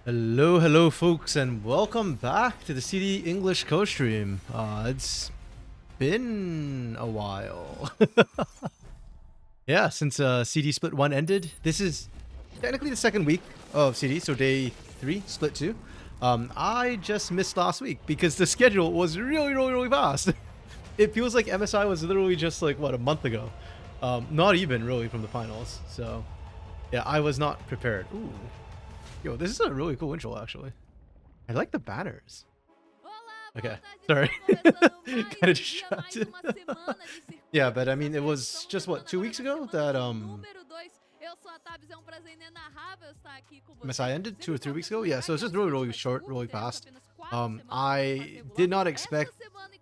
Hello, folks, and welcome back to the CD English co-stream. It's been a while. Yeah, since CD Split 1 ended. This is technically the second week of CD, so day 3, Split 2. I just missed last week because the schedule was really fast. It feels like MSI was literally just like, what, a month ago. Not even really from the finals, so yeah, I was not prepared. Ooh. Yo, this is a really cool intro, actually. I like the banners. Okay, sorry. Kind of distracted. Yeah, but I mean, it was just, what, 2 weeks ago that MSI ended? 2 or 3 weeks ago? Yeah, so it's just really short, really fast. I did not expect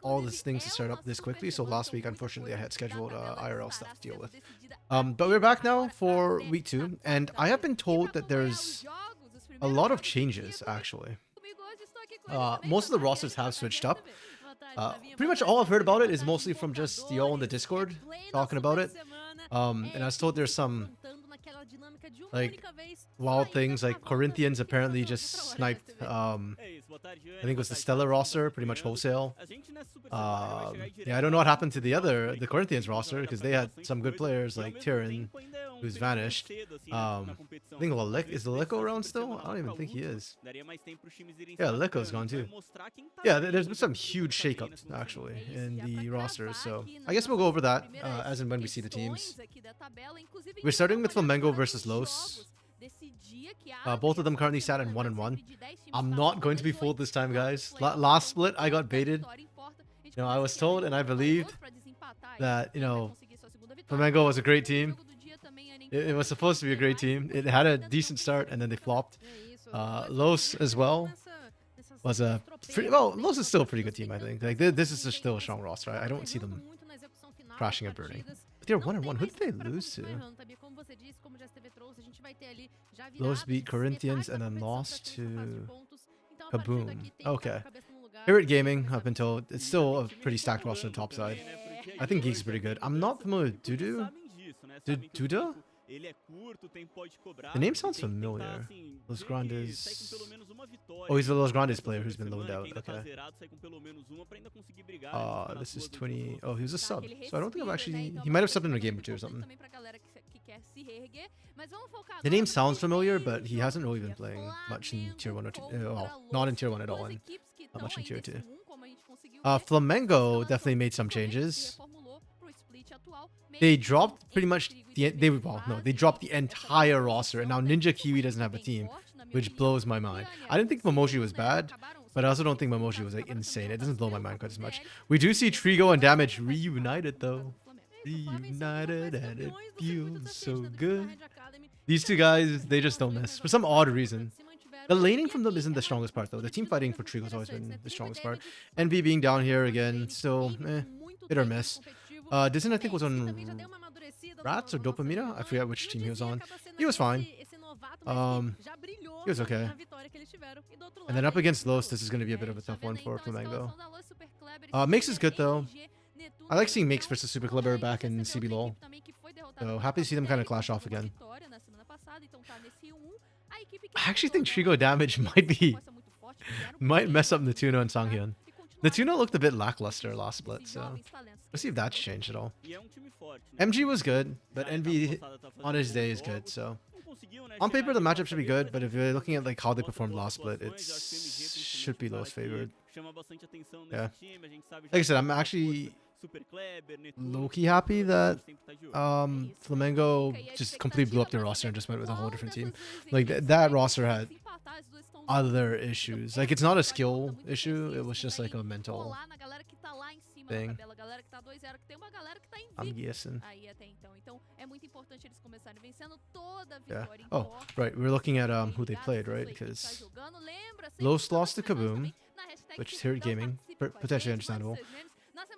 all these things to start up this quickly, so last week, unfortunately, I had scheduled IRL stuff to deal with. But we're back now for week 2, and I have been told that there's a lot of changes, actually. Most of the rosters have switched up. Pretty much all I've heard about it is mostly from just y'all in the Discord talking about it. And I was told there's some like wild things, like Corinthians apparently just sniped I think it was the Stellar roster pretty much wholesale. Yeah, I don't know what happened to the Corinthians roster because they had some good players like Tyrion, who's vanished. I think is Leleco around still? I don't even think he is. Yeah, Leleco's gone too. Yeah, there's been some huge shakeups actually in the rosters, so I guess we'll go over that as and when we see the teams. We're starting with Flamengo versus Los. Both of them currently sat in 1-1. I'm not going to be fooled this time, guys. Last split, I got baited. You know, I was told and I believed that, you know, Flamengo was a great team. It was supposed to be a great team. It had a decent start and then they flopped. Los as well was a pretty, well, Los is still a pretty good team, I think. Like this is still a strong roster. I don't see them crashing and burning. But they're 1-1. Who did they lose to? Los beat Corinthians and then lost to Kaboom. Okay. Spirit Gaming, up until it's still a pretty stacked roster on the top side. I think Geek's pretty good. I'm not familiar with Dudu. Duda? The name sounds familiar. Los Grandes. Oh, he's the Los Grandes player who's been loaned out. Okay. This is 20. Oh, he was a sub. So I don't think I've actually. He might have subbed in a game or two or something. The name sounds familiar, but he hasn't really been playing much in Tier 1 or 2. Well, not in Tier 1 at all, and not much in Tier 2. Flamengo definitely made some changes. They dropped pretty much they dropped the entire roster, and now Ninja Kiwi doesn't have a team, which blows my mind. I didn't think Momoshi was bad, but I also don't think Momoshi was like insane. It doesn't blow my mind quite as much. We do see Trigo and Damage reunited though. Reunited, and it feels so good. These two guys, they just don't miss for some odd reason. The laning from them isn't the strongest part though. The team fighting for Trigo's always been the strongest part. Envy being down here again, still hit or miss. Disney, I think, was on Rats or Dopamina. I forget which team he was on. He was fine. He was okay. And then up against Los, this is going to be a bit of a tough one for Flamengo. Mix is good though. I like seeing Mix versus Super Clever back in CB LOL. So happy to see them kind of clash off again. I actually think Trigo Damage might mess up Natuno and Sanghyun. Natuno looked a bit lackluster last split, so let's see if that's changed at all. MG was good, but Envy on his day is good, so on paper the matchup should be good, but if you're looking at like how they performed last split, it should be Los favored. Yeah. Like I said, I'm actually low-key happy that Flamengo just completely blew up their roster and just went with a whole different team. Like that roster had other issues. Like it's not a skill issue, it was just like a mental thing. I'm guessing. Yeah. Oh, right. We're looking at who they played, right? Because Los lost to Kaboom, which is here at Gaming, potentially understandable.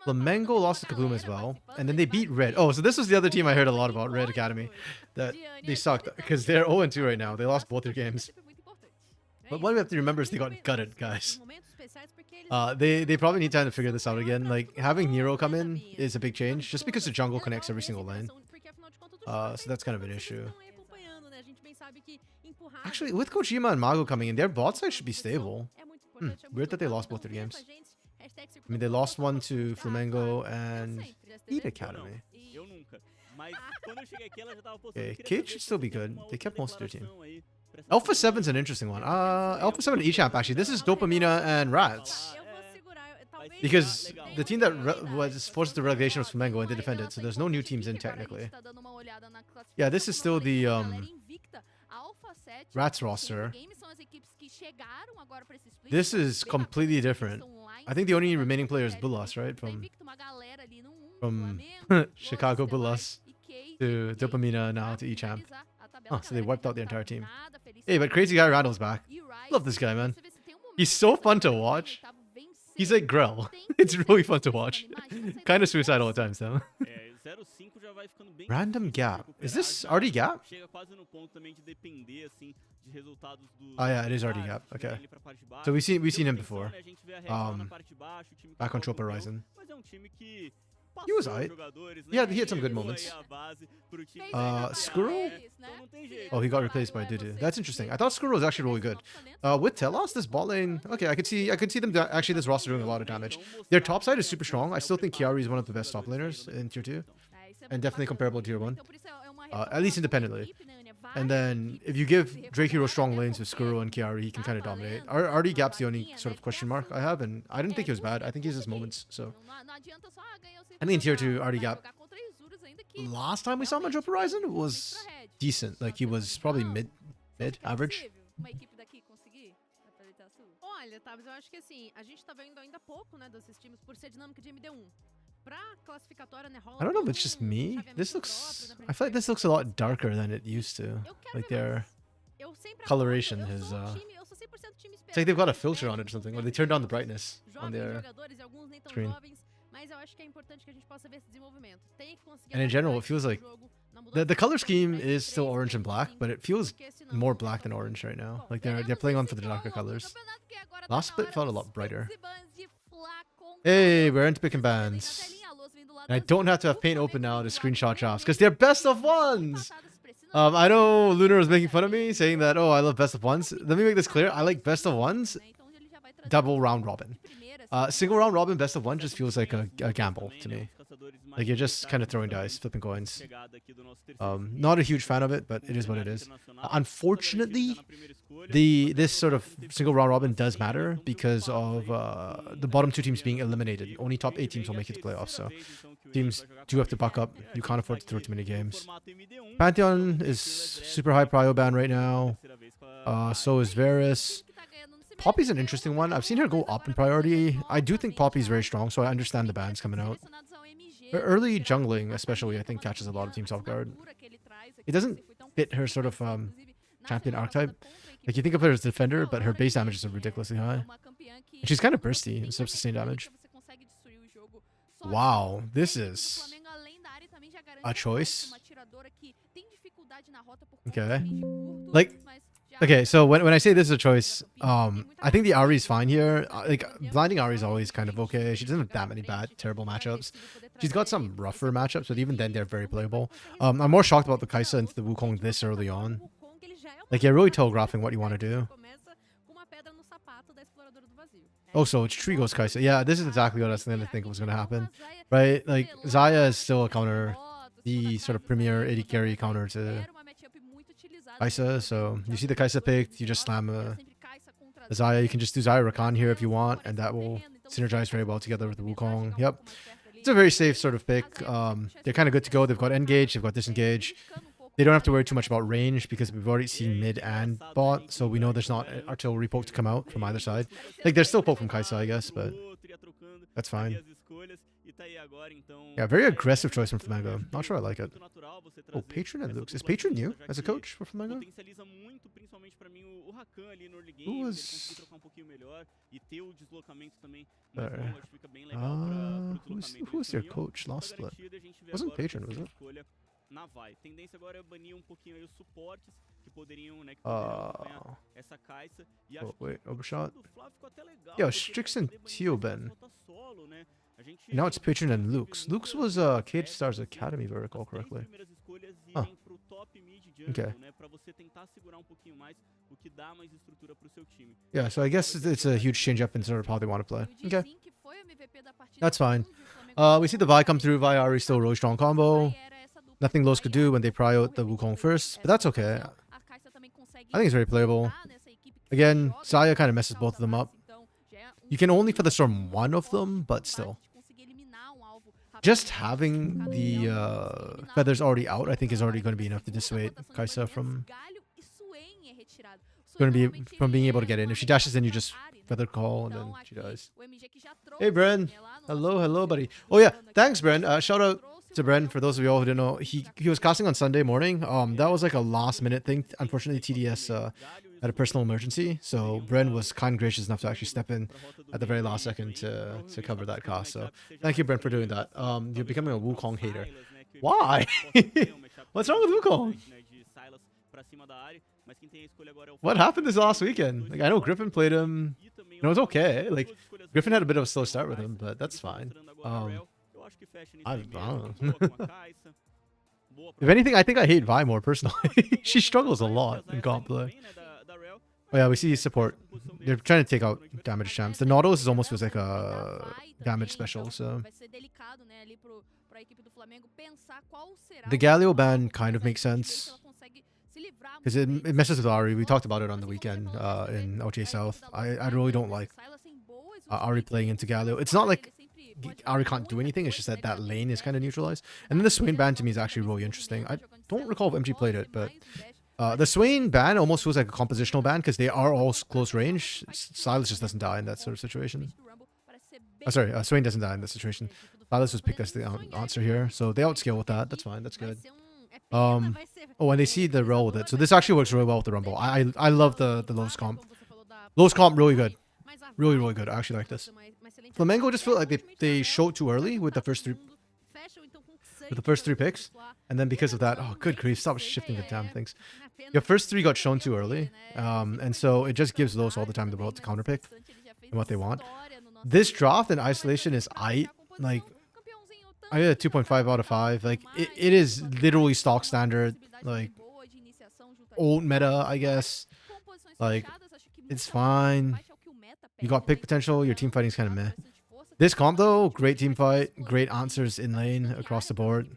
Flamengo lost to Kaboom as well, and then they beat Red. Oh, so this was the other team I heard a lot about, Red Academy, that they sucked because they're 0-2 right now. They lost both their games. But what we have to remember is they got gutted, guys. They probably need time to figure this out again. Like, having Nero come in is a big change, just because the jungle connects every single lane. So that's kind of an issue. Actually, with Kojima and Mago coming in, their bot side should be stable. Weird that they lost both their games. I mean, they lost one to Flamengo and Heat Academy. Okay, Cage should still be good. They kept most of their team. Alpha 7's an interesting one. Alpha 7 and eChamp, actually. This is Dopamina and Rats. Because the team that was forced to relegation was Flamengo and they defended, so there's no new teams in technically. Yeah, this is still the Rats roster. This is completely different. I think the only remaining player is Bulas, right? From Chicago Bulas to Dopamina now to eChamp. Oh, so they wiped out the entire team. Hey, but Crazy Guy Randall's back. Love this guy, man. He's so fun to watch. He's like Grell. It's really fun to watch. Kind of suicidal at times, though. Random Gap. Is this RD Gap? Oh yeah, it is RD Gap. Okay. So we've seen him before. Back on Trope Horizon. He was alright. Yeah, he had some good moments. Skuro? Oh, he got replaced by Dudu. That's interesting. I thought Skuro was actually really good. With Telos, this bot lane, okay, I could see them actually this roster doing a lot of damage. Their top side is super strong. I still think Chiari is one of the best top laners in tier 2. And definitely comparable to tier 1. At least independently. And then if you give Drake Hero strong lanes with Skuro and Chiari, he can kind of dominate. RD Gap's the only sort of question mark I have, and I didn't think he was bad. I think he has his moments, so. I mean, tier 2 RD Gap. Last time we saw him on Drop Horizon was decent. Like, he was probably mid, average. Olha, Tabs, eu acho que assim, a gente tá vendo ainda pouco, né, desses times por ser dinâmica de MD1. I don't know if it's just me. This looks... I feel like this looks a lot darker than it used to. Like their coloration is... It's like they've got a filter on it or something. Or they turned down the brightness on their screen. And in general, it feels like... The color scheme is still orange and black, but it feels more black than orange right now. Like they're playing on for the darker colors. Last split felt a lot brighter. Hey, we're into picking bans. And I don't have to have paint open now to screenshot drops because they're best of ones. I know Lunar was making fun of me saying that, oh, I love best of ones. Let me make this clear. I like best of ones, double round robin. Single round robin, best of one just feels like a gamble to me. Like you're just kind of throwing dice, flipping coins. Not a huge fan of it, but it is what it is. Unfortunately, this sort of single round robin does matter because of the bottom 2 teams being eliminated. Only top 8 teams will make it to playoffs, so teams do have to buck up. You can't afford to throw too many games. Pantheon is super high prio ban right now. So is Varus. Poppy's an interesting one. I've seen her go up in priority. I do think Poppy's very strong, so I understand the bans coming out. Her early jungling, especially, I think catches a lot of teams off guard. It doesn't fit her sort of champion archetype. Like, you think of her as a defender, but her base damage is ridiculously high. And she's kind of bursty instead of sustained damage. Wow, this is a choice. Okay. Like, okay, so when I say this is a choice, I think the Ahri is fine here. Like, blinding Ahri is always kind of okay. She doesn't have that many terrible matchups. She's got some rougher matchups, but even then they're very playable. I'm more shocked about the Kai'Sa into the Wukong this early on. Like, you're really telegraphing what you want to do. Oh, so it's Trigo's Kai'Sa. Yeah, this is exactly what I was going to think was going to happen. Right? Like, Xayah is still a counter. The sort of premier AD carry counter to Kai'Sa. So, you see the Kai'Sa picked, you just slam a Xayah. You can just do Xayah Rakan here if you want, and that will synergize very well together with the Wukong. Yep. It's a very safe sort of pick. They're kind of good to go. They've got engage, they've got disengage. They don't have to worry too much about range because we've already seen mid and bot, so we know there's not artillery poke to come out from either side. Like, there's still poke from Kai'Sa, I guess, but that's fine. Yeah, very aggressive choice from Flamengo. Not sure I like it. Oh, Patron and Lux. Is Patron new as a coach for Flamengo? Who was... who was their coach last split? Wasn't Patron, was it? Oh, wait, overshot. Yo, Strix and Teoben. Now it's Patron and Luke's. Luke's was Cage Stars Academy, if I recall correctly. Huh. Okay. Yeah, so I guess it's a huge change up in sort of how they want to play. Okay. That's fine. We see the Vi come through. Vi Ari still really strong combo. Nothing Los could do when they pry out the Wukong first, but that's okay. I think it's very playable. Again, Xayah kind of messes both of them up. You can only Featherstorm one of them, but still. Just having the feathers already out, I think, is already going to be enough to dissuade Kai'Sa from being able to get in. If she dashes in, you just feather call and then she dies. Hey, Bren. Hello, buddy. Oh yeah, thanks, Bren. Shout out to Bren. For those of you all who didn't know, he was casting on Sunday morning. That was like a last minute thing. Unfortunately, TDS had a personal emergency, so Bren was kind and gracious enough to actually step in at the very last second to cover that cast. So thank you, Bren, for doing that. You're becoming a Wukong hater. Why? What's wrong with Wukong? What happened this last weekend? Like, I know Griffin played him. You know, it was okay. Like, Griffin had a bit of a slow start with him, but that's fine. I don't know. If anything, I think I hate Vi more personally. She struggles a lot in comp play. Oh yeah, we see support. They're trying to take out damage champs. The Nautilus almost feels like a damage special, so... The Galio ban kind of makes sense. Because it messes with Ari. We talked about it on the weekend in OTA South. I really don't like Ari playing into Galio. It's not like Ari can't do anything, it's just that that lane is kind of neutralized. And then the Swain ban to me is actually really interesting. I don't recall if MG played it, but the Swain ban almost feels like a compositional ban because they are all close range. Silas just doesn't die in that sort of situation. Sorry, Swain doesn't die in that situation. Silas was picked as the answer here, so they outscale with that. That's fine, that's good. Oh, and they see the role with it. So this actually works really well with the Rumble. I love the Lowe's comp. Lowe's comp, really good. Really good. I actually like this. Flamengo just felt like they showed too early with the first three picks. And then because of that, oh, good grief, stop shifting the damn things. Your first three got shown too early. And so it just gives Lowe's all the time in the world to counterpick and what they want. This draft in isolation is like, I get a 2.5 out of 5. Like, it is literally stock standard, like, old meta, I guess. Like, it's fine. You got pick potential, your team fighting is kind of meh. This comp, though, great team fight, great answers in lane across the board.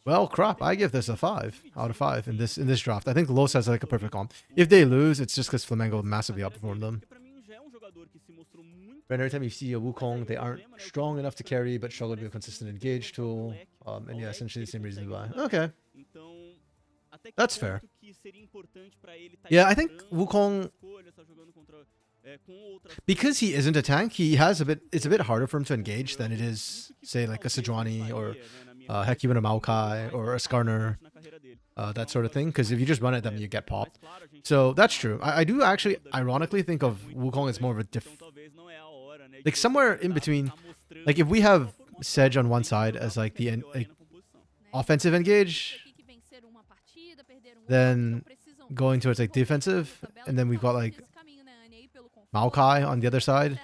Well, crap, I give this a 5 out of 5 in this draft. I think Los has like a perfect comp. If they lose, it's just because Flamengo massively outperformed them. But every time you see a Wukong, they aren't strong enough to carry, but struggle to be a consistent engage tool. And yeah, essentially the same reason why. Okay. That's fair. Yeah, I think Wukong, because he isn't a tank, it's a bit harder for him to engage than it is, say, like a Sejuani or heck, even a Maokai or a Skarner, that sort of thing. Because if you just run at them, you get popped. So that's true. I do actually, ironically, think of Wukong as more of a like somewhere in between. Like if we have Sedge on one side as like the offensive engage, then going towards like defensive, and then we've got like Maokai on the other side.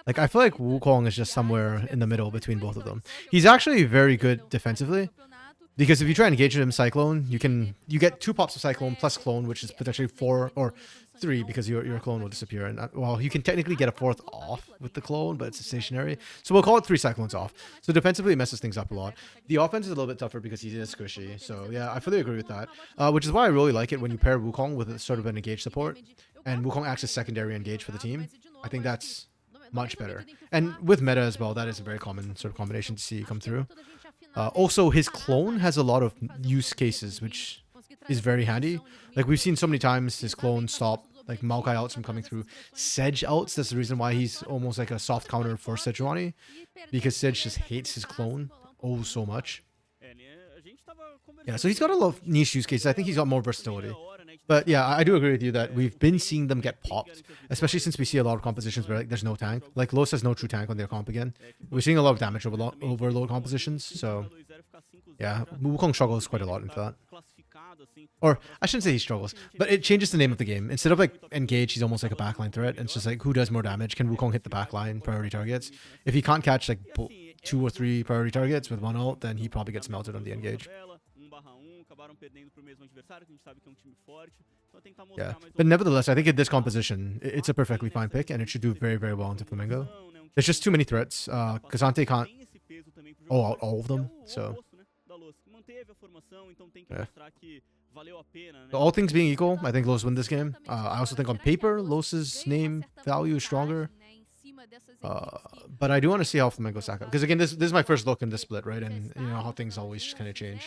Like I feel like Wukong is just somewhere in the middle between both of them. He's actually very good defensively, because if you try and engage him Cyclone, you get 2 pops of Cyclone plus Clone, which is potentially 4 or 3 because your Clone will disappear. And well, you can technically get a 4th off with the Clone, but it's stationary. So we'll call it 3 Cyclones off. So defensively, it messes things up a lot. The offense is a little bit tougher because he is squishy. So yeah, I fully agree with that. Which is why I really like it when you pair Wukong with a sort of an engage support, and Wukong acts as secondary engage for the team. I think that's much better. And with meta as well, that is a very common sort of combination to see come through. Also, his Clone has a lot of use cases, which is very handy. Like we've seen so many times his Clone stop like Maokai outs from coming through. Sedge outs, that's the reason why he's almost like a soft counter for Sejuani, because Sedge just hates his Clone oh so much. Yeah, so he's got a lot of niche use cases. I think he's got more versatility. But yeah, I do agree with you that we've been seeing them get popped, especially since we see a lot of compositions where like there's no tank. Like Los has no true tank on their comp again. We're seeing a lot of damage overload compositions. So yeah, Wukong struggles quite a lot into that. Or I shouldn't say he struggles, but it changes the name of the game. Instead of like engage, he's almost like a backline threat. And it's just like who does more damage? Can Wukong hit the backline priority targets? If he can't catch like 2 or 3 priority targets with one ult, then he probably gets melted on the engage. Yeah, but nevertheless, I think in this composition, it's a perfectly fine pick, and it should do very, very well into Flamingo. There's just too many threats. Kazante can't out all of them, so yeah. So all things being equal, I think Los win this game. I also think on paper, Los's name value is stronger. But I do want to see how Flamengo stack up. Because again, this is my first look in this split, right? And you know how things always just kind of change.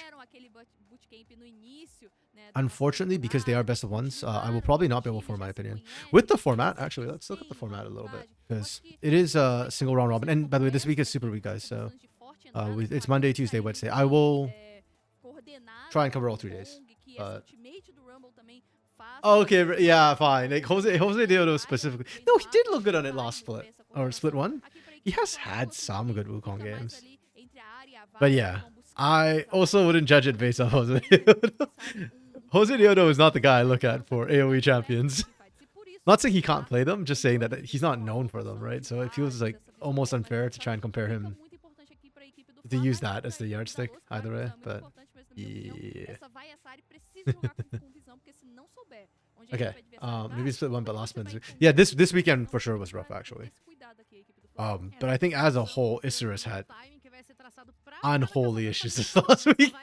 Unfortunately, because they are best of ones, I will probably not be able to form my opinion. With the format, actually, let's look at the format a little bit. Because it is a single round robin. And by the way, this week is super week, guys. So it's Monday, Tuesday, Wednesday. I will try and cover all 3 days. Okay, yeah, fine. Like Jose Deodo specifically. No, he did look good on it last split. Or split 1. He has had some good Wukong games. But yeah, I also wouldn't judge it based on Jose Deodo. Jose Deodo is not the guy I look at for AoE champions. Not saying he can't play them, just saying that he's not known for them, right? So it feels like almost unfair to try and compare him, to use that as the yardstick either way, but yeah. Okay, maybe split 1, but last minute. Yeah, this weekend for sure was rough actually. But I think as a whole, Isurus had unholy issues this last week.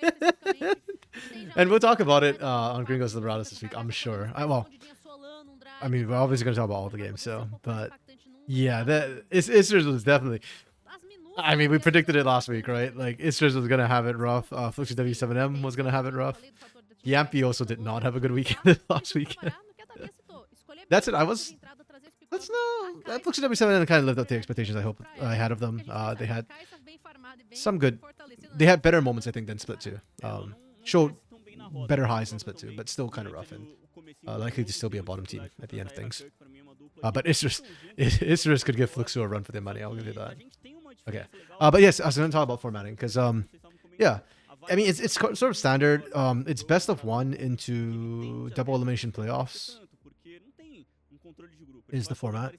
And we'll talk about it on Gringos Liberados this week, I'm sure. I mean, we're obviously going to talk about all the games, so, but yeah, Isurus was definitely, I mean, we predicted it last week, right? Like, Isurus was going to have it rough. Fluxy W7M was going to have it rough. Yampi also did not have a good weekend last weekend. That's it. Let's know. Fluxy W7M kind of lived up to the expectations I hope I had of them. They had some good, they had better moments, I think, than Split 2. Showed better highs than Split 2, but still kind of rough and likely to still be a bottom team at the end of things. But Isurus could give Fluxu a run for their money. I'll give you that. Okay. But yes, I was going to talk about formatting because, yeah. I mean, it's sort of standard. It's best of 1 into double elimination playoffs is the format.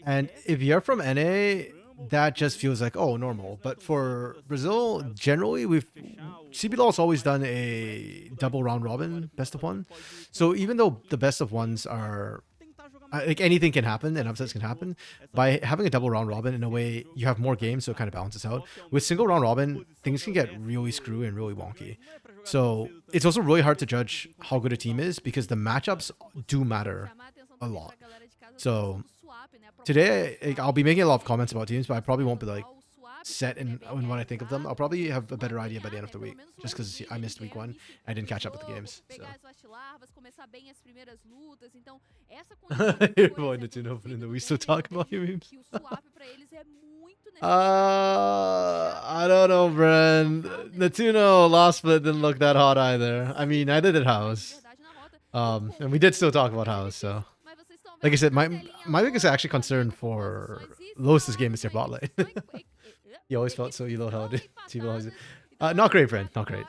And if you're from NA, that just feels like, oh, normal. But for Brazil, generally, CBLOL's always done a double round robin best of 1. So even though the best of 1s are like anything can happen and upsets can happen, by having a double round robin, in a way, you have more games, so it kind of balances out. With single round robin, things can get really screwy and really wonky. So it's also really hard to judge how good a team is because the matchups do matter a lot. So today, I'll be making a lot of comments about teams, but I probably won't be like set in what I think of them. I'll probably have a better idea by the end of the week, just because I missed week 1. I didn't catch up with the games. So. You're going to open in the we still talk about your memes. I don't know, Bren. Natuno last split didn't look that hot either. I mean, neither did House. And we did still talk about House, so. Like I said, my biggest actually concern for Lotus' game is their bot lane. You always felt so elo held. Not great, friend. Not great.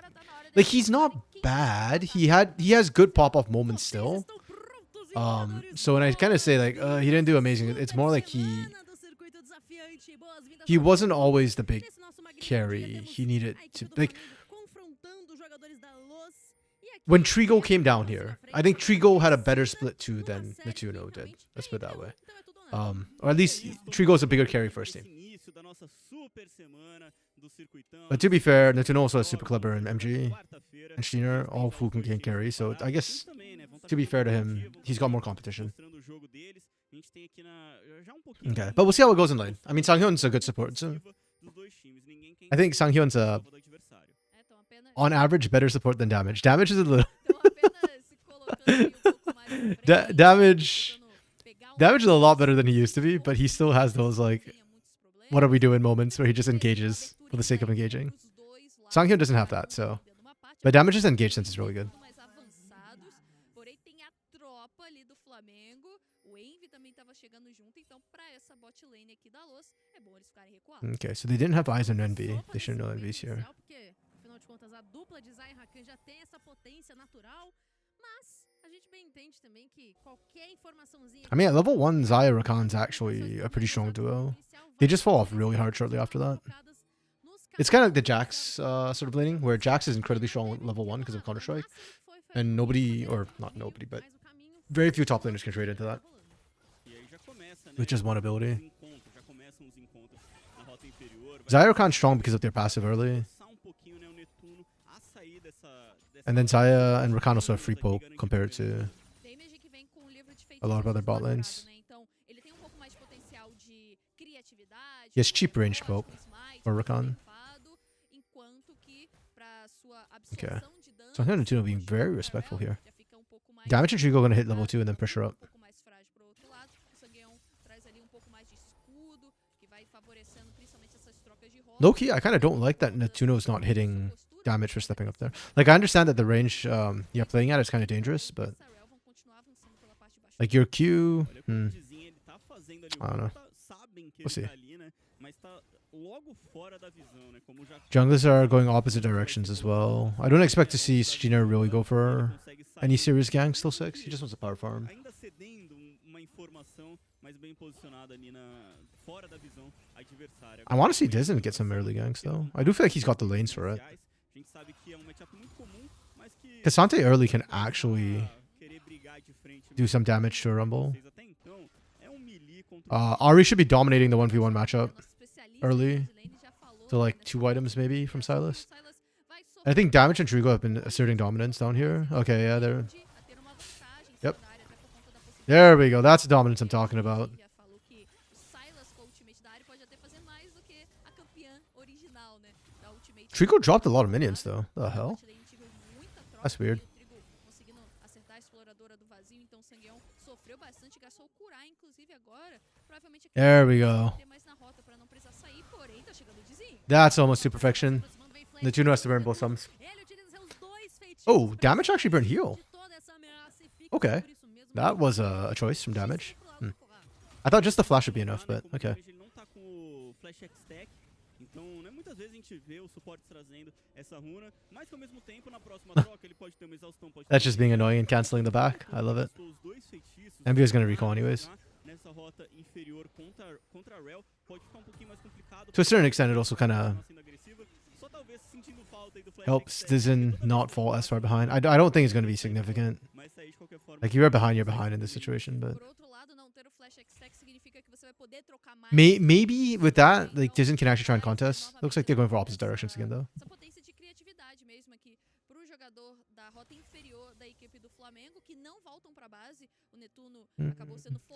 Like, he's not bad. He has good pop-off moments still. So when I kind of say like he didn't do amazing, it's more like he wasn't always the big carry. He needed to, like, when Trigo came down here, I think Trigo had a better split 2 than Natuno did. Let's put it that way. Or at least Trigo's a bigger carry first team. But to be fair, Natuno also has Super Clever and MG and Steiner, all who can carry. So I guess, to be fair to him, he's got more competition. Okay, but we'll see how it goes in lane. I mean, Sanghyun's a good support. So I think Sanghyun's on average, better support than damage. Damage is a little... damage is a lot better than he used to be, but he still has those, like, what are we doing moments where he just engages for the sake of engaging. Sanghyun doesn't have that, so. But damages and engage sense is really good. Okay, so they didn't have eyes on Envy. They shouldn't know Envy's here. I mean, at level 1, Xayah Rakan's actually a pretty strong duo. They just fall off really hard shortly after that. It's kind of like the Jax sort of laning, where Jax is incredibly strong at level 1 because of Counter-Strike. And nobody, or not nobody, but very few top laners can trade into that. With just one ability. Xayah Rakan's strong because of their passive early. And then Xayah and Rakan also have free poke compared to a lot of other bot lanes. He has cheap ranged poke for Rakan. Okay. So I'm going to being very respectful here. Damage and Trigo going to hit level 2 and then pressure up. Low-key, I kind of don't like that Natuno's not hitting damage for stepping up there. Like, I understand that the range you're playing at is kind of dangerous, but... Like, your Q... I don't know. We'll see. Junglers are going opposite directions as well. I don't expect to see Shiner really go for any serious gank still 6. He just wants a power farm. I want to see Dizen get some early ganks though. I do feel like he's got the lanes for it. Cassante early can actually do some damage to a Rumble. Ahri should be dominating the 1v1 matchup early. So like 2 items maybe from Sylas. I think Damage and Trigo have been asserting dominance down here. Okay, yeah, they're... Yep. There we go. That's the dominance I'm talking about. Trigo dropped a lot of minions though. The hell? That's weird. There we go. That's almost to perfection. Natuno has to burn both thumbs. Oh, damage actually burned heal. Okay. That was a choice from damage. I thought just the flash would be enough, but okay. That's just being annoying and cancelling the back. I love it. MV is going to recall anyways. To a certain extent, it also kind of helps Dizen not fall as far behind. I don't think it's going to be significant. Like, you're behind in this situation, but... Maybe with that, like, Dizen can actually try and contest. Looks like they're going for opposite directions again, though.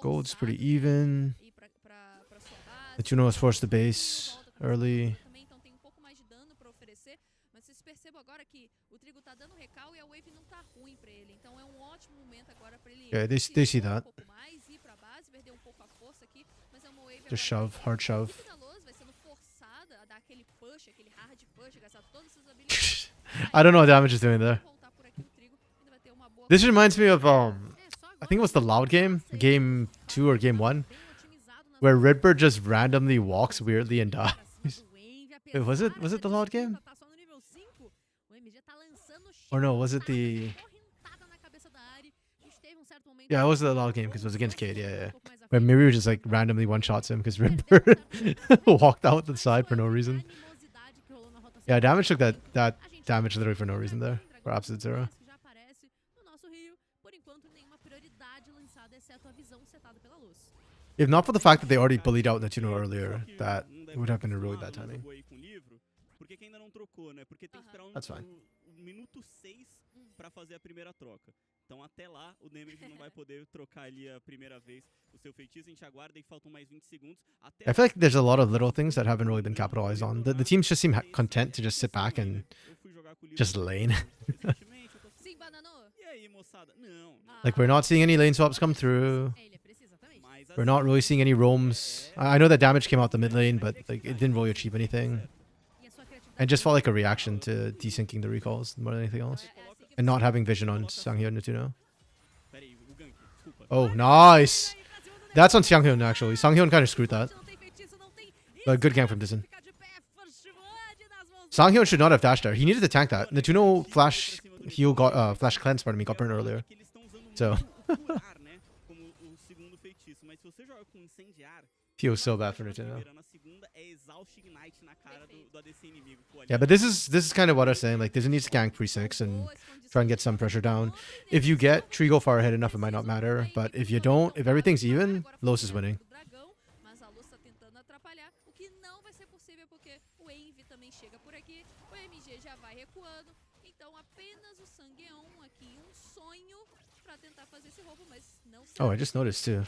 Gold's pretty even. Natuno was forced to base early. Yeah, they see that. Just shove, hard shove. I don't know what damage is doing there. This reminds me of I think it was the Loud game, game 2 or game 1, where Redbird just randomly walks weirdly and dies. Wait, was it the Loud game? Or no, was it the... Yeah, it was the Loud game because it was against Cade, yeah. Where Miru just like randomly one-shots him because Redbird walked out to the side for no reason. Yeah, damage took that damage literally for no reason there. For absolute zero. If not for the fact that they already bullied out Natuno earlier, that would have been a really bad timing. That's fine. I feel like there's a lot of little things that haven't really been capitalized on. The teams just seem content to just sit back and just lane. Like, we're not seeing any lane swaps come through. We're not really seeing any roams. I know that damage came out the mid lane, but like, it didn't really achieve anything. And just felt like a reaction to desyncing the recalls more than anything else. And not having vision on Sanghyun and Natuno. Oh, nice! That's on Sanghyun actually. Sanghyun kind of screwed that. But good gank from Dizin. Sanghyun should not have dashed there. He needed to tank that. Natuno flash heal got flash cleanse, pardon me, got burned earlier. So feels so bad for Natuno. Yeah, but this is kind of what I was saying. Like, Dizin needs to gank pre-6 and try and get some pressure down. If you get Trigo far ahead enough, it might not matter. But if you don't, if everything's even, Los is winning. Oh, I just noticed too.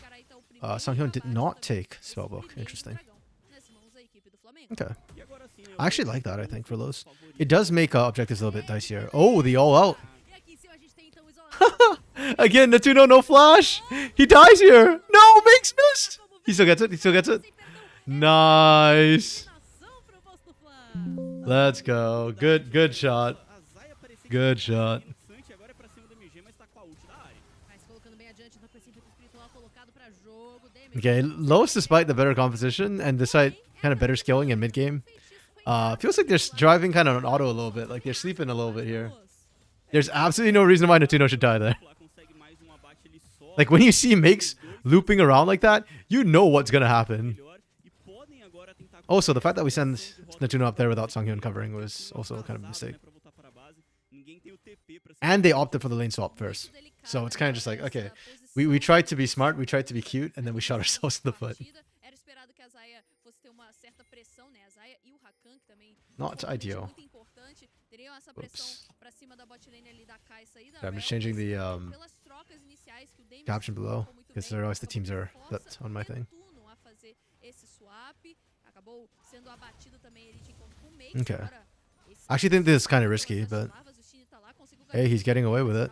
Sanghyun did not take Spellbook. Interesting. Okay. I actually like that, I think, for Los. It does make objectives a little bit dicier. Oh, the all-out. Again, Natuno, no flash. He dies here. No, makes missed. He still gets it. He still gets it. Nice. Let's go. Good shot. Good shot. Okay, Los, despite the better composition and despite kind of better scaling in mid game, feels like they're driving kind of on auto a little bit. Like they're sleeping a little bit here. There's absolutely no reason why Natuno should die there. Like when you see Makes looping around like that, you know what's gonna happen. Also, the fact that we send Natuno up there without Sanghyun covering was also kind of a mistake. And they opted for the lane swap first. So it's kind of just like, okay, we tried to be smart, we tried to be cute, and then we shot ourselves in the foot. Not ideal. Oops. Okay, I'm just changing the caption below, because otherwise the teams are flipped on my thing. Okay. I actually think this is kind of risky, but hey, he's getting away with it.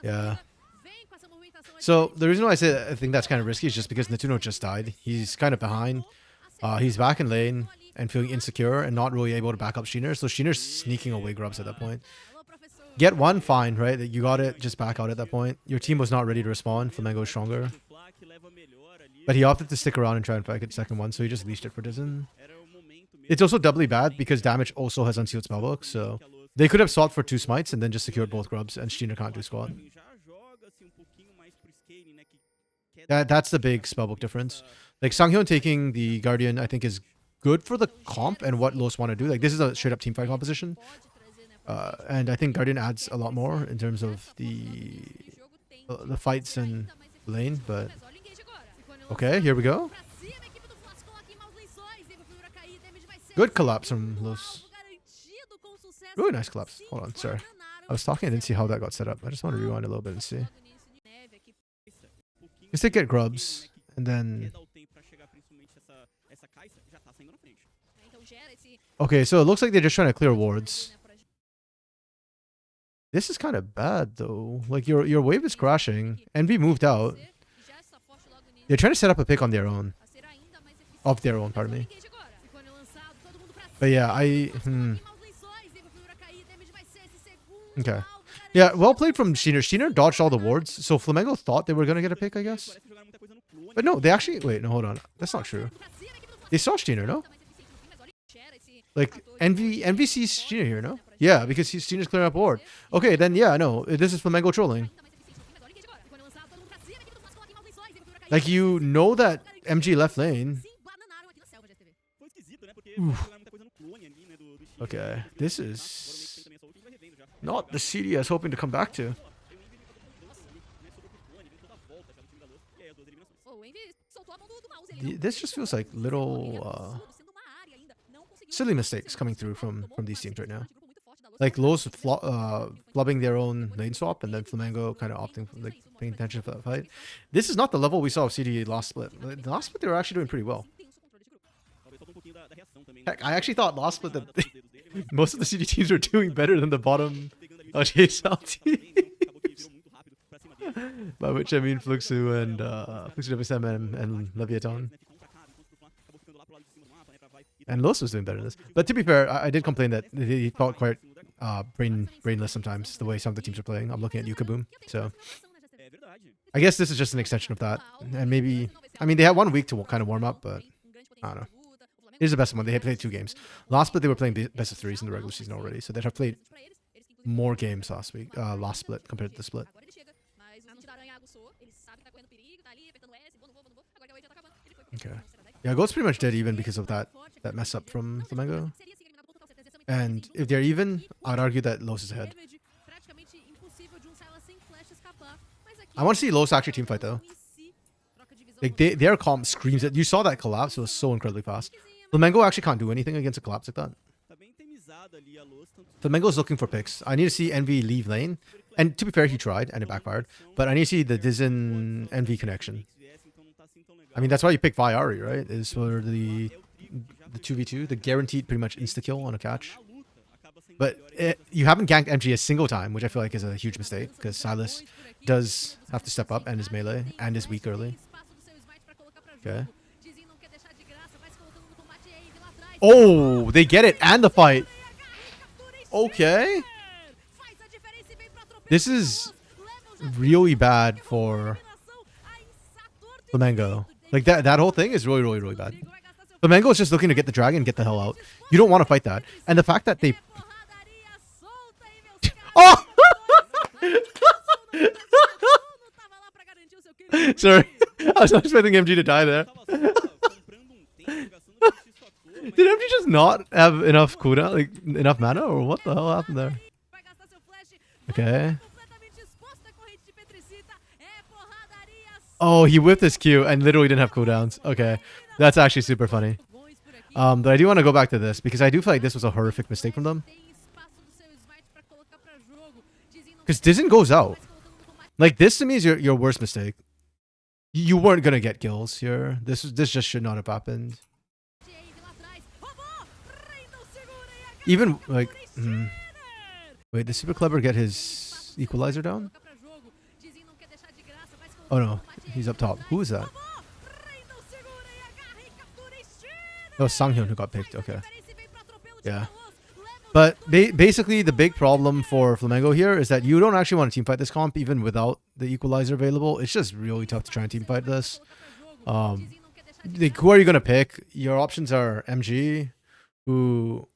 Yeah. So the reason why I say I think that's kind of risky is just because Natuno just died. He's kind of behind. He's back in lane and feeling insecure and not really able to back up Sheener. So Sheener's sneaking away grubs at that point. Get one, fine, right? You got it, just back out at that point. Your team was not ready to respond. Flamengo is stronger. But he opted to stick around and try and fight the second one, so he just leashed it for Dizin. It's also doubly bad because Damage also has unsealed spellbook, so they could have swapped for 2 smites and then just secured both grubs, and Sheener can't do squat. That's the big spellbook difference. Like Sanghyun taking the Guardian, I think, is good for the comp and what Los want to do. Like this is a straight up teamfight composition, and I think Guardian adds a lot more in terms of the fights and lane. But okay, here we go. Good collapse from Los. Really nice collapse. Hold on, sorry. I was talking, I didn't see how that got set up. I just want to rewind a little bit and see. Just to get grubs, and then... Okay, so it looks like they're just trying to clear wards. This is kind of bad, though. Like, your wave is crashing. Envy moved out. They're trying to set up a pick on their own. Of their own, pardon me. But yeah, Okay. Yeah, well played from Sheener. Sheener dodged all the wards, so Flamengo thought they were going to get a pick, I guess. But no, they actually... Wait, no, hold on. That's not true. They saw Sheener, no? Like, Envy sees Sheener here, no? Yeah, because Sheener's clearing up ward. Okay, then yeah, no. This is Flamengo trolling. Like, you know that MG left lane. Oof. Okay, this is not the CD I was hoping to come back to. This just feels like little silly mistakes coming through from these teams right now. Like Los flubbing their own lane swap, and then Flamengo kind of opting for, like, paying attention for that fight. This is not the level we saw of CD last split. The last split they were actually doing pretty well. Heck, I actually thought last split that most of the CD teams were doing better than the bottom JSL teams. By which I mean Fluxu and Fluxu WSM and Leviathan. And Los was doing better than this. But to be fair, I did complain that he felt quite brainless sometimes, the way some of the teams are playing. I'm looking at Yukaboom. So I guess this is just an extension of that. And maybe, I mean, they had 1 week to kind of warm up, but I don't know. Here's the best one. They had played 2 games. Last split, they were playing best of 3s in the regular season already. So they'd have played more games last split compared to the split. Okay. Yeah, Gold's pretty much dead even because of that mess up from Flamengo. And if they're even, I'd argue that Los is ahead. I want to see Los actually teamfight though. Like their comp screams that you saw that collapse. It was so incredibly fast. Flamengo actually can't do anything against a collapse like that. Flamengo is looking for picks. I need to see Envy leave lane. And to be fair, he tried and it backfired. But I need to see the Dizen Envy connection. I mean, that's why you pick Viari, right? Is for the 2v2, the guaranteed pretty much insta-kill on a catch. But you haven't ganked MG a single time, which I feel like is a huge mistake, because Silas does have to step up and is melee and is weak early. Okay. Oh, they get it and the fight. Okay. This is really bad for Flamengo. Like that whole thing is really, really, really bad. Flamengo is just looking to get the dragon and get the hell out. You don't want to fight that. And the fact that they... Oh! Sorry. I was not expecting MG to die there. Did MG just not have enough cooldown, like enough mana, or what the hell happened there? Okay. Oh, he whipped his Q and literally didn't have cooldowns. Okay. That's actually super funny. But I do want to go back to this because I do feel like this was a horrific mistake from them. Because Dizen goes out. Like, this to me is your worst mistake. You weren't going to get kills here. This just should not have happened. Even, like... Wait, did Super Clever get his equalizer down? Oh no, he's up top. Who is that? Oh, Sanghyun who got picked. Okay. Yeah. But basically, the big problem for Flamengo here is that you don't actually want to teamfight this comp even without the equalizer available. It's just really tough to try and teamfight this. Like, who are you going to pick? Your options are MG, who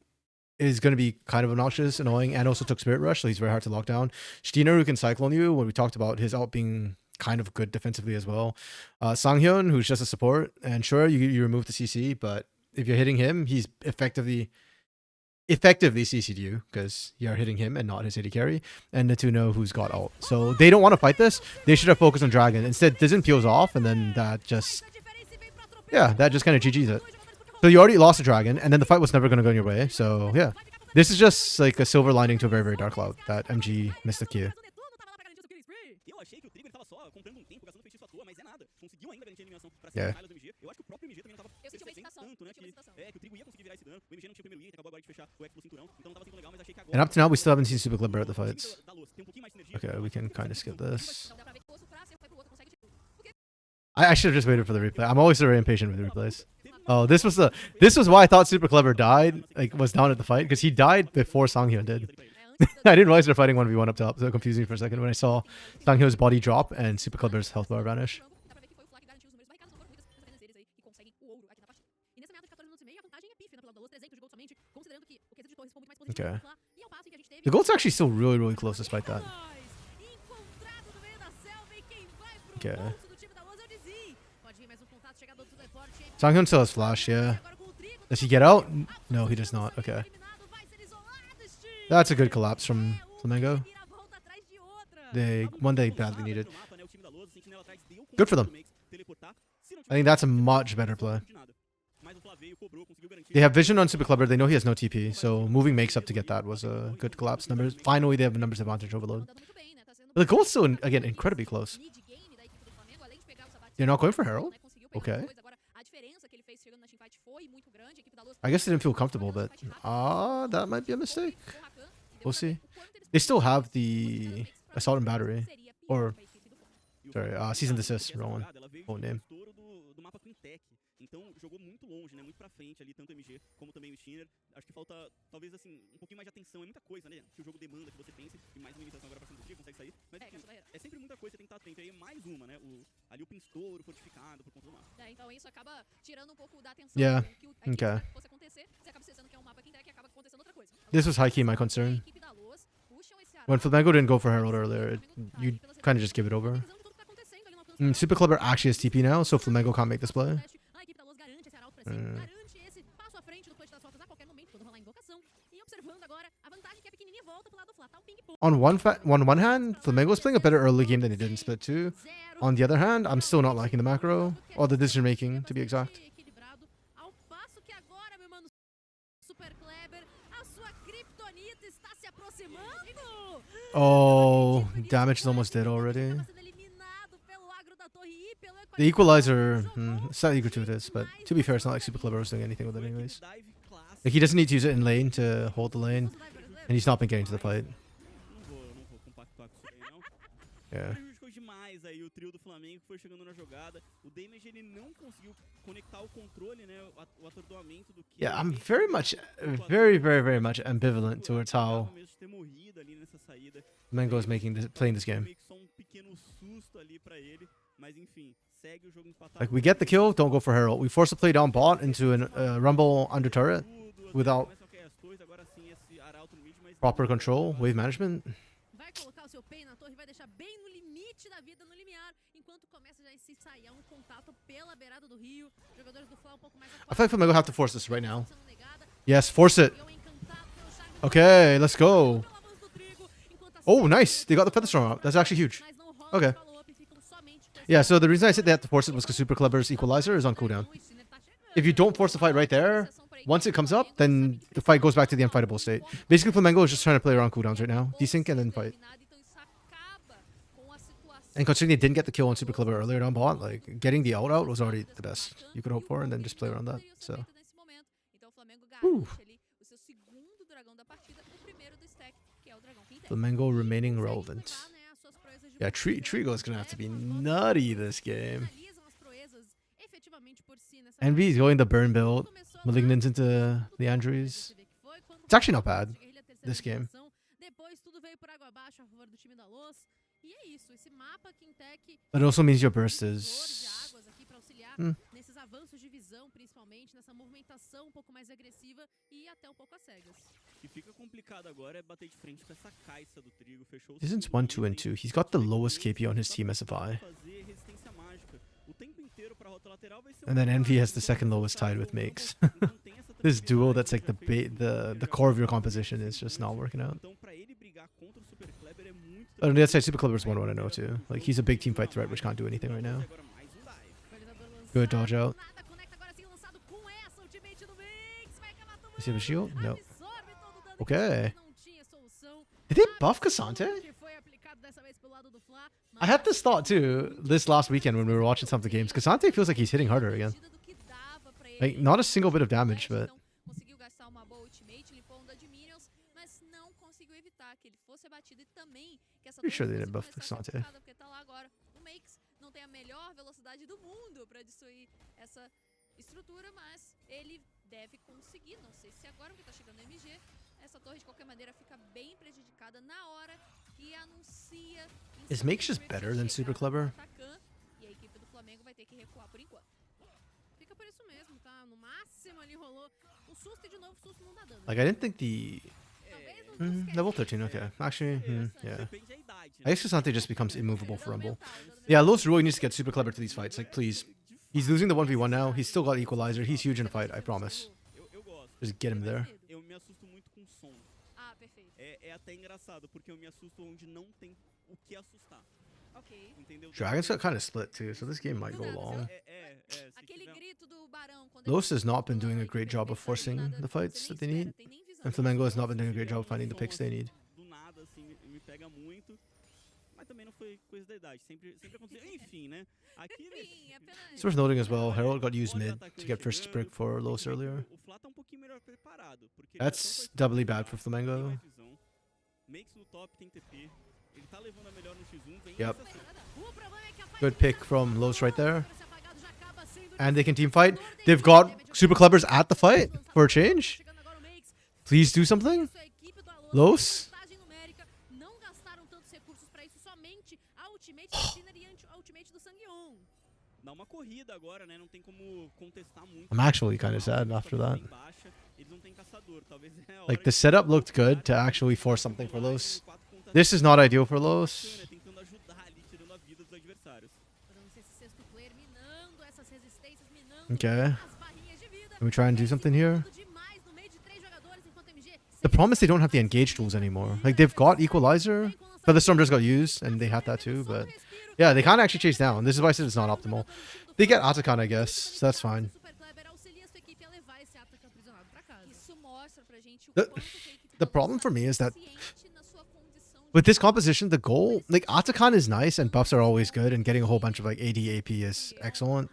is going to be kind of obnoxious, annoying, and also took Spirit Rush, so he's very hard to lock down. Steiner, who can Cyclone you, when we talked about his out being kind of good defensively as well. Sanghyun, who's just a support, and sure, you remove the CC, but if you're hitting him, he's effectively CC'd you, because you're hitting him and not his AD carry, and Natuno, who's got ult. So they don't want to fight this. They should have focused on Dragon. Instead, Dizen peels off, and then that just... Yeah, that just kind of GG's it. So you already lost a Dragon, and then the fight was never going to go in your way. So, yeah. This is just like a silver lining to a very, very dark cloud, that MG missed the Q. Yeah. And up to now, we still haven't seen Super Clever at the fights. Okay, we can kind of skip this. I should have just waited for the replay. I'm always very impatient with the replays. Oh, this was why I thought Super Clever died, like was down at the fight, because he died before Sanghyun did. I didn't realize they're fighting 1v1 up top, so it confused me for a second when I saw Sanghyun's body drop and Super Clever's health bar vanish. Okay. The gold's actually still really, really close despite that. Okay. Sanghyun still has flash, yeah. Does he get out? No, he does not. Okay. That's a good collapse from Flamengo. One day badly needed. Good for them. I think that's a much better play. They have vision on Super Clever. They know he has no TP, so moving makes up to get that was a good collapse. Numbers. Finally, they have a numbers advantage overload. But the goal's still, again, incredibly close. You're not going for Herald? Okay. I guess they didn't feel comfortable, but that might be a mistake. We'll see. They still have the Assault and Battery. Or, sorry, Cease and Desist, wrong one. Old name. Então, jogou muito longe, né? Muito pra frente ali, tanto o MG como também o Shinner. Acho que falta, talvez, assim, um pouquinho mais de atenção. É muita coisa, né? Que o jogo demanda que você pense. E mais uma limitação agora pra cima do trio, consegue sair. Mas, enfim, é sempre muita coisa, você tem que estar atento. Aí é mais uma, né? Ali o pinstouro fortificado por conta do mapa. Então isso acaba tirando um pouco da atenção Yeah. do que a equipe Okay. fosse acontecer. Você acaba pensando que é um mapa que acaba acontecendo outra coisa. This was high key my concern. A equipe da Luz puxam esse When arauto, Flamengo didn't go for Herald earlier, you kind of just give it over. visão de tudo que tá acontecendo ali no alcance Super Clever actually has TP now, so Flamengo can't make this play. A equipe da Luz garante esse arauto pra cima, garante esse passo à frente do clutch das rotas a qualquer momento, quando rolar a invocação. E observando agora a vantagem que é pequenininha, volta pro lado do Fla, tá um ping-pong. On one hand, Flamengo was playing a better early game than he did in Split 2. On the other hand, I'm still not liking the macro, or the decision making, to be exact. Equilibrado, ao passo que agora, meu mano, Super Kleber, a sua kryptonita está se aproximando. Oh, damage is almost dead already. The equalizer, slightly gratuitous, but to be fair, it's not like Super Clever was doing anything with it anyways. Like, he doesn't need to use it in lane to hold the lane, and he's not been getting to the fight. Não vou compactuar com isso aí, não. Yeah. Prejudicou demais aí o trio do Flamengo que foi chegando na jogada. O damage ele não conseguiu conectar o controle, né? O atordoamento do que. Yeah, I'm very much ambivalent towards how ter morrido ali nessa saída. Flamengo is playing this game. Meio que só um pequeno susto ali pra ele, mas enfim, segue o jogo empatado. Like, we get the kill, don't go for Herald. We force a play down bot into a Rumble under turret without proper control, wave management. Vai colocar o seu pay na torre, vai deixar bem no limite da vida, no limiar, enquanto começa já a se sair um contato pela beirada do rio. Jogadores do Fla um pouco mais I feel like Flamengo have to force this right now. Yes, force it. Okay, let's go. Oh, nice. They got the Featherstorm out. That's actually huge. Okay. Yeah, so the reason I said they have to force it was because Super Clever's equalizer is on cooldown. If you don't force the fight right there, once it comes up, then the fight goes back to the unfightable state. Basically, Flamengo is just trying to play around cooldowns right now. Desync and then fight. And considering they didn't get the kill on Super Clever earlier on bot, like, getting the out was already the best you could hope for, and then just play around that. So. Ooh. Flamengo remaining relevant. Yeah, Trigo is gonna have to be nutty this game. Envy is going the burn build. Malignant into the Andrews. It's actually not bad, this game. But it also means your burst is... Nesses avanços de visão, principalmente, nessa movimentação um pouco mais agressiva e até um pouco às cegas. O que fica complicado agora é bater de frente com essa caixa do Trigo, fechou. Isn't 1, 2, and 2. He's got the lowest KP on his team as a Vi. And then Envy has the second lowest tied with Makes. This duo that's like the core of your composition is just not working out. But on the other side, Super Clever is 1-1 and 0-2. Like, he's a big team fight threat which can't do anything right now. Good dodge out. Does he have a shield? No. Okay. Did they buff Cassante? I had this thought too this last weekend when we were watching some of the games. Cassante feels like he's hitting harder again. Like, not a single bit of damage, but... Pretty sure they didn't buff Cassante. Não tem a melhor velocidade do mundo para destruir essa estrutura, mas ele deve conseguir. Não sei se agora, porque tá chegando o MG, essa torre de qualquer maneira fica bem prejudicada na hora que anuncia. Is Makes just better than Super Clever? E a equipe do Flamengo vai ter que recuar por enquanto. Fica por isso mesmo, tá? No máximo ali rolou um susto e de novo susto não dá dano. Like, I didn't think the... level 13, okay. Actually, yeah. I guess Cassante just becomes immovable for Rumble. Yeah, Los really needs to get Super Clever to these fights. Like, please. He's losing the 1v1 now. He's still got Equalizer. He's huge in a fight, I promise. Just get him there. Eu me assusto muito com som. Ah, perfeito. É até engraçado, porque eu me assusto onde não tem o que assustar. Ok. Entendeu? Dragons got kind of split too, so this game might go long. Aquele grito do Barão quando Los has not been doing a great job of forcing the fights that they need. And Flamengo has not been doing a great job of finding the picks they need. Do nada, assim, me pega muito. Mas também não foi coisa da idade. Sempre aconteceu. Enfim, né? Aqui, It's worth noting as well, Herald got used mid to get first break for Los earlier. O Fla tá um pouquinho melhor preparado. That's doubly bad for Flamengo. Makes no top, tem TP. Ele tá levando a melhor no X1. Yep. Good pick from Los right there. And they can team fight. They've got super clevers at the fight for a change. Please do something. Los. I'm actually kind of sad after that. Like, the setup looked good to actually force something for Los. This is not ideal for Los. Okay. Can we try and do something here? The problem is they don't have the engage tools anymore. Like, they've got Equalizer. Featherstorm just got used, and they had that too, but... Yeah, they can't actually chase down. This is why I said it's not optimal. They get Atakan, I guess, so that's fine. The problem for me is that with this composition, the goal, like, Atakan is nice and buffs are always good, and getting a whole bunch of like AD AP is excellent.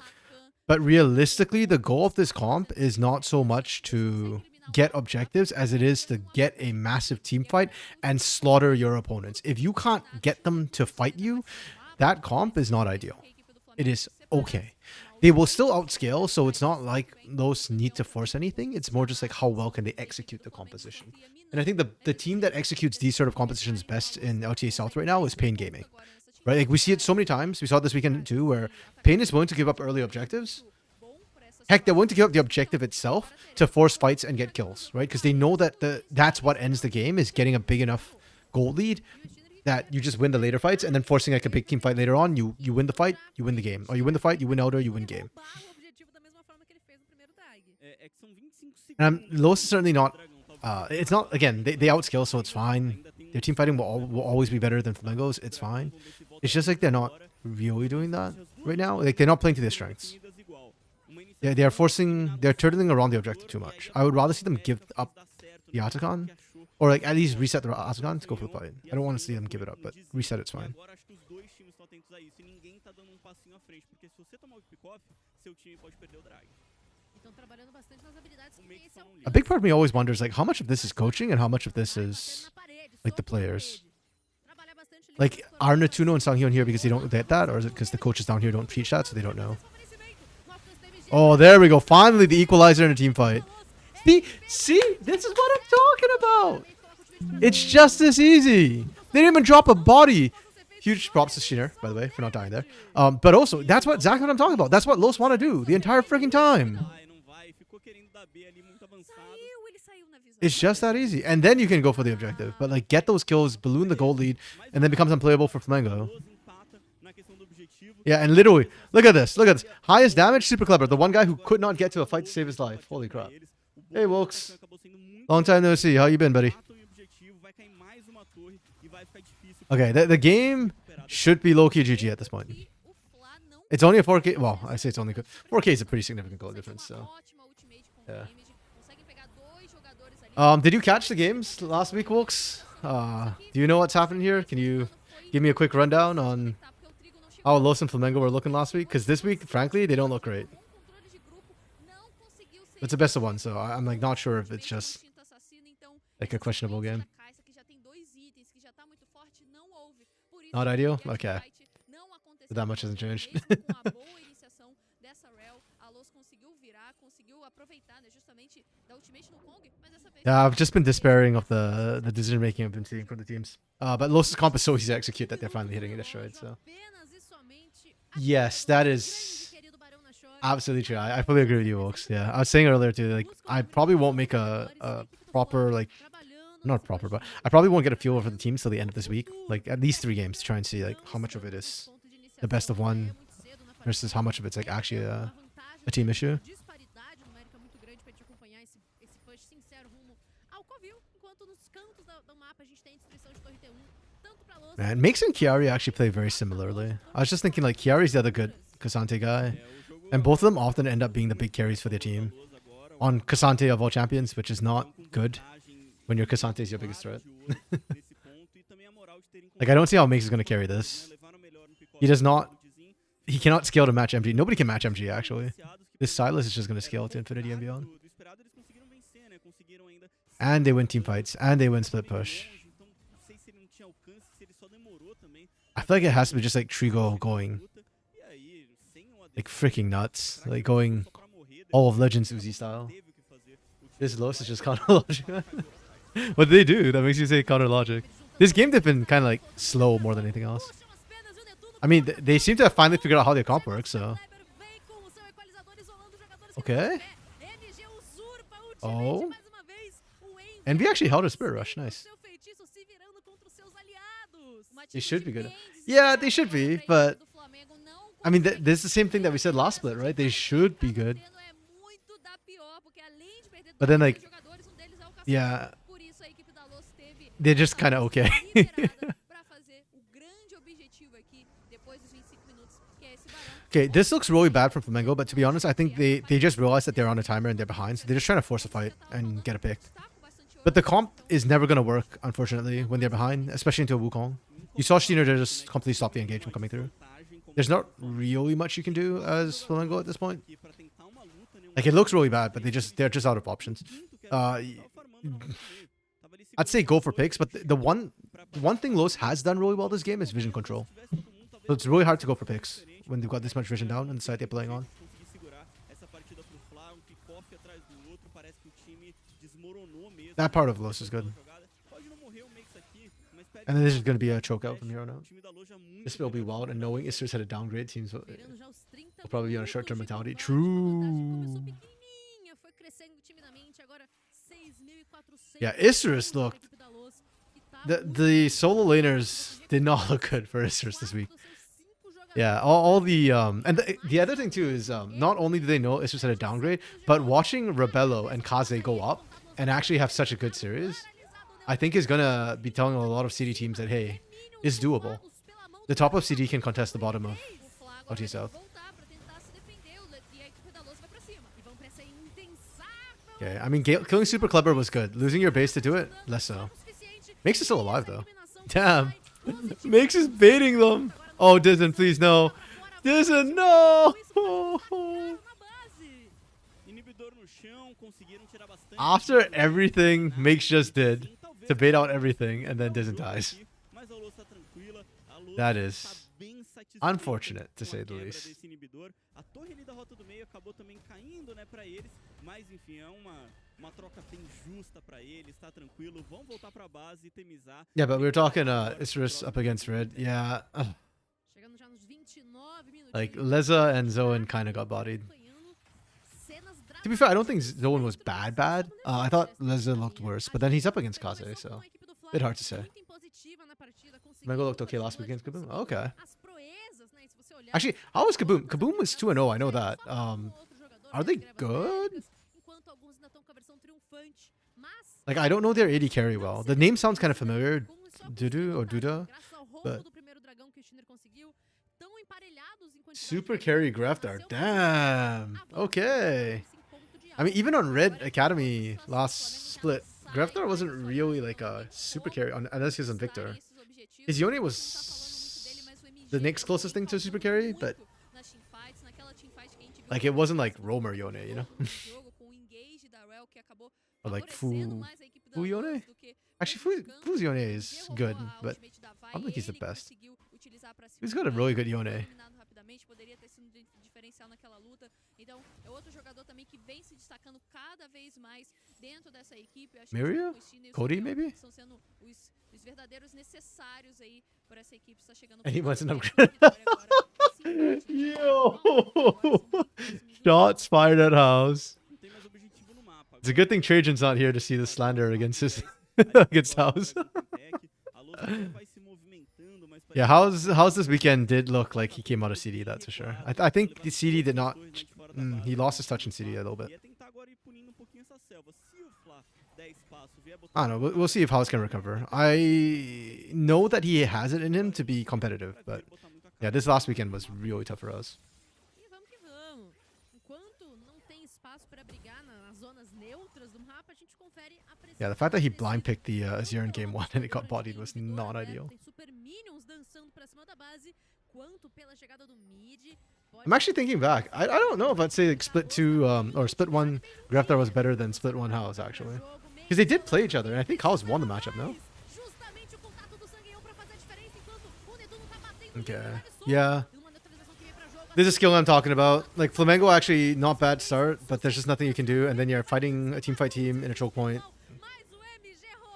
But realistically, the goal of this comp is not so much to get objectives as it is to get a massive team fight and slaughter your opponents. If you can't get them to fight you, that comp is not ideal. It is okay. They will still outscale, so it's not like those need to force anything. It's more just like how well can they execute the composition. And I think the team that executes these sort of compositions best in LTA South right now is Pain Gaming. Right? Like, we see it so many times. We saw it this weekend too, where Pain is willing to give up early objectives. Heck, they're willing to give up the objective itself to force fights and get kills, right? Because they know that that's what ends the game, is getting a big enough goal lead that you just win the later fights, and then forcing like a big team fight later on, you win the fight, you win the game. Or you win the fight, you win Elder, you win game. And Los is certainly not... it's not, again, they outscale, so it's fine. Their team fighting will always be better than Flamengo's. It's fine. It's just like they're not really doing that right now. Like, they're not playing to their strengths. Yeah, they're turtling around the objective too much. I would rather see them give up the Atakan, or like at least reset the Atakan to go for the fight. I don't want to see them give it up, but reset it's fine. A big part of me always wonders, like, how much of this is coaching and how much of this is like the players. Like, are Natuno and Sanghyun here because they don't get that, or is it because the coaches down here don't teach that, so they don't know? Oh, there we go. Finally, the equalizer in a team fight. See? This is what I'm talking about. It's just this easy. They didn't even drop a body. Huge props to Shiner, by the way, for not dying there. But also, that's exactly what I'm talking about. That's what Los want to do the entire freaking time. It's just that easy. And then you can go for the objective. But, like, get those kills, balloon the goal lead, and then becomes unplayable for Flamengo. Yeah, and literally, look at this. Look at this. Highest damage, super clever. The one guy who could not get to a fight to save his life. Holy crap. Hey, Wilkes. Long time no see. How you been, buddy? Okay, the game should be low-key GG at this point. It's only a 4K. Well, I say it's only 4K is a pretty significant goal difference, so. Yeah. Did you catch the games last week, Wilkes? Do you know what's happening here? Can you give me a quick rundown on how Los and Flamengo were looking last week? Because this week, frankly, they don't look great. It's the best of one, so I'm like not sure if it's just like a questionable game. Not ideal? Okay. But that much hasn't changed. Yeah, I've just been despairing of the decision making I've been seeing from the teams. But Los' comp is so easy to execute that they're finally hitting it destroyed, so. Yes, that is absolutely true. I fully agree with you, Wilkes. Yeah, I was saying earlier too, like, I probably won't make a proper, like, not proper, but I probably won't get a feel for the teams till the end of this week. Like, at least 3 games to try and see, like, how much of it is the best of one versus how much of it's, like, actually a team issue. Man, Makes and Chiari actually play very similarly. I was just thinking, like, Chiari's the other good Cassante guy, and both of them often end up being the big carries for their team on Cassante of all champions, which is not good when your Cassante is your biggest threat. Like, I don't see how Makes is going to carry this. He does not... He cannot scale to match MG. Nobody can match MG, actually. This Silas is just going to scale to infinity and beyond. And they win team fights, and they win split push. I feel like it has to be just like Trigo going like freaking nuts, like going all of Legends Uzi style. This Los is just counter logic. What do they do that makes you say counter logic? This game they've been kind of like slow more than anything else. I mean, they seem to have finally figured out how their comp works, so. Okay. Oh. And we actually held a Spirit Rush, nice. They should be good. Yeah, they should be, but I mean, this is the same thing that we said last split, right? They should be good. But then, like, yeah, they're just kind of okay. Okay, this looks really bad from Flamengo, but to be honest, I think they just realized that they're on a timer and they're behind, so they're just trying to force a fight and get a pick. But the comp is never going to work, unfortunately, when they're behind, especially into a Wukong. You saw Steiner just completely stop the engagement coming through. There's not really much you can do as Flamengo at this point. Like, it looks really bad, but they're just out of options. I'd say go for picks, but the one thing Los has done really well this game is vision control. So it's really hard to go for picks when they've got this much vision down on the side they're playing on. That part of Los is good. And then this is going to be a choke out from here on out. This will be wild, and knowing Isser's had a downgrade teams will probably be on a short-term mentality. True. Yeah, Isser's looked. The solo laners did not look good for Isser's this week. Yeah, all the and the other thing too is not only do they know Isser's had a downgrade, but watching Rebello and Kaze go up and actually have such a good series, I think is gonna be telling a lot of CD teams that hey, it's doable. The top of CD can contest the bottom of OT South. Okay, I mean, killing Super Clever was good. Losing your base to do it, less so. Makes is still alive though. Damn. Makes is baiting them. Oh, Dizen, please no. Dizen, no! After everything Makes just did to bait out everything, and then Dizen dies. That is unfortunate, to say the least. Yeah, but we were talking Isserus up against Red. Yeah. Like, Leza and Zoan kind of got bodied. To be fair, I don't think Zoan was bad. I thought Leza looked worse, but then he's up against Kaze, so a bit hard to say. Mango looked okay last week against Kaboom. Okay. Actually, how was Kaboom? Kaboom was 2-0, I know that. Are they good? Like, I don't know their AD carry well. The name sounds kind of familiar. Dudu or Duda. But Super carry Graftar. Damn. Okay. I mean, even on Red Academy last split, Graftar wasn't really like a super carry, unless he was on Victor. His Yone was the next closest thing to super carry, but like it wasn't like Roamer Yone, you know? Or like Fu Yone? Actually, Fu's Yone is good, but I don't think he's the best. He's got a really good Yone. Mirio? Cody, maybe? And he wasn't upgraded. Yo! Shots fired at House. It's a good thing Trajan's not here to see the slander against his against House. Yeah, how's this weekend did look like he came out of CD, that's for sure. I think the CD did not. He lost his touch in CD a little bit. I don't know. We'll see if House can recover. I know that he has it in him to be competitive, but yeah, this last weekend was really tough for us. Yeah, the fact that he blind picked the Azir in game 1 and it got bodied was not ideal. I'm actually thinking back. I don't know if I'd say like split 2 or split 1 Graftar was better than split 1 House actually. Because they did play each other and I think House won the matchup, no? Okay. Yeah. This is a skill I'm talking about. Like Flamengo actually not bad start, but there's just nothing you can do, and then you're fighting a team fight team in a choke point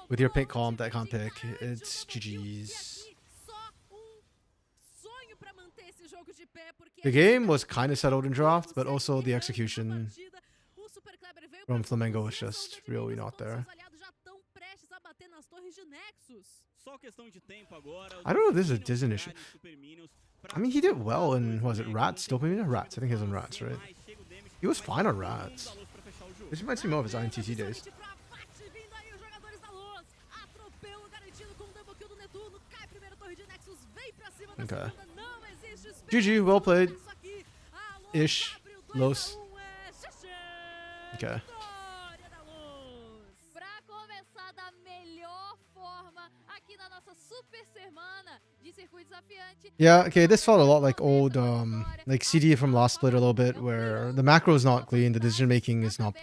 with your pink comp that can't pick. It's GG's. The game was kind of settled in draft, but also the execution from Flamengo was just really not there. I don't know if this is a Disney issue. I mean, he did well in, was it Rats? Dopamine? Rats. I think he was on Rats, right? He was fine on Rats. This reminds me more of his INTT days. Okay. GG, well played. Ish. Los. Okay. Yeah, okay, this felt a lot like old, like CD from last split a little bit, where the macro is not clean, the decision making is not,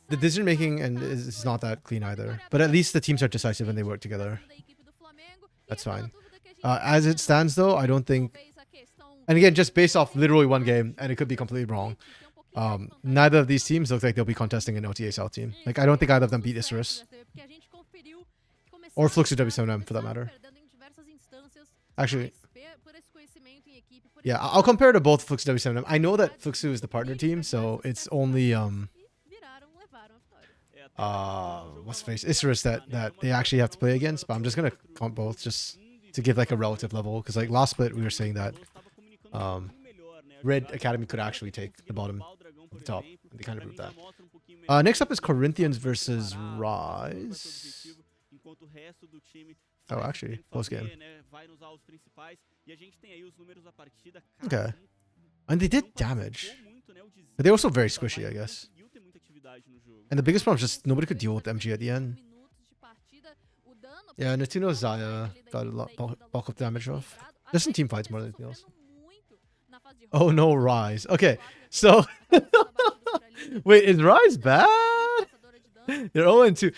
the decision making and is not that clean either. But at least the teams are decisive and they work together. That's fine. As it stands though, I don't think, and again, just based off literally one game, and it could be completely wrong, neither of these teams looks like they'll be contesting an OTA South team. Like, I don't think either of them beat Isurus. Or Fluxu W7M for that matter. Actually, yeah, I'll compare to both Fluxu W7M. I know that Fluxu is the partner team, so it's only what's the face Isurus that they actually have to play against. But I'm just gonna count both just to give like a relative level, because like last split we were saying that Red Academy could actually take the bottom, the top. And they kind of proved that. Next up is Corinthians versus Rise. Oh, actually, close game. Okay. And they did damage. But they're also very squishy, I guess. And the biggest problem is just nobody could deal with MG at the end. Yeah, Natuno Zaya got a lot bulk of damage off. Just in team fights more than anything else. Oh no, Rise. Okay, so... Wait, is Rise bad? They're 0-2.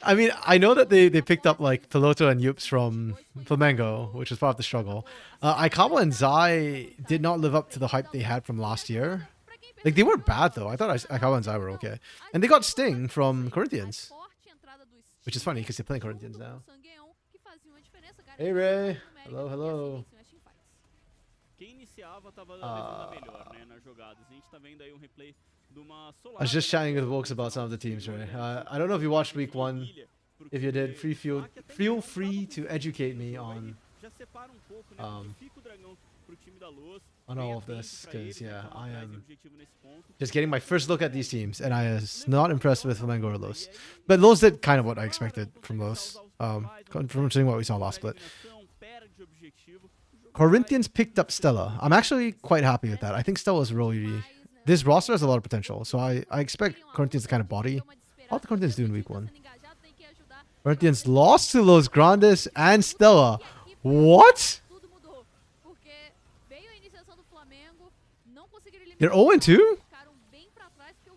I mean, I know that they picked up like Piloto and Yups from Flamengo, which was part of the struggle. Aikawa and Zai did not live up to the hype they had from last year. Like, they weren't bad though. I thought Aikawa and Zai were okay. And they got Sting from Corinthians. Which is funny because they're playing Corinthians now. Hey Ray. Hello, hello. I was just chatting with Wokes about some of the teams, right? I don't know if you watched week 1. If you did, feel free to educate me on all of this, because yeah, I am just getting my first look at these teams, and I was not impressed with Flamengo or Los. But Los did kind of what I expected from Los, from seeing what we saw last split. Corinthians picked up Stella. I'm actually quite happy with that. I think Stella's really... This roster has a lot of potential, so I expect Corinthians to kind of body. How did the Corinthians do in week 1? Corinthians lost to Los Grandes and Stella. What? They're 0-2?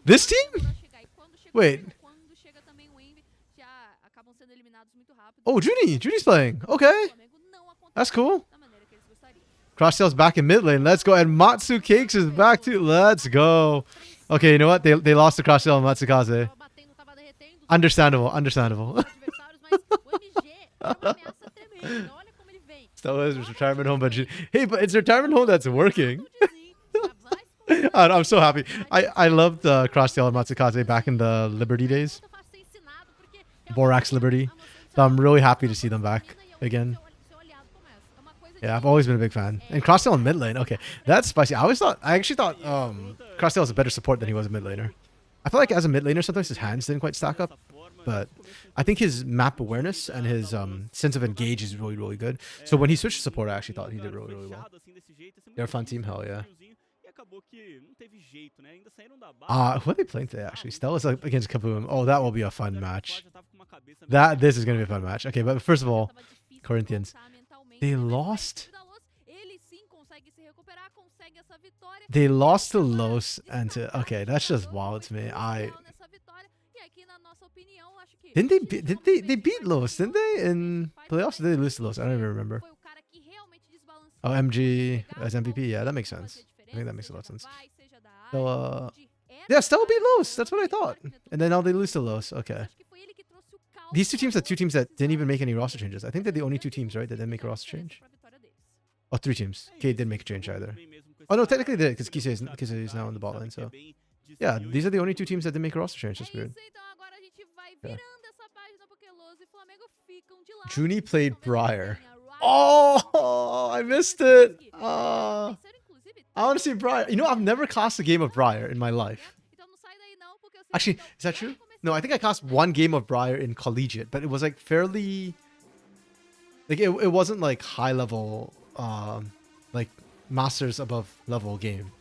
This team? Wait. Oh, Judy's playing. Okay. That's cool. Crosstail's back in mid lane. Let's go. And Matsu Cakes is back too. Let's go. Okay, you know what? They lost to Crosstail and Matsukaze. Understandable. Understandable. Stella's retirement home, but hey, but it's retirement home that's working. I'm so happy. I loved Crosstail and Matsukaze back in the Liberty days. Borax Liberty. So I'm really happy to see them back again. Yeah, I've always been a big fan. And Crosstail in mid lane. Okay, that's spicy. I actually thought Crosstail was a better support than he was a mid laner. I feel like as a mid laner, sometimes his hands didn't quite stack up. But I think his map awareness and his sense of engage is really, really good. So when he switched to support, I actually thought he did really, really well. They're a fun team, hell yeah. Who are they playing today, actually? Stella's up against Kaboom. Oh, that will be a fun match. This is going to be a fun match. Okay, but first of all, Corinthians. They lost. They lost to Los and to... Okay, that's just wild to me. Did they beat Los, didn't they? In playoffs? Or did they lose to Los? I don't even remember. Oh, MG as MVP. Yeah, that makes sense. think that makes a lot of sense. So, yeah, Stella beat Los. That's what I thought. And then now they lose to Los. Okay. These two teams are two teams that didn't even make any roster changes. I think they're the only two teams, right, that didn't make a roster change. Oh, three teams. K didn't make a change either. Oh, no, technically they did, because Kise is now in the bot lane, so... Yeah, these are the only two teams that didn't make a roster change. That's weird. Yeah. Junie played Briar. Oh, I missed it. I want to see Briar. You know, I've never cast a game of Briar in my life. Actually, is that true? No, I think I cast one game of Briar in collegiate, but it was like fairly... Like, it wasn't like high level, like masters above level game.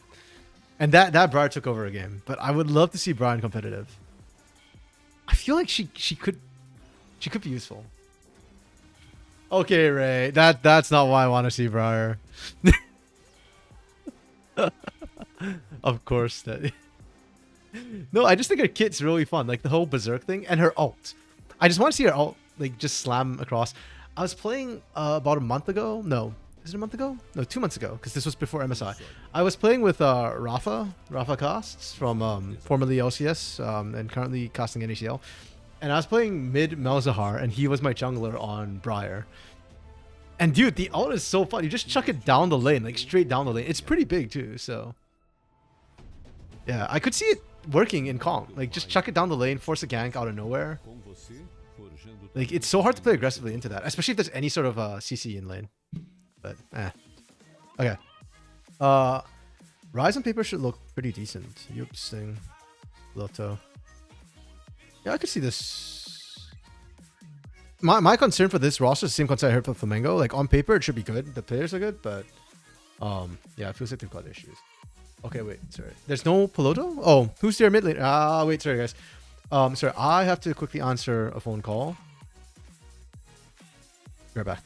And that Briar took over a game. But I would love to see Briar in competitive. I feel like she could be useful. Okay, Ray. That's not why I want to see Briar. Of course that. No, I just think her kit's really fun. Like the whole berserk thing and her ult. I just want to see her ult like just slam across. I was playing about a month ago. No, is it a month ago? No, 2 months ago, because this was before MSI. I was playing with Rafa Casts from formerly LCS and currently casting NACL. And I was playing mid Malzahar, and he was my jungler on Briar. And dude, the ult is so fun. You just chuck it down the lane, like straight down the lane. It's pretty big too, so... Yeah, I could see it working in Kong. Like, just chuck it down the lane, force a gank out of nowhere. Like, it's so hard to play aggressively into that, especially if there's any sort of CC in lane. But, Okay. Rise on paper should look pretty decent. Yup, Sting, Loto. Yeah, I could see this. My concern for this roster is the same concern I heard for Flamengo. Like, on paper, it should be good. The players are good, but... yeah, it feels like they've got issues. Okay, wait, sorry. There's no Piloto? Oh, who's their mid lane? Wait, sorry, guys. Sorry, I have to quickly answer a phone call. Be right back.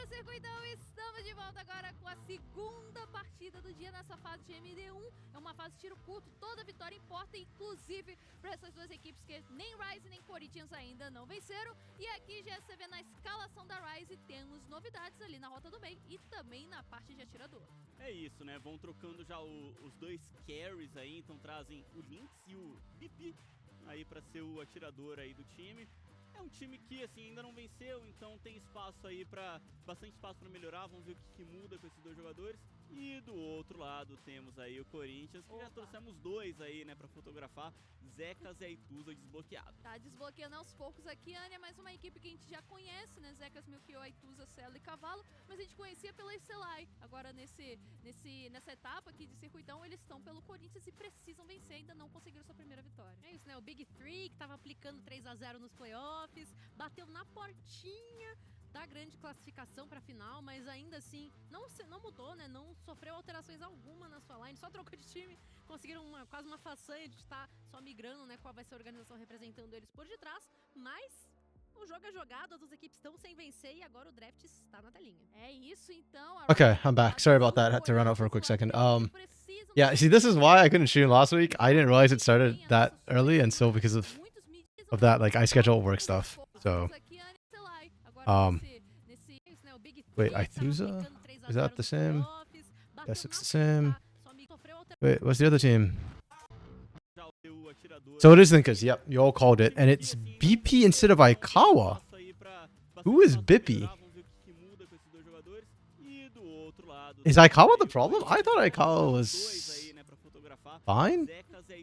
Circuitão, estamos de volta agora com a segunda partida do dia nessa fase de MD1. É uma fase de tiro curto, toda vitória importa, inclusive para essas duas equipes que nem Rise nem Corinthians ainda não venceram. E aqui já você vê na escalação da Rise temos novidades ali na rota do meio e também na parte de atirador. É isso, né? Vão trocando já os dois carries aí, então trazem o Lynx e o BP aí para ser o atirador aí do time. É um time que assim ainda não venceu, então tem espaço aí para bastante espaço para melhorar. Vamos ver o que muda com esses dois jogadores. E do outro lado temos aí o Corinthians, que já trouxemos dois aí, né, para fotografar. Zecas e a Ituza desbloqueado. Tá desbloqueando aos poucos aqui, Ania, mais uma equipe que a gente já conhece, né? Zecas, Milkio, Aituza, Celo e Cavalo, mas a gente conhecia pela Estelai. Agora nessa etapa aqui de circuitão, eles estão pelo Corinthians e precisam vencer, ainda não conseguiram sua primeira vitória. É isso, né? O Big 3 que tava aplicando 3-0 nos playoffs, bateu na portinha da grande classificação para a final, mas ainda assim não mudou, né? Não sofreu alterações alguma na sua line, só trocou de time, conseguiram quase uma façanha de estar só migrando, né? Qual vai ser a organização representando eles por detrás, mas o jogo é jogado, as duas equipes estão sem vencer e agora o draft está na telinha. É isso então. Okay, I'm back. Sorry about that. I had to run out for a quick second. Yeah, see, this is why I couldn't stream last week. I didn't realize it started that early, and so because of that, like I schedule work stuff. So, wait, Aituza? Is that the same? Yes, it's the same. Wait, what's the other team? So it is Thinkers. Yep, you all called it, and it's BP instead of Aikawa. Who is Bippy? Is Aikawa the problem? I thought Aikawa was fine.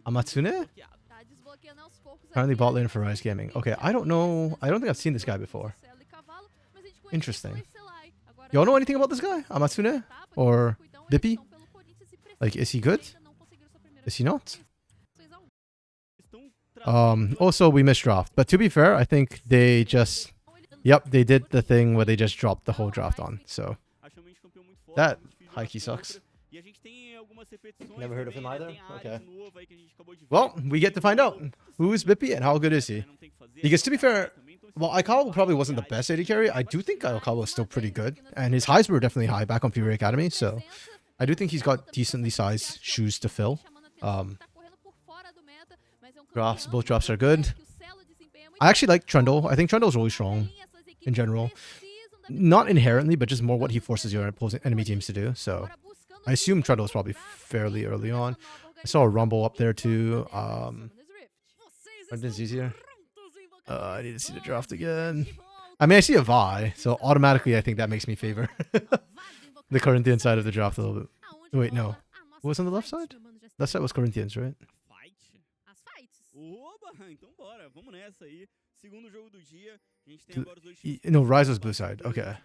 Amatsune? Currently bot lane for Rise Gaming. Okay, I don't know. I don't think I've seen this guy before. Interesting. Y'all know anything about this guy? Amatsune? Or Bippy? Like, is he good? Is he not? Also, we missed draft. But to be fair, I think they just... Yep, they did the thing where they just dropped the whole draft on. So, that hikey sucks. Never heard of him either? Okay. Well, we get to find out. Who is Bippy and how good is he? Because to be fair, well, Aikawa probably wasn't the best AD carry. I do think Aikawa was still pretty good. And his highs were definitely high back on Fury Academy. So, I do think he's got decently sized shoes to fill. Both drops are good. I actually like Trundle. I think Trundle's really strong in general. Not inherently, but just more what he forces your opposing enemy teams to do. So, I assume Trundle's probably fairly early on. I saw a Rumble up there too. Brendan's easier. I need to see the draft again. I mean, I see a Vi, so automatically I think that makes me favor the Corinthian side of the draft a little bit. Wait, no. What was on the left side? Left side was Corinthians, right? No, Rise was blue side. Okay.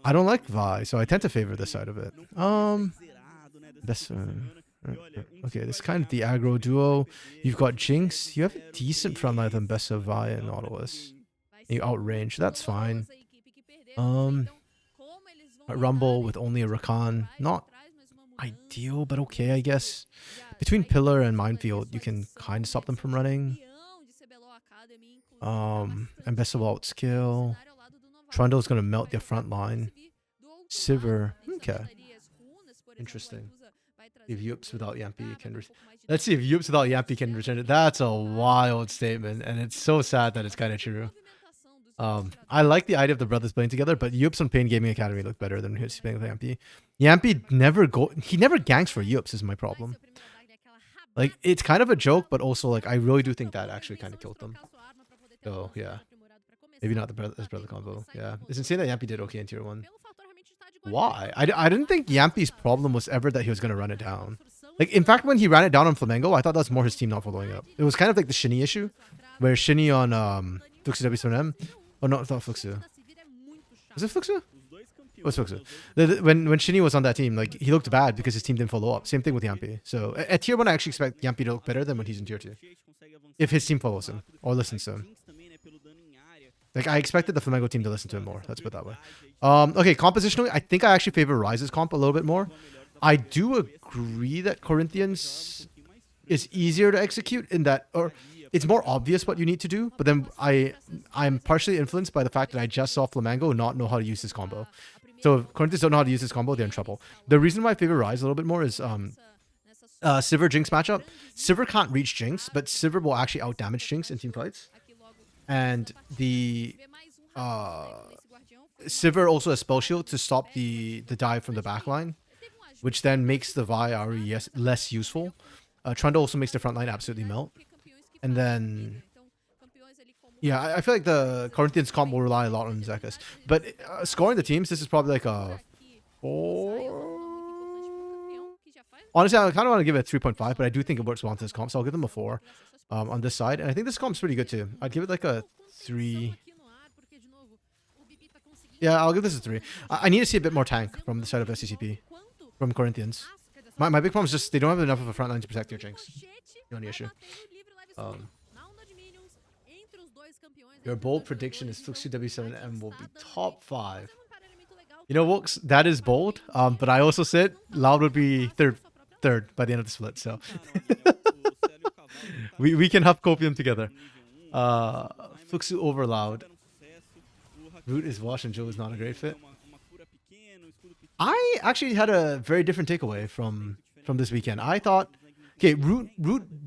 I don't like Vi, so I tend to favor this side of it. That's okay, this is kind of the aggro duo. You've got Jinx. You have a decent front line than Bessa, Vi, and Nautilus. You outrange. That's fine. Rumble with only a Rakan. Not ideal, but okay, I guess. Between Pillar and Minefield, you can kind of stop them from running. And Bessa will outskill. Trundle's gonna melt their front line. Sivir. Okay. Interesting. If Yups without Yampi can... Let's see if Yups without Yampi can return it. That's a wild statement, and it's so sad that it's kind of true. I like the idea of the brothers playing together, but Yups on Pain Gaming Academy look better than his playing with Yampi. Yampi never ganks for Yups is my problem. Like, it's kind of a joke, but also, like, I really do think that actually kind of killed them. So, yeah. Maybe not his brother combo. Yeah. It's insane that Yampi did okay in tier 1. Why? I didn't think Yampi's problem was ever that he was going to run it down. Like, in fact, when he ran it down on Flamengo, I thought that was more his team not following up. It was kind of like the Shinny issue, where Shinny on Fluxu W7M... Oh, no, it's not Fluxu. Was it Fluxu? It was Fluxu. When Shinny was on that team, like, he looked bad because his team didn't follow up. Same thing with Yampi. So, at tier 1, I actually expect Yampi to look better than when he's in tier 2. If his team follows him, or listens to him. Like, I expected the Flamengo team to listen to him more. Let's put it that way. Okay, compositionally, I think I actually favor Rise's comp a little bit more. I do agree that Corinthians is easier to execute in that, or it's more obvious what you need to do, but then I'm partially influenced by the fact that I just saw Flamengo not know how to use this combo. So if Corinthians don't know how to use this combo, they're in trouble. The reason why I favor Rise a little bit more is Sivir Jinx matchup. Sivir can't reach Jinx, but Sivir will actually out damage Jinx in team fights. And the Sivir also has spell shield to stop the dive from the backline, which then makes the Vi RE less useful. Trundle also makes the front line absolutely melt. And then, yeah, I feel like the Corinthians comp will rely a lot on Zekas. But scoring the teams, this is probably like a 4. Honestly, I kind of want to give it a 3.5, but I do think it works well into this comp, so I'll give them a 4 on this side. And I think this comp's pretty good too. I'd give it like a 3. Yeah, I'll give this a 3. I need to see a bit more tank from the side of SCCP, from Corinthians. My big problem is just they don't have enough of a front line to protect your Jinx. The only issue. Your bold prediction is Fluxu W7M will be top 5. You know, Wooks, that is bold, but I also said Loud would be third by the end of the split, so we can have copium together. Fluxu over Loud. Root is washed and Joe is not a great fit. I actually had a very different takeaway from this weekend. I thought, okay, Root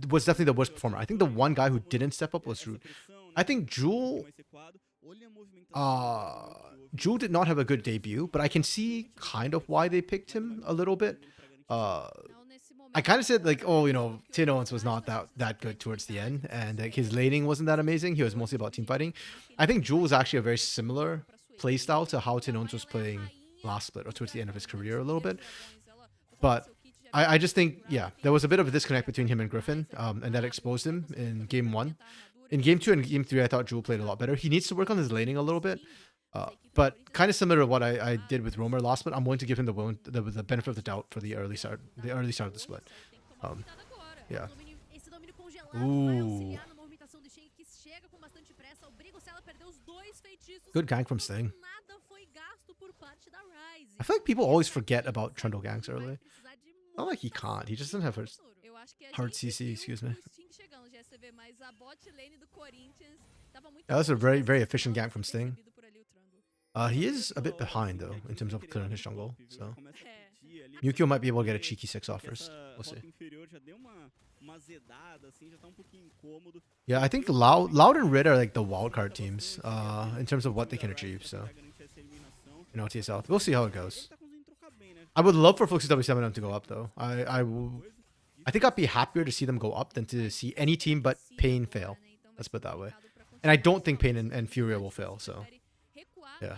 was definitely the worst performer. I think the one guy who didn't step up was Root. I think Jewel did not have a good debut, but I can see kind of why they picked him a little bit. I kind of said like, oh, you know, Tin Owens was not that good towards the end, and like his laning wasn't that amazing. He was mostly about team fighting. I think Jewel was actually a very similar playstyle to how Tin Owens was playing last split or towards the end of his career a little bit. But I just think, yeah, there was a bit of a disconnect between him and Griffin, and that exposed him in game 1. In game 2 and game 3, I thought Jewel played a lot better. He needs to work on his laning a little bit. But kind of similar to what I did with Roamer last split, I'm willing to give him the benefit of the doubt for the early start of the split. Yeah. Ooh. Good gank from Sting. I feel like people always forget about Trundle ganks early. Not like he can't. He just doesn't have hard CC, excuse me. Yeah, that's a very, very efficient gank from Sting. He is a bit behind though in terms of clearing his jungle, so Yukio might be able to get a cheeky 6 off first. We'll see. Yeah, I think Loud and RED are like the wildcard teams in terms of what they can achieve. So you know, TSL. We'll see how it goes. I would love for Fluxus W7M to go up though. I think I'd be happier to see them go up than to see any team but Pain fail. Let's put it that way. And I don't think Pain and Furia will fail. So. Yeah.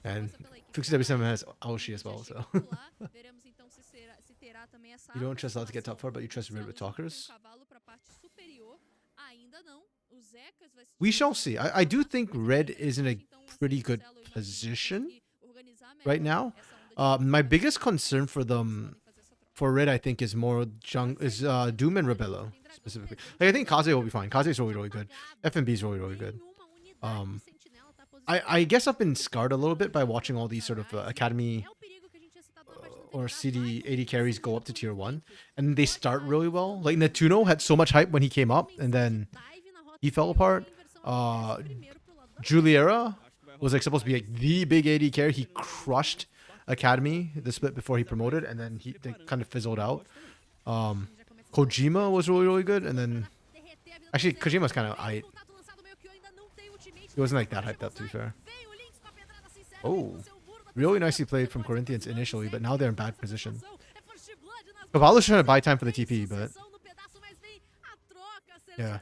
And Fluxus W7 has Aoshi as well, so. You don't trust Loud to get top 4, but you trust RED with talkers? We shall see. I do think RED is in a pretty good position right now. My biggest concern for them, for RED, I think, is more Doom and Rebello specifically. Like, I think Kaze will be fine. Kaze is really, really good. FMB is really, really good. I guess I've been scarred a little bit by watching all these sort of academy or CD AD carries go up to tier 1, and they start really well. Like Netuno had so much hype when he came up, and then he fell apart. Juliera was like supposed to be like the big AD carry. He crushed academy the split before he promoted, and then they kind of fizzled out. Kojima was really, really good, and then actually Kojima's kind of aight. He wasn't like that hyped up, to be fair. Oh, really nicely played from Corinthians initially, but now they're in bad position. Cavallo's trying to buy time for the TP, but yeah.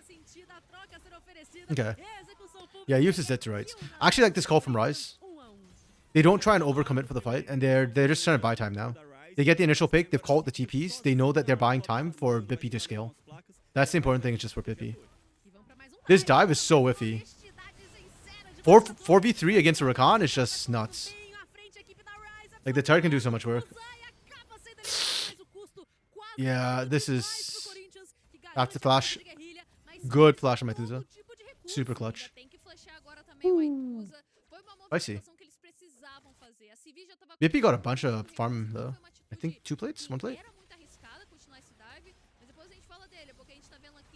Okay. Yeah, he uses Zetorites. I actually like this call from Rise. They don't try and overcommit for the fight, and they're just trying to buy time now. They get the initial pick, they've called the TPs, they know that they're buying time for Bippy to scale. That's the important thing, it's just for Bippy. This dive is so iffy. 4v3 against a Rakan is just nuts. Like, the turret can do so much work. Yeah, this is... After flash. Good flash on Methusa. Super clutch. Ooh. I see. Bippy got a bunch of farm though. I think 2 plates? 1 plate?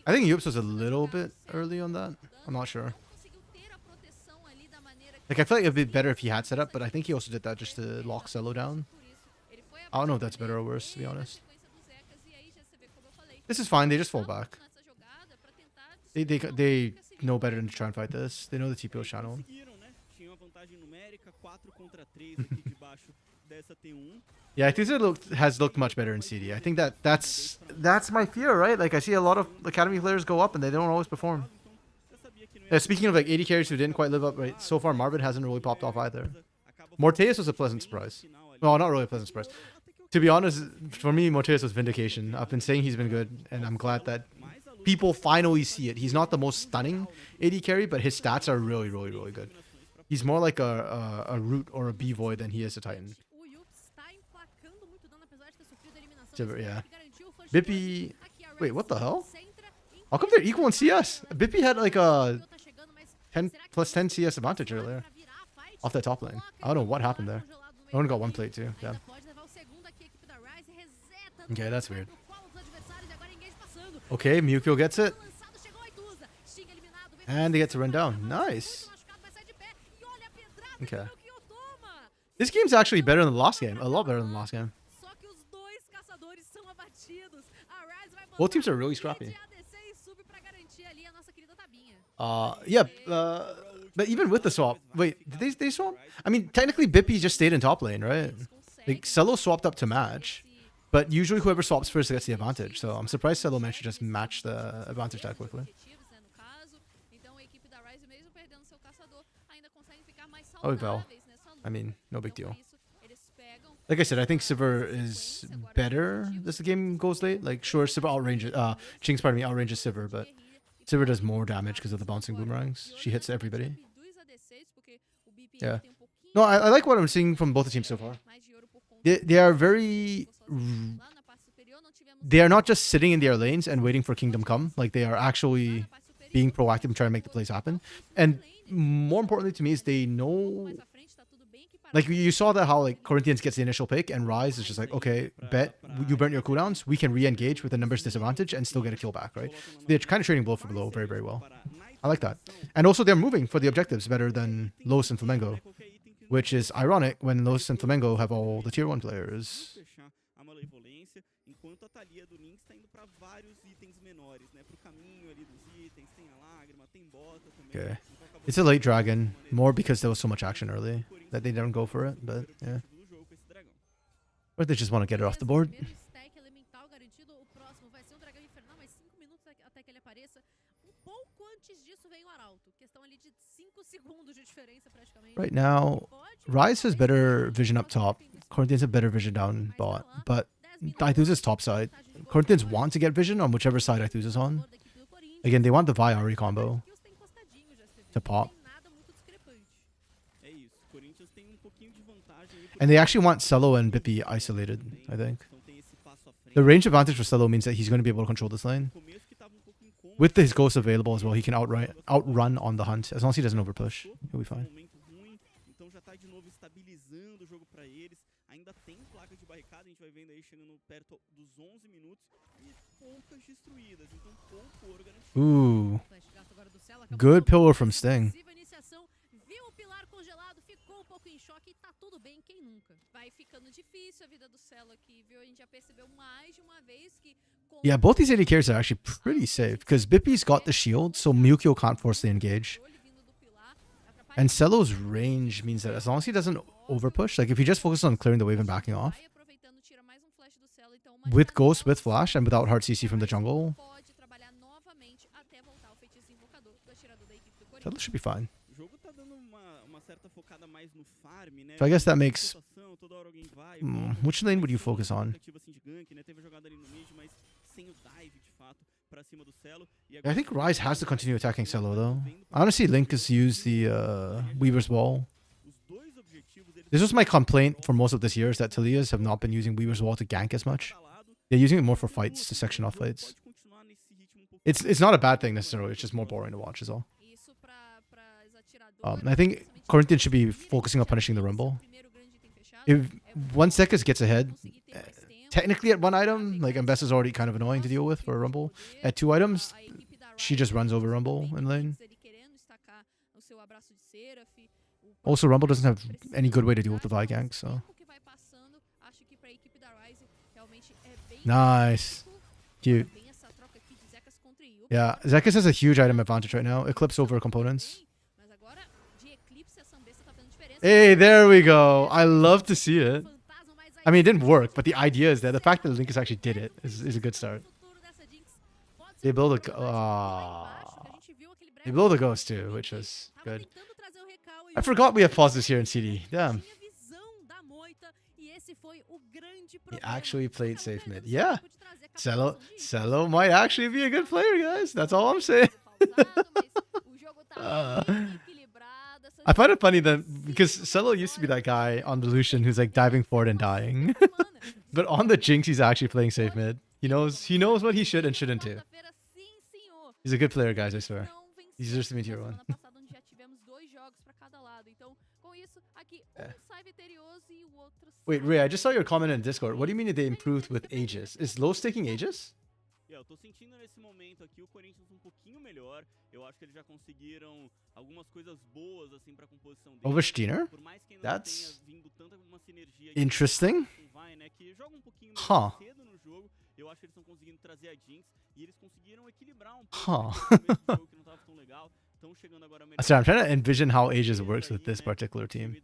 I think Yups was a little bit early on that. I'm not sure. Like, I feel like it'd be better if he had set up, but I think he also did that just to lock Cello down. I don't know if that's better or worse, to be honest. This is fine. They just fall back. They know better than to try and fight this. They know the TPO channel. Yeah, I think it has looked much better in CD. I think that's my fear, right? Like, I see a lot of Academy players go up and they don't always perform. Speaking of like 80 carries who didn't quite live up, right? So far, Marvin hasn't really popped off either. Morteus was a pleasant surprise. Well, not really a pleasant surprise. To be honest, for me, Morteus was vindication. I've been saying he's been good, and I'm glad that people finally see it. He's not the most stunning AD carry, but his stats are really, really, really good. He's more like a root or a B void than he is a Titan. Yeah. Bippy. Wait, what the hell? How come they're equal in CS? Bippy had like a 10 plus 10 CS advantage earlier off that top lane. I don't know what happened there. I only got one plate too. Damn. Okay, that's weird. Okay, Mukio gets it. And they get to run down. Nice. Okay. This game's actually better than the last game. A lot better than the last game. Both teams are really scrappy. Yeah, but even with the swap, wait, did they swap? I mean, technically Bippy just stayed in top lane, right? Like, Cello swapped up to match, but usually whoever swaps first gets the advantage. So I'm surprised Cello managed to just match the advantage that quickly. Oh, well, I mean, no big deal. Like I said, I think Sivir is better as the game goes late. Like, sure, Sivir outranges, Jinx, pardon me, outranges Sivir, but Sivir does more damage because of the bouncing boomerangs. She hits everybody. Yeah. No, I like what I'm seeing from both the teams so far. They are very... They are not just sitting in their lanes and waiting for Kingdom Come. Like, they are actually being proactive and trying to make the plays happen. And more importantly to me is they know... Like, you saw that how, like, Corinthians gets the initial pick and Rise is just like, okay, bet you burnt your cooldowns. We can re-engage with a numbers disadvantage and still get a kill back, right? They're kind of trading blow for blow very, very well. I like that. And also they're moving for the objectives better than Los and Flamengo, which is ironic when Los and Flamengo have all the tier 1 players. Okay. It's a late dragon, more because there was so much action early that they didn't go for it, but yeah. Or they just want to get it off the board. Right now, Rise has better vision up top. Corinthians have better vision down bot, but Ithus is top side. Corinthians want to get vision on whichever side Ithus is on. Again, they want the Vi Ahri combo to pop. And they actually want Cello and Bippy isolated, I think. The range advantage for Cello means that he's going to be able to control this lane. With his ghost available as well, he can outrun on the hunt. As long as he doesn't overpush, he'll be fine. Ooh. Good pillar from Sting. Yeah, both these AD carries are actually pretty safe because Bippy's got the shield, so Mukio can't force the engage. And Cello's range means that as long as he doesn't overpush, like if he just focuses on clearing the wave and backing off, with Ghost, with Flash, and without hard CC from the jungle, Cello should be fine. So I guess that makes... which lane would you focus on? I think Rise has to continue attacking Cello though. Honestly, Link has used the Weaver's Wall. This was my complaint for most of this year, is that Talias have not been using Weaver's Wall to gank as much. They're using it more for fights, to section off fights. It's not a bad thing necessarily, it's just more boring to watch is all. I think Corinthians should be focusing on punishing the Rumble. If once Zekas gets ahead, technically at 1 item. Like Mbessa's already kind of annoying to deal with for a Rumble. At 2 items, she just runs over Rumble in lane. Also, Rumble doesn't have any good way to deal with the Vi gank, so. Nice. Cute. Yeah, Zekis has a huge item advantage right now. Eclipse over components. Hey, there we go. I love to see it. I mean, it didn't work, but the idea is there. The fact that Linkus actually did it is a good start. They blow the they blow the ghost too, which is good. I forgot we have pauses here in CD. Damn. He actually played safe mid. Yeah. Cello might actually be a good player, guys. That's all I'm saying. I find it funny that because Cello used to be that guy on the Lucian who's like diving forward and dying. But on the Jinx, he's actually playing safe mid. He knows what he should and shouldn't do. He's a good player, guys, I swear. He deserves to be tier 1. Wait, Ray, I just saw your comment in Discord. What do you mean that they improved with Aegis? Is Lowe's taking Aegis? Eu tô sentindo nesse momento aqui o Corinthians um pouquinho melhor. Eu acho que eles já conseguiram algumas coisas boas assim para composição dele. Over Steiner? That's interesting. Huh. Eu acho que eles estão conseguindo trazer a Jinx e eles conseguiram equilibrar um pouco o jogo que não tava tão legal. Estão chegando agora melhor. Sorry, I'm trying to envision how Aegis works with this particular team.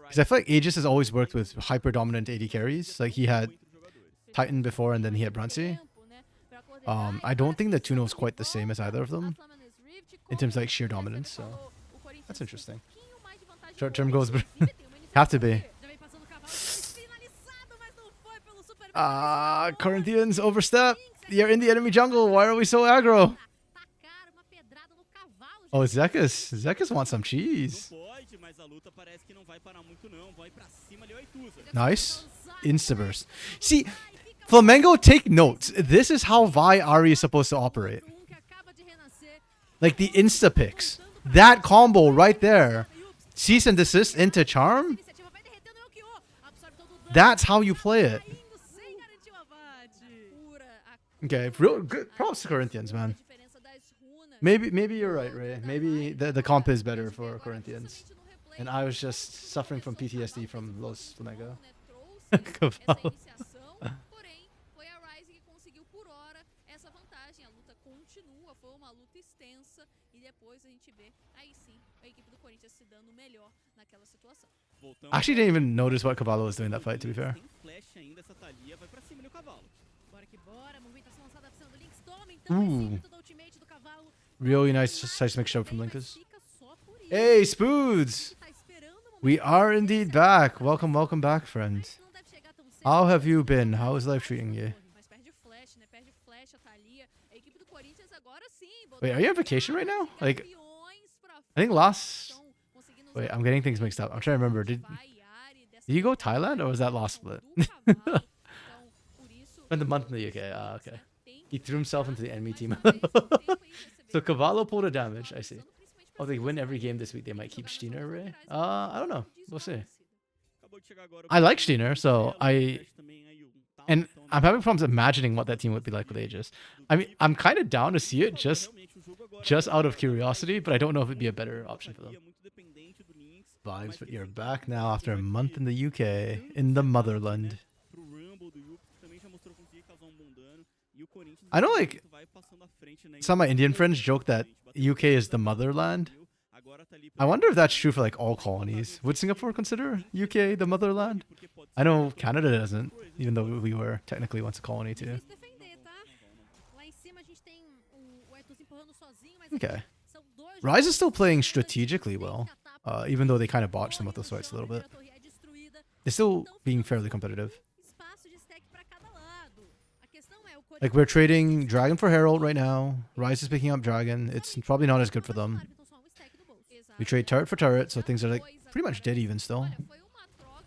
Because I feel like Aegis has always worked with hyper dominant AD carries. Like he had Titan before and then he had Brunsey. I don't think the Tuno is quite the same as either of them in terms of like sheer dominance, so that's interesting. Short term goals, but have to be. Corinthians overstep. You're in the enemy jungle. Why are we so aggro? Oh, Zekis. Zekis wants some cheese. Nice. Instaburst. See, Flamengo, take notes. This is how Vi Ari is supposed to operate. Like the insta picks. That combo right there. Cease and desist into charm. That's how you play it. Okay, real good props to Corinthians, man. Maybe you're right, Ray. Maybe the comp is better for Corinthians. And I was just suffering from PTSD from Los Flamengo. I actually didn't even notice what Cavallo was doing that fight, to be fair. Ooh. Really nice seismic shove from Linkus. Hey, Spoods! We are indeed back. Welcome, welcome back, friend. How have you been? How is life treating you? Wait, are you on vacation right now? Like, I think last... Wait, I'm getting things mixed up. I'm trying to remember. Did you go Thailand or was that last split? Spent a month in the UK. Ah, okay. He threw himself into the enemy team. So Cavallo pulled a damage. I see. Oh, they win every game this week. They might keep Steiner, Ray? I don't know. We'll see. I like Steiner, so and I'm having problems imagining what that team would be like with Aegis. I mean, I'm kind of down to see it just out of curiosity, but I don't know if it'd be a better option for them. Vibes, but you're back now after a month in the UK, in the motherland. I know, like, some of my Indian friends joke that UK is the motherland. I wonder if that's true for like all colonies. Would Singapore consider UK the motherland? I know Canada doesn't, even though we were technically once a colony too. Okay. Rise is still playing strategically well, even though they kind of botched some of those fights a little bit. They're still being fairly competitive. Like, we're trading Dragon for Herald right now. Rise is picking up Dragon. It's probably not as good for them. We trade turret for turret, so things are like pretty much dead even still.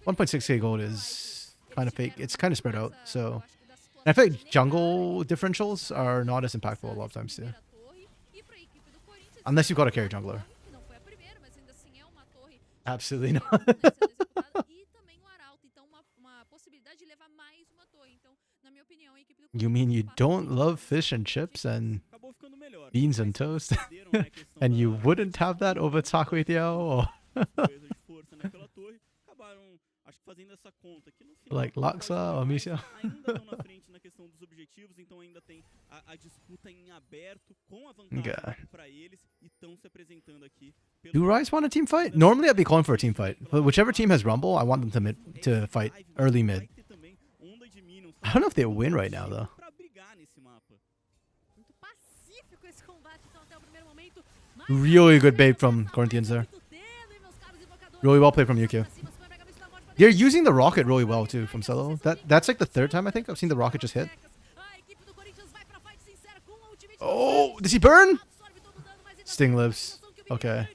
1.6k gold is kind of fake. It's kind of spread out, so... And I feel like jungle differentials are not as impactful a lot of times too. Unless you've got a carry jungler. Absolutely not. You mean you don't love fish and chips and acabou ficando melhor. beans and toast? Perderam, né, a questão And you da- wouldn't have that over Circuito? Or coisa de força naquela torre, acabaram, acho que fazendo essa conta que no final like Laksa or Misha? ainda estão na frente na questão dos objetivos, então ainda tem a disputa em aberto com a vantagem Okay. para eles e estão se apresentando aqui. Do Rise want a team fight? Normally I'd be calling for a team fight. But whichever team has Rumble, I want them to fight early mid. Vai ter também onda de minions I don't know if they win right now though. pra brigar nesse mapa. Muito pacífico esse combate, então, até o primeiro momento. Really good bait from Corinthians there. Really well played from Yukio. They're using the rocket really well too from Solo. That's like the third time I think I've seen the rocket just hit. Oh, does he burn? Sting lives. Okay.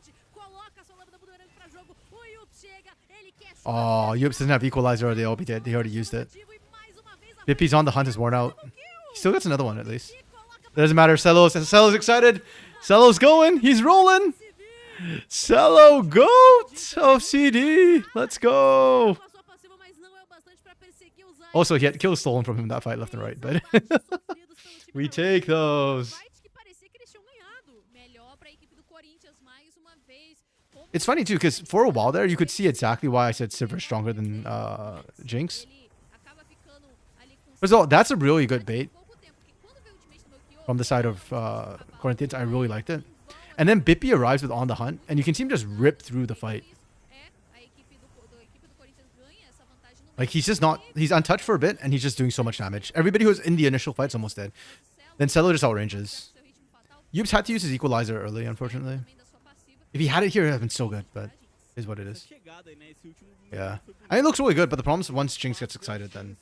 Oh, Yups doesn't have equalizer or they already used it. Bippy's on the hunt is worn out. He still gets another one at least. Doesn't matter. Celo's excited. Celo's going. He's rolling. Celo GOAT of CD. Let's go. Also, he had kills stolen from him in that fight left and right, but we take those. It's funny too, because for a while there, you could see exactly why I said Sivir is stronger than Jinx. First of all, that's a really good bait from the side of Corinthians. I really liked it. And then Bippy arrives with On the Hunt, and you can see him just rip through the fight. Like, he's untouched for a bit, and he's just doing so much damage. Everybody who's in the initial fight's almost dead. Then Celo just outranges. Yups had to use his equalizer early, unfortunately. If he had it here, it would have been so good, but it is what it is. Yeah. I mean, it looks really good, but the problem is once Jinx gets excited, then...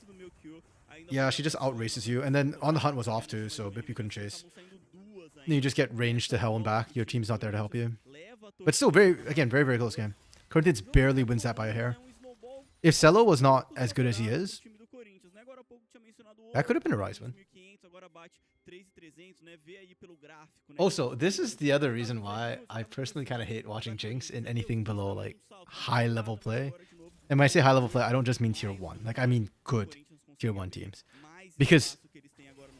Yeah, she just outraces you, and then On the Hunt was off too, so Bippy couldn't chase. Then you just get ranged to hell and back. Your team's not there to help you. But still, very, very close game. Corinthians barely wins that by a hair. If Celo was not as good as he is, that could have been a Rise win. Also, this is the other reason why I personally kind of hate watching Jinx in anything below like high level play. And when I say high level play, I don't just mean tier 1. Like, I mean good tier 1 teams. Because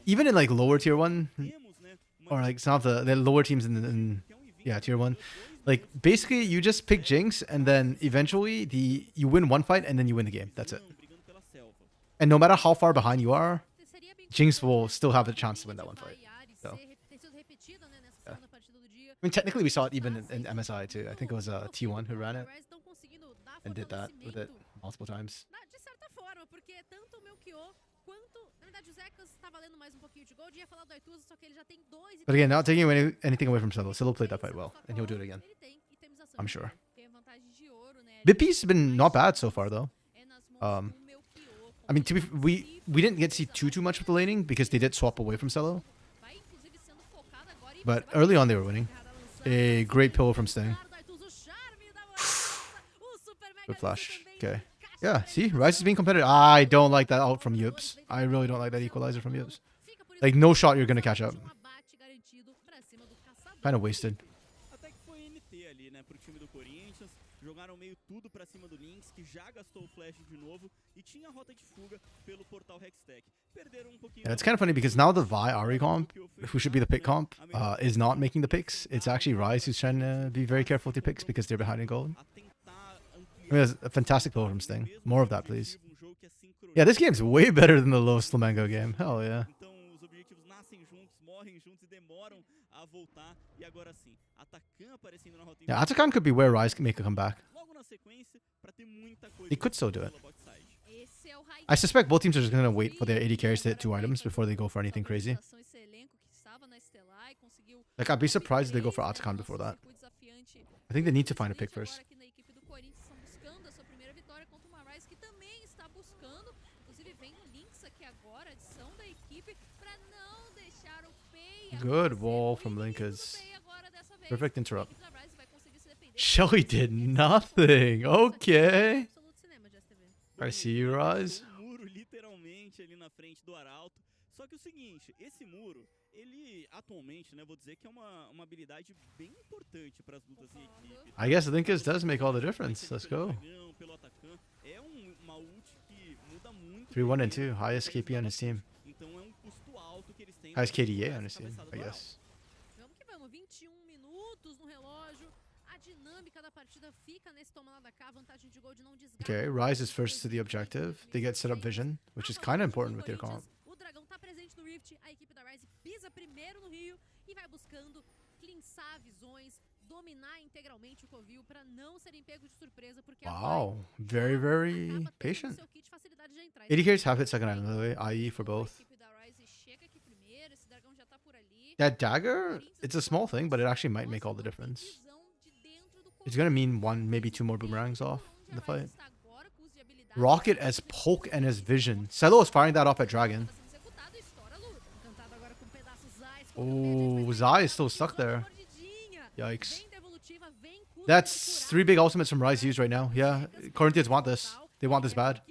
even in like lower tier 1, or like some of the lower teams in tier 1, like basically you just pick Jinx and then eventually you win one fight and then you win the game. That's it. And no matter how far behind you are, Jinx will still have the chance to win that one fight. So, yeah. I mean, technically we saw it even in MSI too. I think it was T1 who ran it and did that with it multiple times. But again, not taking anything away from Celo. Celo played that fight well, and he'll do it again. I'm sure. Bippy's been not bad so far, though. I mean, we didn't get to see too much of the laning because they did swap away from Celo. But early on, they were winning. A great pillow from Sting. Good flash. Okay. Yeah, see? Rise is being competitive. I don't like that ult from Yups. I really don't like that equalizer from Yups. Like, no shot you're going to catch up. Kind of wasted. Até que foi NT ali, né, pro time do Corinthians. Jogaram meio tudo pra cima do Lynx, que já gastou o flash de novo e tinha a rota de fuga pelo portal Hextech. Perderam pouquinho. Yeah, it's kind of funny because now the Vi Ari comp, who should be the pick comp, is not making the picks. It's actually Rise who's trying to be very careful with their picks because they're behind in gold. I mean, that's a fantastic pull from Sting. More of that, please. Yeah, this game's way better than the Los Flamengo game. Hell yeah. Então os objetivos nascem juntos, morrem juntos e demoram a voltar. E agora sim, Atacan aparecendo na rota. Yeah, Atakan could be where Rise can make a comeback. Logo na sequência, pra ter muita coisa. They could still do it. I suspect both teams are just going to wait for their AD carries to hit 2 items before they go for anything crazy. Like, I'd be surprised if they go for Atakan before that. I think they need to find a pick first. Good wall from Linkers. Perfect interrupt. Shelly did nothing. Okay. I see you, Rise. Muro literalmente ali na frente do Arauto. Só que o seguinte, esse muro, ele atualmente, né, vou dizer que é uma habilidade bem importante para as lutas em equipe. I guess Linkers does make all the difference. Let's go. Pelo Atacan, é uma ult que muda muito. 3-1 and 2, highest KP on his team. Então é um custo alto que eles têm. Has KDA on his team, I guess. Vamos que vamos, 21 minutos no relógio. A dinâmica da partida fica nesse toma lá da cá, vantagem de gol de não desgastar. Okay, Rise is first to the objective. They get set up vision, which is kind of important with their comp. O Dragão tá presente no Rift, a equipe da Rise pisa primeiro no Rio e vai buscando cleansar visões, dominar integralmente o Covil para não serem pegos de surpresa, porque Wow, very, very patient. seu kit facilidade de entrar. 80 carries have hit second island, by the way, IE for both. A equipe da Rise chega aqui primeiro, esse dragão já tá por ali. That dagger, it's a small thing, but it actually might make all the difference. Visão de dentro do It's gonna mean one, maybe two more boomerangs off in the onde a Rise fight. está agora com uso de habilidade. Rocket as poke and as vision. Celo is firing that off at Dragon. Tá sendo executado, estoura a luta. Encantado agora com pedaços Zais. Oh, Zai is still stuck there. Mordidinha. Yikes. Vem devolutiva, vem custo That's 3 big ultimates from Rise used right now. Yeah, Corinthians want this. They want this bad.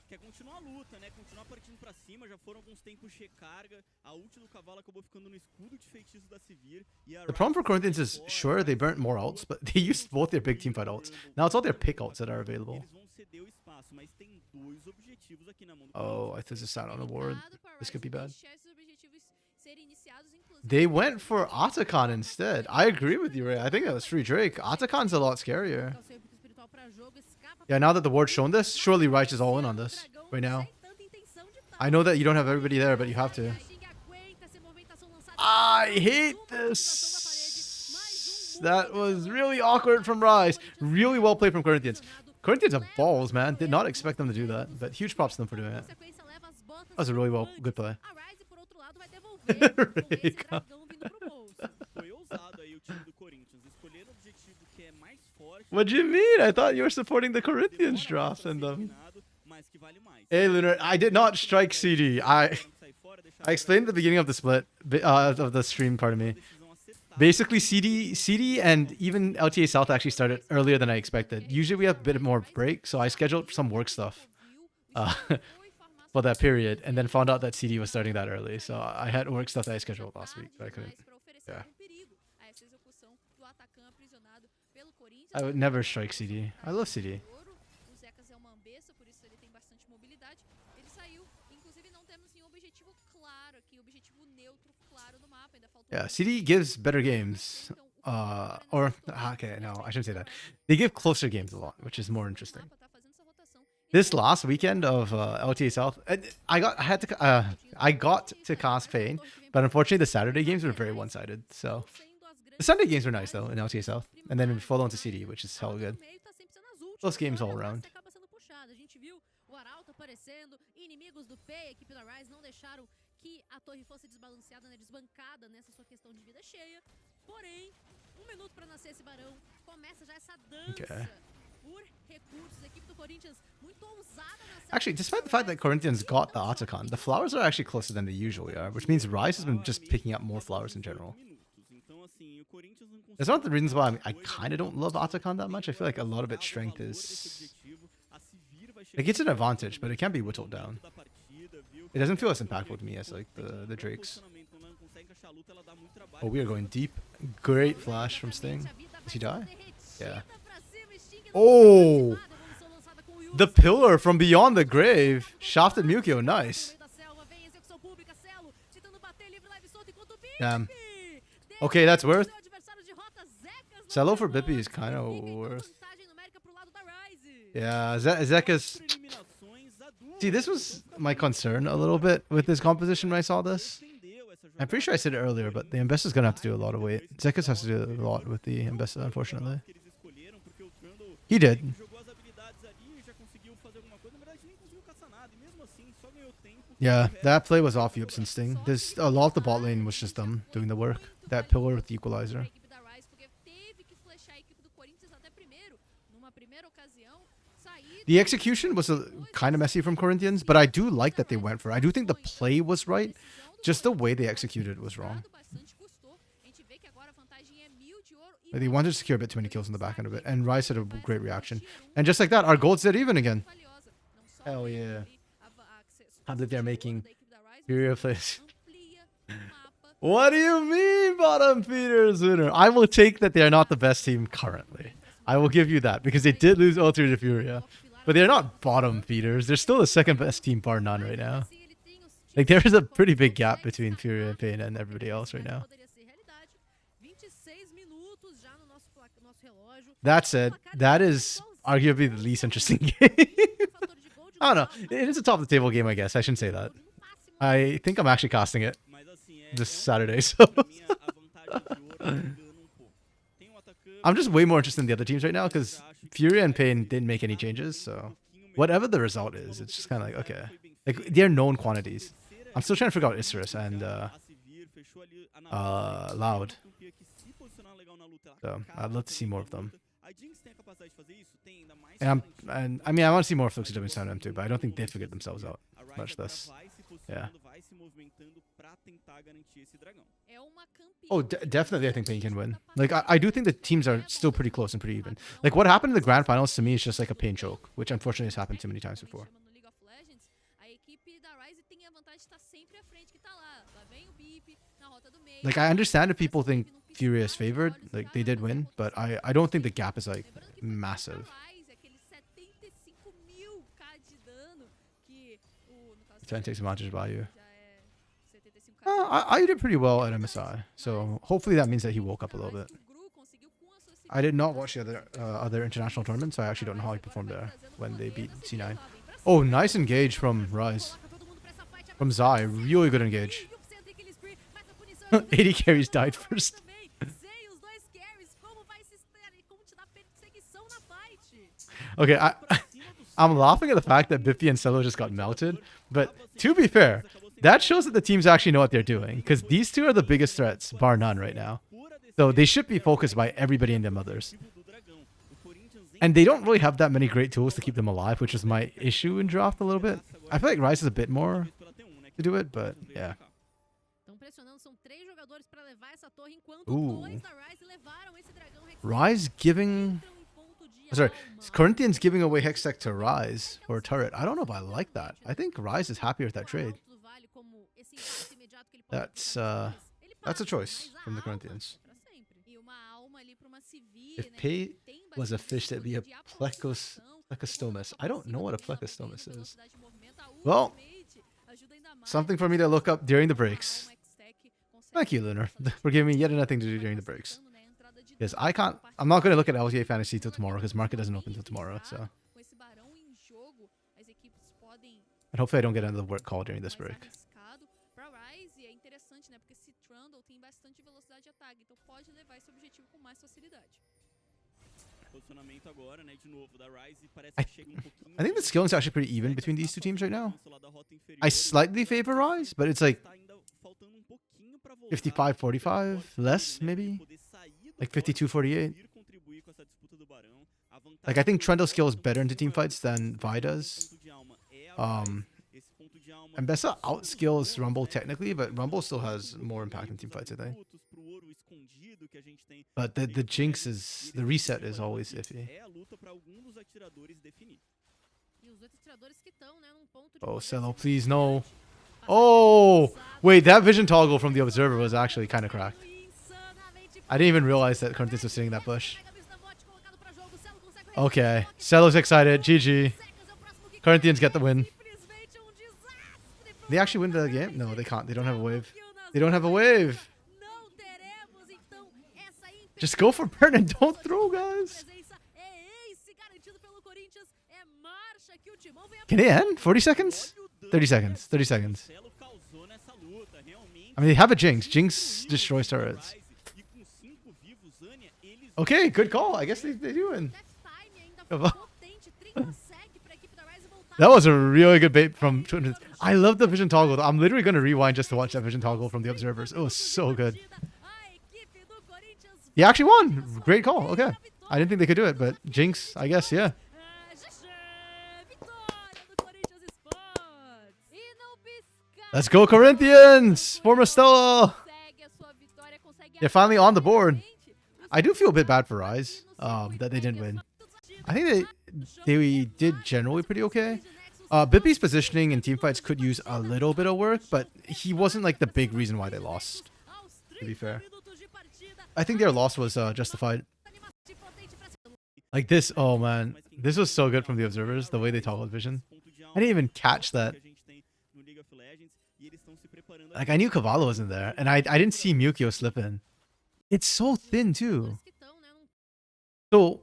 Quer continuar a luta, né? Continuar partindo pra cima. Já foram alguns tempos de recarga. A ult do cavalo acabou ficando no escudo de feitiço da Sivir. E a The problem for Corinthians is, sure, they burnt more ults, but they used both their big teamfight ults. Now it's all their pick ults that are available. Eles vão ceder o espaço, mas tem dois objetivos aqui na mão do Oh, I think this is sat on a ward. This could be bad. Deixar esses objetivos serem iniciados, inclusive. They went for Atakan instead. I agree with you, Ray. I think that was free Drake. Atakan's a lot scarier. Yeah, now that the ward's shown this, surely Rise is all in on this right now. I know that you don't have everybody there, but you have to. I hate this. That was really awkward from Rise. Really well played from Corinthians. Corinthians have balls, man. Did not expect them to do that, but huge props to them for doing it. That was a really good play. Foi ousado aí o time do Corinthians. Escolher o objetivo que é mais forte. What do you mean? I thought you were supporting the Corinthians draft and them. Mas que vale mais. Hey, Lunar, I did not strike CD. I explained at the beginning of the split, of the stream, pardon me. Basically, CD and even LTA South actually started earlier than I expected. Usually we have a bit more break, so I scheduled some work stuff for that period, and then found out that CD was starting that early. So I had work stuff that I scheduled last week, but I couldn't. Yeah. I would never strike CD. I love CD. O Zekas é uma ambeça, por isso ele tem bastante mobilidade. Ele saiu, inclusive não temos nenhum objetivo claro aqui, objetivo neutro claro no mapa. Ainda falta Yeah, CD gives better games. Okay, no, I shouldn't say that. They give closer games a lot, which is more interesting. This last weekend of LTA South, I got to cast Pain, but unfortunately the Saturday games were very one-sided. So the Sunday games were nice though in LTA South, and then we follow into CD, which is hell good. Those games all around. Inimigos do P, a equipe da Rise não deixaram que a torre fosse desbalanceada, né, desbancada nessa sua questão de vida cheia. Porém, 1 minuto para nascer esse barão. Começa já essa dança por recursos. A equipe do Corinthians muito ousada na Actually, despite the fact that Corinthians got the Atakan, the flowers are actually closer than they usually are, which means Rise has been just picking up more flowers in general. That's one of the reasons why I kind of don't love Atakan that much. I feel like a lot of its strength is... Like, it's an advantage, but it can be whittled down. It doesn't feel as impactful to me as, like, the Drakes. Oh, we are going deep. Great flash from Sting. Does he die? Yeah. Oh! The pillar from beyond the grave. Shafted Mukio. Nice. Damn. Okay, that's worth. Celo for Bippy is kind of worth. Yeah, Zeka's... See, this was my concern a little bit with this composition when I saw this. I'm pretty sure I said it earlier, but the Ambessa's gonna have to do a lot of weight. Zekas has to do a lot with the Ambessa, unfortunately. He did. Yeah, that play was off Yup's Sting. There's a lot of the bot lane was just them doing the work. That pillar with the equalizer. The execution was kind of messy from Corinthians, but I do like that they went for it. I do think the play was right. Just the way they executed was wrong. Like, they wanted to secure a bit too many kills in the back end of it, and Rise had a great reaction. And just like that, our gold's dead even again. Hell yeah. I believe they're making superior plays. What do you mean, bottom feeders winner? I will take that they are not the best team currently. I will give you that, because they did lose Ultra to Furia. But they're not bottom feeders. They're still the second best team bar none right now. Like there is a pretty big gap between Fury and Pain and everybody else right now. That said, that is arguably the least interesting game. I don't know. It is a top of the table game, I guess. I shouldn't say that. I think I'm actually casting it this Saturday, so I'm just way more interested in the other teams right now because Fury and Pain didn't make any changes, so whatever the result is, it's just kind of like, okay. Like, they're known quantities. I'm still trying to figure out Isurus and Loud. So, I'd love to see more of them. And I mean, I want to see more of WCW too, but I don't think they figured themselves out much less. Yeah. Oh, definitely I think Pain can win. Like, I do think the teams are still pretty close and pretty even. Like, what happened in the grand finals to me is just like a Pain choke, which unfortunately has happened too many times before. Like, I understand if people think Fury is favored, like they did win, but I don't think the gap is like massive. Trying to take some advantage by you. I did pretty well at MSI, so hopefully that means that he woke up a little bit. I did not watch the other international tournaments, so I actually don't know how he performed there when they beat C9. Oh, nice engage from Rise. From Zai, really good engage. 80 carries died first. Okay, I'm laughing at the fact that Bippy and Celo just got melted, but to be fair, that shows that the teams actually know what they're doing, because these two are the biggest threats, bar none, right now. So they should be focused by everybody and their mothers. And they don't really have that many great tools to keep them alive, which is my issue in draft a little bit. I feel like Rise is a bit more to do it, but yeah. Ooh. Rise giving... Sorry, Corinthians giving away Hextech to Rise for a turret. I don't know if I like that. I think Rise is happier with that trade. That's a choice from the Corinthians. If Pay was a fish, that'd be a Plecostomus. I don't know what a Plecostomus is. Well, something for me to look up during the breaks. Thank you, Lunar, for giving me yet another thing to do during the breaks. Because I'm not going to look at LTA Fantasy till tomorrow because market doesn't open till tomorrow. So, and hopefully I don't get another work call during this break. I think the skilling is actually pretty even between these two teams right now. I slightly favor Rise, but it's like 55-45, less maybe. Like 52-48. Like I think Trundle's skill is better into teamfights than Vi does. And Bessa outskills Rumble technically, but Rumble still has more impact in teamfights, I think. But the Jinx is... The reset is always iffy. Oh, Celo, please, no. Oh! Wait, that vision toggle from the Observer was actually kind of cracked. I didn't even realize that Corinthians was sitting in that bush. Okay. Celo's excited. GG. Corinthians get the win. They actually win the game? No, they can't. They don't have a wave. They don't have a wave. Just go for burn and don't throw, guys. Can they end? 40 seconds? 30 seconds. 30 seconds. I mean, they have a Jinx. Jinx destroys turrets. Okay, good call. I guess they do win. That was a really good bait from... I love the vision toggle. I'm literally going to rewind just to watch that vision toggle from the Observers. It was so good. He actually won. Great call. Okay. I didn't think they could do it, but Jinx, I guess, yeah. Let's go, Corinthians! Former Stella! They're finally on the board. I do feel a bit bad for Rise that they didn't win. I think they did generally pretty okay. Bippy's positioning in teamfights could use a little bit of work, but he wasn't like the big reason why they lost, to be fair. I think their loss was justified. Like this, oh man. This was so good from the Observers, the way they toggled vision. I didn't even catch that. e eles estão se preparando. Like, I knew Cavallo wasn't there, and I didn't see Mukio slip in. It's so thin too. So,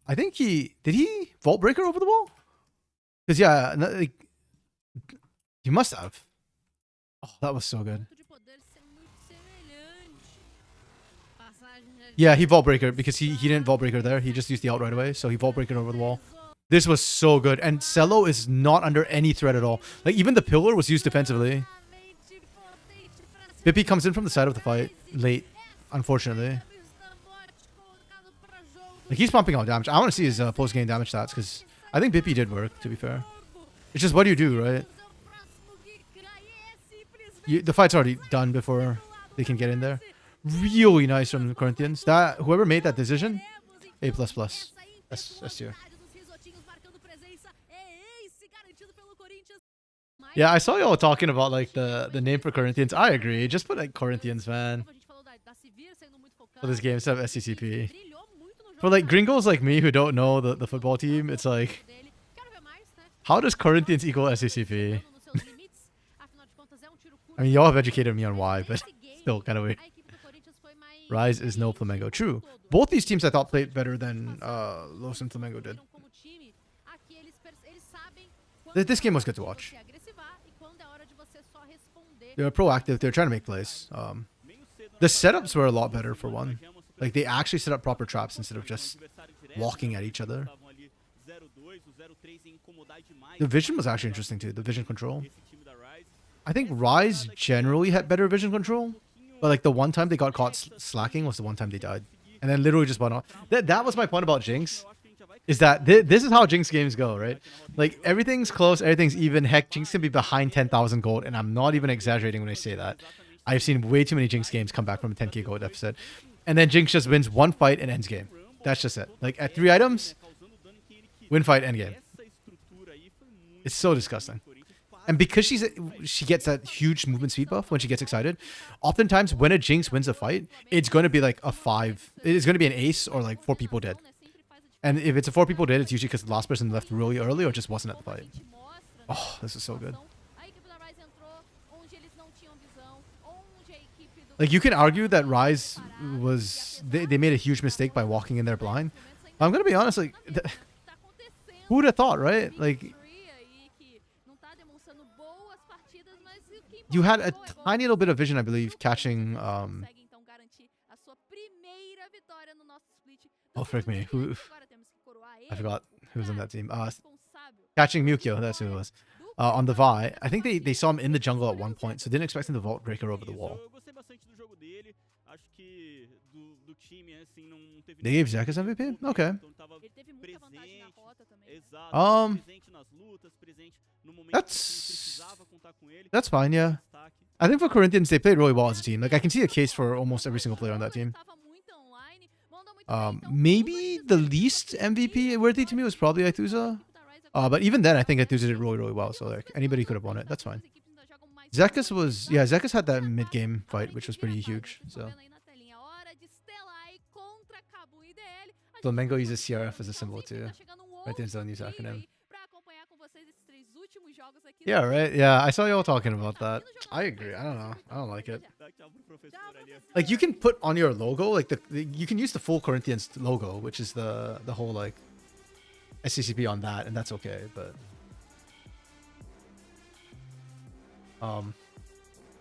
I think did he Vault Breaker over the wall? Because yeah, like, he must have. Oh, that was so good. Yeah, he Vault Breaker because he didn't Vault Breaker there. He just used the ult right away, so he Vault Breaker over the wall. This was so good, and Cello is not under any threat at all. Like, even the pillar was used defensively. Bippy comes in from the side of the fight late, unfortunately. Like, he's pumping out damage. I want to see his post-game damage stats because I think Bippy did work, to be fair. It's just what do you do, right? The fight's already done before they can get in there. Really nice from the Corinthians. That whoever made that decision, A++. S tier. Yeah, I saw y'all talking about like the name for Corinthians. I agree. Just put like Corinthians, man. For this game instead of SCCP. For like gringos like me who don't know the football team, it's like, how does Corinthians equal SCCP? I mean, y'all have educated me on why, but still kind of weird. Rise is no Flamengo. True. Both these teams I thought played better than Los and Flamengo did. This game was good to watch. They were proactive. They were trying to make plays. The setups were a lot better for one. Like, they actually set up proper traps instead of just walking at each other. The vision was actually interesting too. The vision control. I think Rise generally had better vision control. But like the one time they got caught slacking was the one time they died. And then literally just went off. That was my point about Jinx. Is that this is how Jinx games go, right? Like, everything's close, everything's even. Heck, Jinx can be behind 10,000 gold, and I'm not even exaggerating when I say that. I've seen way too many Jinx games come back from a 10k gold deficit. And then Jinx just wins one fight and ends game. That's just it. Like, at 3 items, win fight, end game. It's so disgusting. And because she gets that huge movement speed buff when she gets excited, oftentimes when a Jinx wins a fight, it's going to be like a 5. It's going to be an ace or like 4 people dead. And if it's a 4 people dead, it's usually because the last person left really early or just wasn't at the fight. Oh, this is so good. Like, you can argue that Rise was... They made a huge mistake by walking in there blind. I'm going to be honest, like... Who would have thought, right? Like... You had a tiny little bit of vision, I believe, catching... Oh, frick me. I forgot who was on that team. Catching Mukio, that's who it was. On the Vi. I think they saw him in the jungle at one point, so didn't expect him to Vault Breaker over the wall. They gave Zekas MVP? Okay. That's fine, yeah. I think for Corinthians, they played really well as a team. Like, I can see a case for almost every single player on that team. Maybe the least MVP worthy to me was probably Aithusa. But even then, I think Aithusa did really, really well. So, like, anybody could have won it. That's fine. Zekas was... Yeah, Zekas had that mid-game fight, which was pretty huge. So... Flamengo uses CRF as a symbol too. Right there's the news acronym. Yeah, right? Yeah, I saw y'all talking about that. I agree. I don't know. I don't like it. Like, you can put on your logo, like, you can use the full Corinthians logo, which is the whole, like, SCCP on that, and that's okay, but...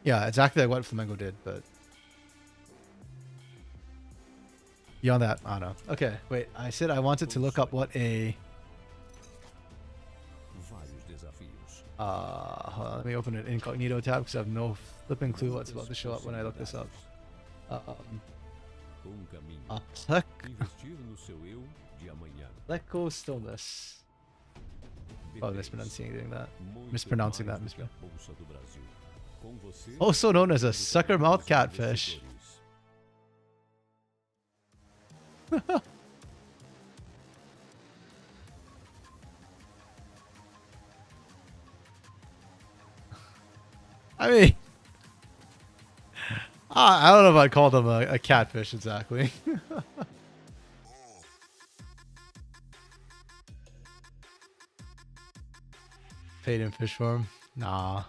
Yeah, exactly like what Flamengo did, but... Beyond that, I don't know. Okay, wait. I said I wanted to look up what a... hold on, let me open an incognito tab because I have no flipping clue what's about to show up when I look this up. Let stillness. Oh, mispronouncing that. Mispronouncing that. Also known as a sucker mouth catfish. I mean, I don't know if I'd call them a catfish exactly. Paid in fish form? Nah.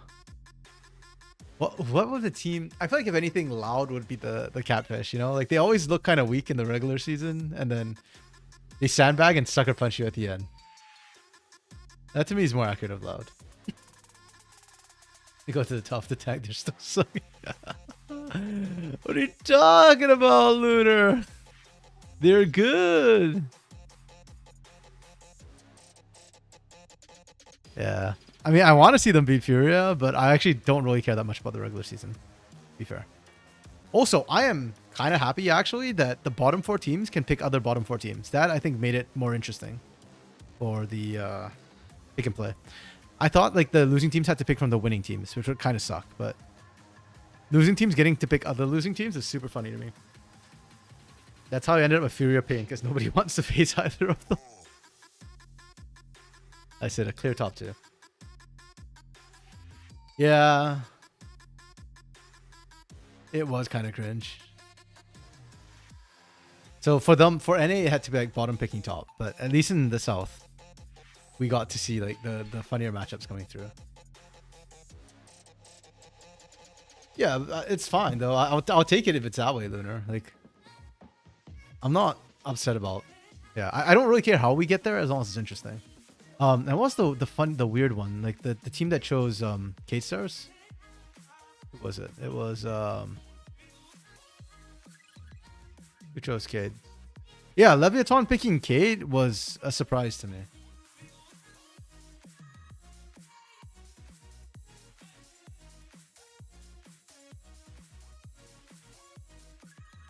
What was the team? I feel like if anything, Loud would be the catfish. You know, like they always look kind of weak in the regular season, and then they sandbag and sucker punch you at the end. That to me is more accurate of Loud. They go to the top to tank. They're still sucking. What are you talking about, Lunar? They're good. Yeah. I mean, I want to see them beat Furia, but I actually don't really care that much about the regular season, to be fair. Also, I am kind of happy, actually, that the bottom 4 teams can pick other bottom 4 teams. That, I think, made it more interesting for the pick and play. I thought, like, the losing teams had to pick from the winning teams, which would kind of suck, but losing teams getting to pick other losing teams is super funny to me. That's how I ended up with Furia Pain, because nobody wants to face either of them. I said a clear top 2. Yeah. It was kind of cringe. So for them, for NA, it had to be like bottom picking top. But at least in the South, we got to see like the funnier matchups coming through. Yeah, it's fine though. I'll take it if it's that way, Lunar. Like, I'm not upset about. Yeah, I don't really care how we get there as long as it's interesting. And what's the weird one? Like the team that chose K-Stars? Who was it? It was who chose Cade? Yeah, Leviathan picking Cade was a surprise to me.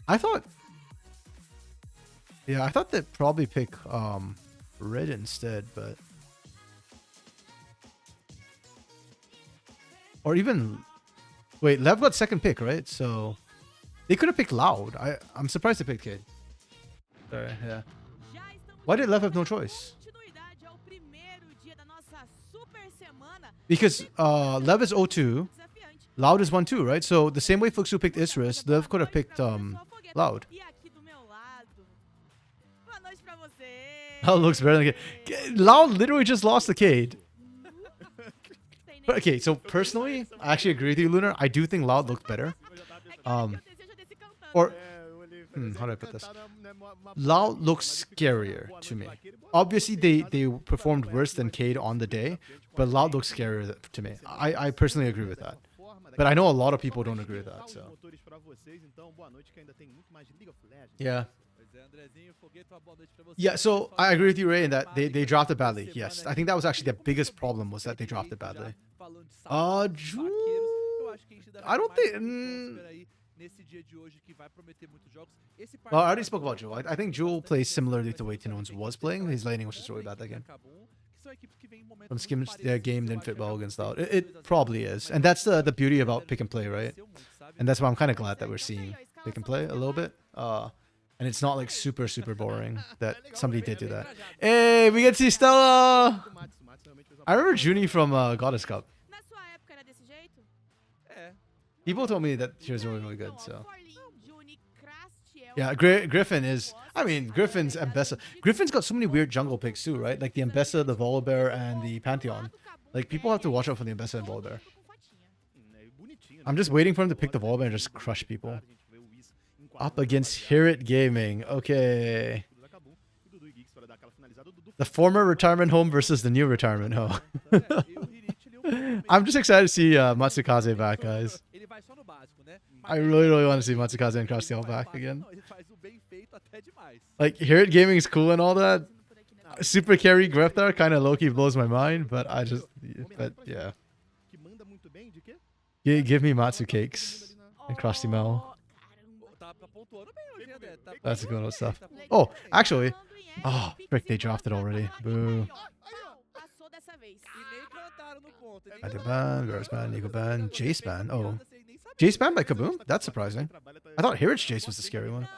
I thought they'd probably pick Red instead, but or even wait, Lev got second pick, right? So they could have picked Loud. I'm surprised they picked Cade. Sorry, yeah. Why did Lev have no choice? Because Lev is 0-2, Loud is 1-2, right? So the same way Fuxu picked Isris, Lev could have picked Loud. Loud looks better than Cade. Loud literally just lost the Cade. But okay, so personally, I actually agree with you, Lunar. I do think Loud looked better. Or how do I put this? Loud looks scarier to me. Obviously, they performed worse than Cade on the day, but Loud looks scarier to me. I personally agree with that. But I know a lot of people don't agree with that. So yeah. Yeah, so I agree with you, Ray, in that they drafted badly. Yes, I think that was actually the biggest problem, was that they drafted badly. Jewel, I don't think. Well, I already spoke about Jewel. I think Jewel plays similarly to the way Tinones was playing. His laning was just really bad that game. From Skims, their game didn't fit well against Loud. It probably is, and that's the beauty about pick and play, right? And that's why I'm kind of glad that we're seeing pick and play a little bit. And it's not like super boring that somebody did do that. Hey, we get to see Stella! I remember Junie from Goddess Cup. People told me that she was really good, so. Yeah, Griffin is... I mean, Griffin's Ambessa. Griffin's got so many weird jungle picks too, right? Like the Ambessa, the Volibear, and the Pantheon. Like, people have to watch out for the Ambessa and Volibear. I'm just waiting for him to pick the Volibear and just crush people. Up against Hear It Gaming. Okay. The former retirement home versus the new retirement home. I'm just excited to see Matsukaze back, guys. I really want to see Matsukaze and Crastiel back again. Like, Hear It Gaming is cool and all that. Super carry Greftar kind of low-key blows my mind, but yeah. Give me Matsu Cakes and Krusty Mel. That's a good old stuff. Oh, actually. Oh, frick, they drafted already. Boo. Ban, Garrus Ban, Nico Ban, Jace Ban. Oh. Jace Ban by Kaboom? That's surprising. I thought Heritage Jace was the scary one.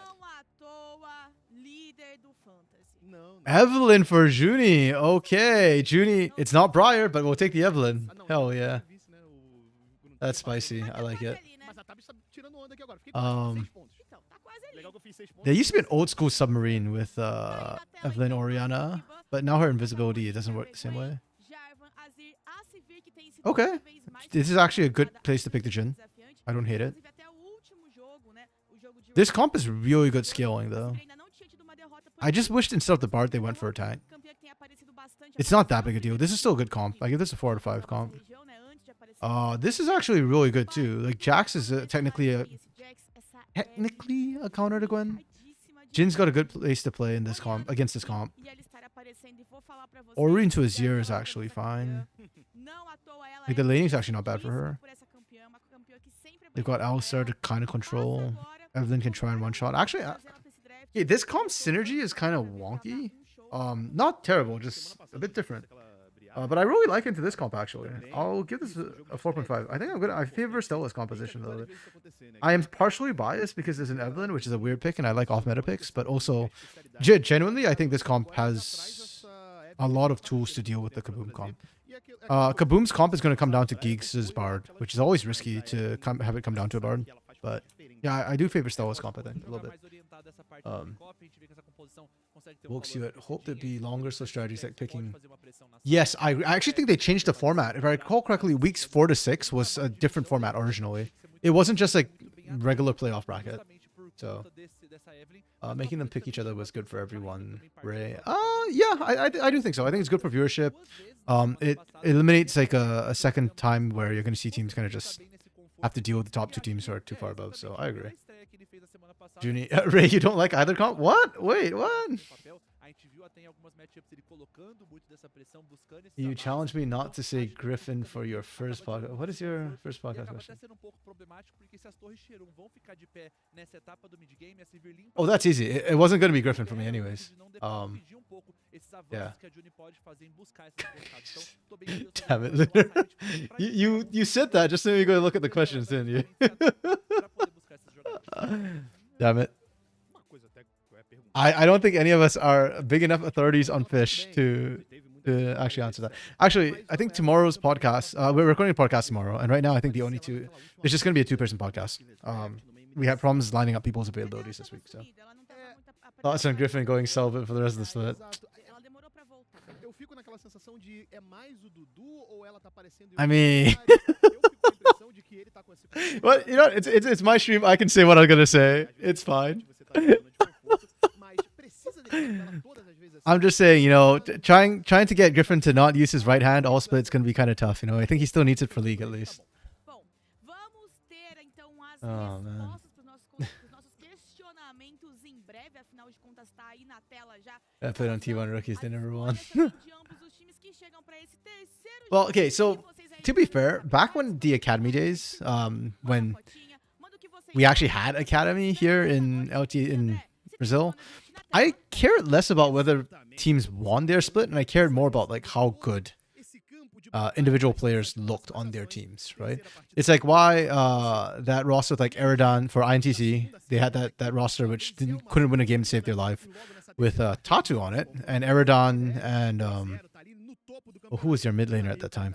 Evelyn for Junie. Okay. Junie. It's not Briar, but we'll take the Evelyn. Hell yeah. That's spicy. I like it. There used to be an old school submarine with Evelyn Oriana, but now her invisibility, it doesn't work the same way. Okay. This is actually a good place to pick the Jhin. I don't hate it. This comp is really good scaling though. I just wished instead of the Bard they went for a tank. It's not that big a deal. This is still a good comp. I give this a 4 out of 5 comp. This is actually really good too. Like Jax is technically a counter to Gwen. Jin's got a good place to play in this comp against this comp. Ori into Azir is actually fine. Like the laning's actually not bad for her. They've got Alistar to kind of control. Evelyn can try and one shot. Actually, yeah, this comp synergy is kind of wonky. Not terrible, just a bit different. But I really like into this comp actually. I'll give this a 4.5. I think I favor Stella's composition though. I am partially biased because there's an Evelyn, which is a weird pick, and I like off-meta picks. But also, genuinely, I think this comp has a lot of tools to deal with the Kaboom comp. Kaboom's comp is going to come down to Geeks' Bard, which is always risky to have it come down to a Bard. But yeah, I do favor Stella's comp, I think, a little bit. Wilks, you had hoped it'd be longer, so strategies like picking. Yes, I actually think they changed the format. If I recall correctly, weeks 4 to 6 was a different format originally. It wasn't just like regular playoff bracket. So making them pick each other was good for everyone. Ray, yeah, I do think so. I think it's good for viewership. It eliminates like a second time where you're going to see teams kind of just have to deal with the top 2 teams who are too far above. So I agree. Junie, Ray, you don't like either comp? What? Wait, what? You challenged me not to say Griffin for your first podcast. What is your first podcast question? Oh, that's easy. It wasn't going to be Griffin for me anyways. Yeah. Damn it. you said that just so you go look at the questions, didn't you? Damn it. I don't think any of us are big enough authorities on fish to actually answer that. Actually, I think tomorrow's podcast, we're recording a podcast tomorrow, and right now I think the only two, it's just going to be a 2-person podcast. We have problems lining up people's availabilities this week, so. Thoughts on Griffin going celibate for the rest of the split? I mean, well, you know, it's my stream. I can say what I'm gonna say. It's fine. I'm just saying, you know, trying to get Griffin to not use his right hand all split's gonna be kind of tough. You know, I think he still needs it for League at least. Oh man. I played on T1 rookies, they never won. Well, okay, so to be fair, back when the academy days, when we actually had academy here in in Brazil, I cared less about whether teams won their split, and I cared more about like how good individual players looked on their teams, right? It's like why that roster with like Eridan for INTC, they had that roster which couldn't win a game to save their life with Tatu on it, and Eridan and who was their mid laner at that time?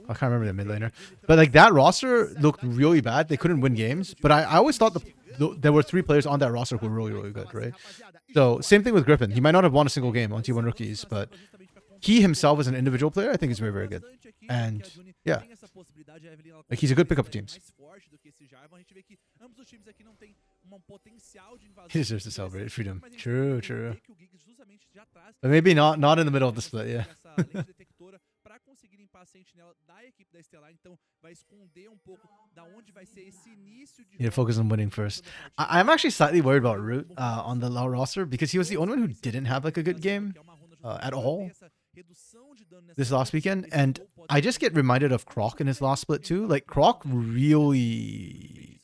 I can't remember their mid laner. But like that roster looked really bad. They couldn't win games. But I always thought there were 3 players on that roster who were really, really good, right? So same thing with Griffin. He might not have won a single game on T1 rookies, but he himself as an individual player, I think he's very, very good. And yeah, like he's a good pickup for teams. He deserves to celebrate freedom. True, true. But maybe not in the middle of the split, yeah. You need to focus on winning first. I'm actually slightly worried about Root on the low roster because he was the only one who didn't have like a good game at all this last weekend, and I just get reminded of Croc in his last split too. Like Croc really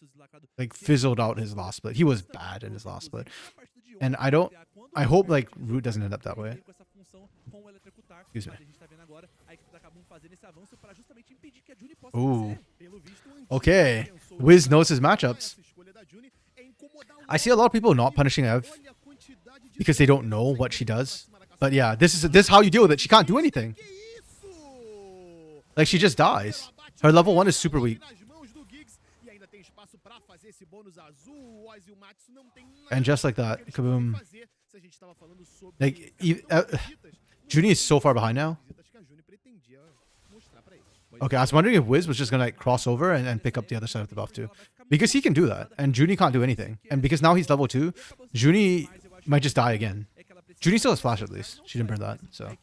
like fizzled out his last split. He was bad in his last split, and I hope like Root doesn't end up that way. Excuse me. Ooh. Okay. Wiz knows his matchups. I see a lot of people not punishing Ev because they don't know what she does. But yeah, this is how you deal with it. She can't do anything. Like she just dies. Her level 1 is super weak. And just like that, kaboom. Like Junie is so far behind now. Okay, I was wondering if Wiz was just gonna like cross over and pick up the other side of the buff too. Because he can do that, and Junie can't do anything. And because now he's level 2, Junie might just die again. Junie still has flash at least. She didn't burn that, so.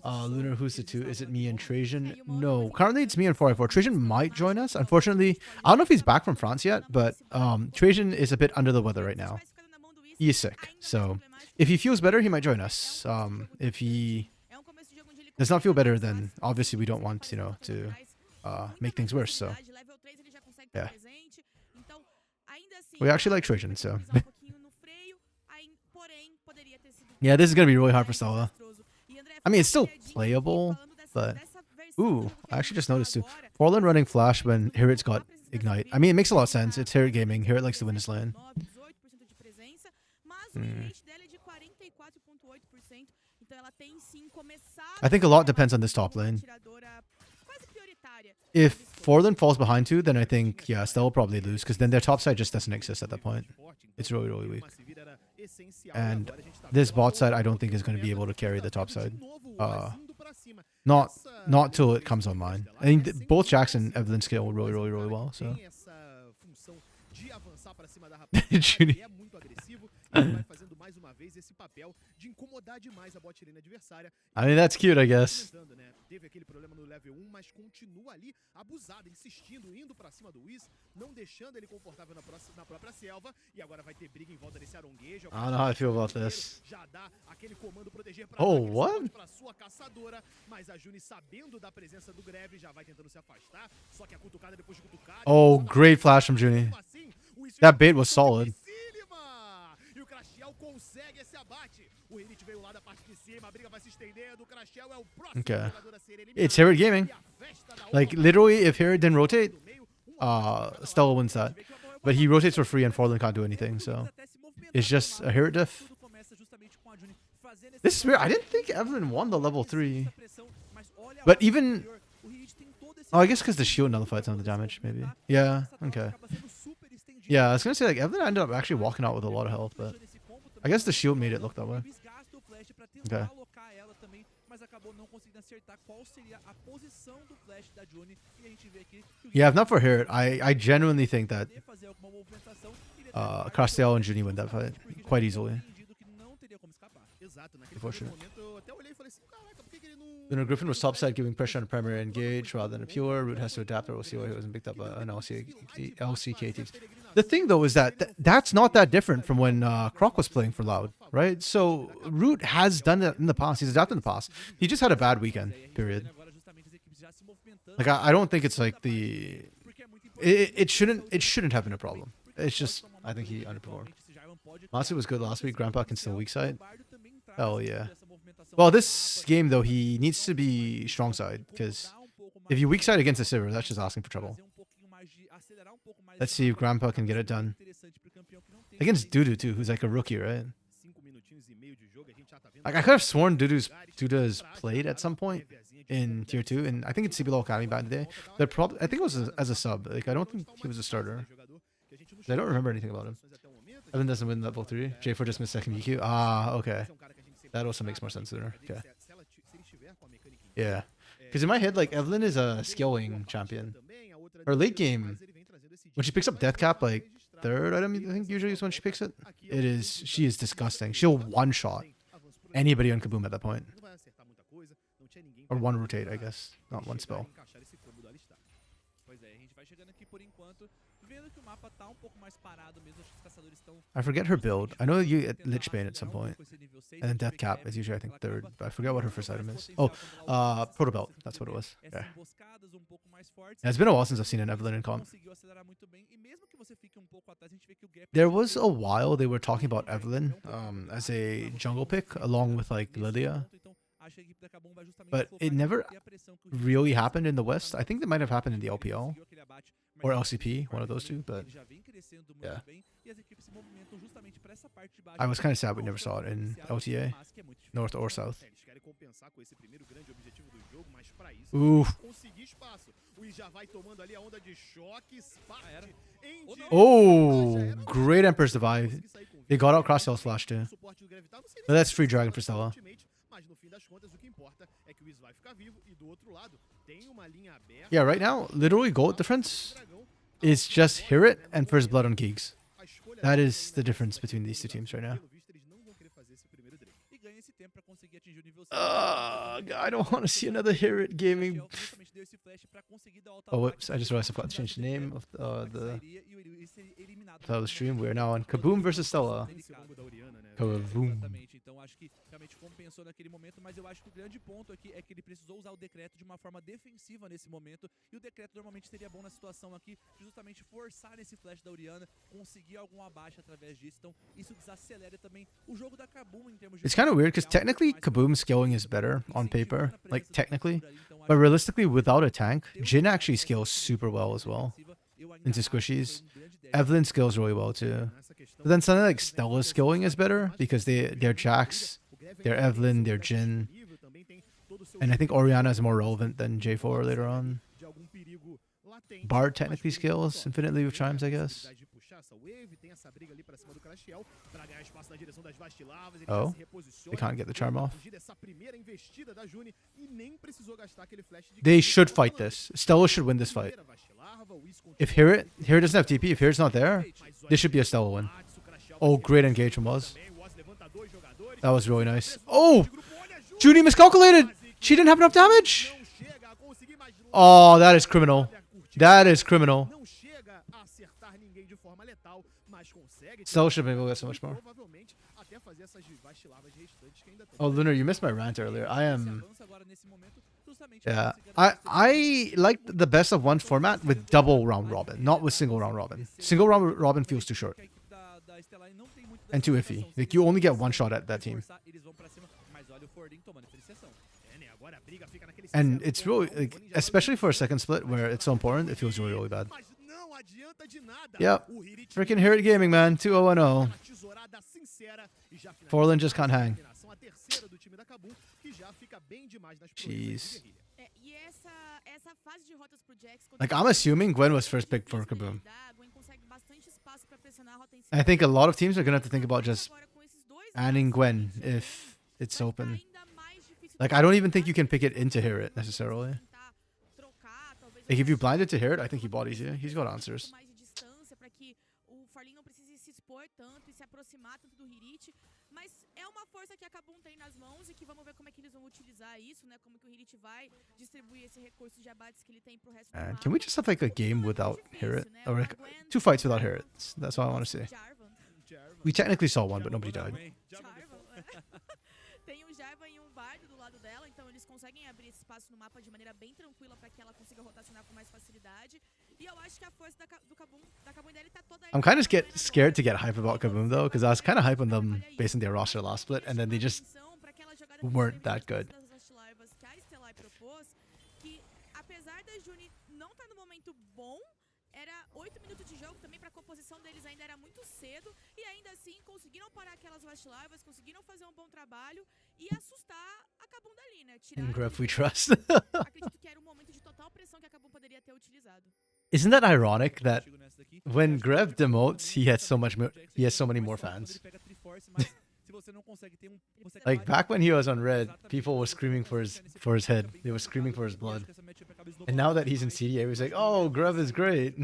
Lunar, who's the 2? Is it me and Trajan? No, currently it's me and 4i4. Trajan might join us. Unfortunately, I don't know if he's back from France yet, but Trajan is a bit under the weather right now. He is sick, so if he feels better, he might join us. If he does not feel better, then obviously we don't want, to make things worse, so yeah. We actually like Trajan, so yeah, this is gonna be really hard for Stella. I mean, it's still playable, but ooh, I actually just noticed too. Forlan running flash when Hirit's got ignite. I mean, it makes a lot of sense. It's Hirit gaming. Hirit likes to win this lane. I think a lot depends on this top lane. If Forlan falls behind 2, then I think, yeah, Stella will probably lose, because then their top side just doesn't exist at that point. It's really, really weak. And this bot side, I don't think is going to be able to carry the top side. Not till it comes online. I think both Jax and Evelyn scale really, really, really well, so. Junie. I mean, that's cute, I guess. Teve aquele problema no level 1, mas continua ali abusado, insistindo, indo pra cima do Wiz, não deixando ele confortável na própria selva, e agora vai ter briga em volta desse aronguejo. I don't know how I feel about this. Já dá aquele comando proteger pra what? pra sua caçadora, mas a Junie sabendo da presença do Greve já vai tentando se afastar, só que a cutucada depois de cutucada. Oh, great flash from Junie. That bait was solid. E o Crashel consegue esse abate. O Elite veio lá da parte de cima, a briga vai se estendendo. O Crashel é o próximo jogador a ser eliminado. It's Hirit gaming. Like, literally, if Hirit didn't rotate, Stella wins that. But he rotates for free and Forlan can't do anything, so it's just a Hirit diff. This is weird. I didn't think Evelyn won the level 3. But even... Oh, I guess because the shield nullified some of the damage, maybe. Yeah, okay. Yeah, I was going to say, like, Evelyn ended up actually walking out with a lot of health, but I guess the shield made it look that way. Okay. Yeah, if not for Hirit, I genuinely think that Crastel and Junie win that fight quite easily. Unfortunate. Lunar Griffin was topside, giving pressure on primary engage rather than a pure. Root has to adapt, or we'll see why he wasn't picked up by an LCK team. The thing, though, is that that's not that different from when Croc was playing for Loud, right? So Root has done it in the past. He's adapted in the past. He just had a bad weekend, period. Like, I don't think it's like the... It shouldn't have been a problem. It's just, I think he underperformed. Matsu was good last week. Grandpa can still weak side. Hell yeah. Well, this game, though, he needs to be strong side, because if you weak side against a Sivir, that's just asking for trouble. Let's see if Grandpa can get it done. Against Dudu, too, who's like a rookie, right? Like, I could have sworn Duda's played at some point in Tier 2, and I think it's CBLOL Academy back in the day. I think it was as a sub. Like, I don't think he was a starter. I don't remember anything about him. Evan doesn't win level 3. J4 just missed second EQ. Ah, okay. That also makes more sense sooner. Okay. Yeah. Because in my head, like, Evelyn is a scaling champion. Her late game, when she picks up Death Cap, like, third item, I think usually is when she picks it. She is disgusting. She'll one-shot anybody on Kaboom at that point. Or one rotate, I guess. Not one spell. I forget her build. I know you get Lich Bane at some point. And then Death Cap is usually, I think, third. But I forget what her first item is. Oh, Proto Belt. That's what it was. Yeah. It's been a while since I've seen an Evelyn in comp. There was a while they were talking about Evelyn as a jungle pick along with like Lilia. But it never really happened in the West. I think it might have happened in the LPL or LCP, one of those two. But yeah, I was kind of sad we never saw it in LTA, North or South. Ooh. Oh, great Emperor's Divide. They got out Crosshell's flash too. But that's free Dragon for Stella. das contas, o que importa é que o Wiz vai ficar vivo e do outro lado tem uma linha aberta. Yeah, right now, literally gold difference is just Hear It and First Blood on Geeks. That is the difference between these two teams right now. I don't want to see another Hear It gaming. Oh, whoops! I just realized I forgot to change the name of the stream. We are now on Kaboom versus Stella. Kaboom. Então acho que realmente compensou naquele momento, mas eu acho que o grande ponto aqui é que ele precisou usar o decreto de uma forma defensiva nesse momento, e o decreto normalmente seria bom na situação aqui, de justamente forçar esse flash da Orianna, conseguir algum abate através disso, então isso desacelera também o jogo da Kaboom em termos de... It's kind of weird because technically Kaboom's scaling is better on paper, like technically, but realistically without a tank, Jhin actually scales super well as well into squishies. Evelyn scales really well too. But then something like Stella's scaling is better because they're Jax, they're Evelyn, they're Jhin. And I think Orianna is more relevant than J4 later on. Bard technically scales infinitely with chimes, I guess. Oh, they can't get the charm off. They should fight this. Stella should win this fight. If Hear It doesn't have TP, if Hear It's not there, this should be a Stella win. Oh, great engage from Waz. That was really nice. Oh! Junie miscalculated! She didn't have enough damage! Oh, that is criminal. That is criminal. Stella should have been able to get so much more. Oh, Lunar, you missed my rant earlier. Yeah. I liked the best of one format with double round robin, not with single round robin. Single round robin feels too short. And too iffy. Like, you only get one shot at that team. And it's really, like, especially for a second split where it's so important, it feels really, really bad. Yep. Freaking Hear It Gaming, man. 2-0-0. Forlin just can't hang. Jeez. Like, I'm assuming Gwen was first pick for Kaboom. I think a lot of teams are going to have to think about just banning Gwen if it's open. Like, I don't even think you can pick it into Hear It necessarily. Like, if you blind it to Hear It, I think he bodies you. He's got answers. Can we just have like a game without Hear It? Or like 2 fights without Hear It? That's all I want to see. We technically saw one, but nobody died. Tem Jarvan e Bardo do lado dela, então eles conseguem abrir esse espaço no mapa de maneira bem tranquila para que ela consiga rotacionar com mais facilidade. E eu acho que a força da Kaboom dele tá toda aí. I'm kind of scared to get hype about Kaboom though, because I was kind of hype on them based on their roster last split, and then they just weren't that good. Que apesar da Juni não tá no momento bom, era 8 minutos de jogo também, para a composição deles ainda era muito cedo, e ainda assim conseguiram parar aquelas Last Larvas, conseguiram fazer um bom trabalho e assustar a Kaboom dali, né? Gref we trust. Acredito que era um momento de total pressão que a Kaboom poderia ter utilizado. Isn't that ironic that when Grev demotes, he has so many more fans? Like back when he was on Red, people were screaming for his head. They were screaming for his blood. And now that he's in CDA, he's like, "Oh, Grev is great."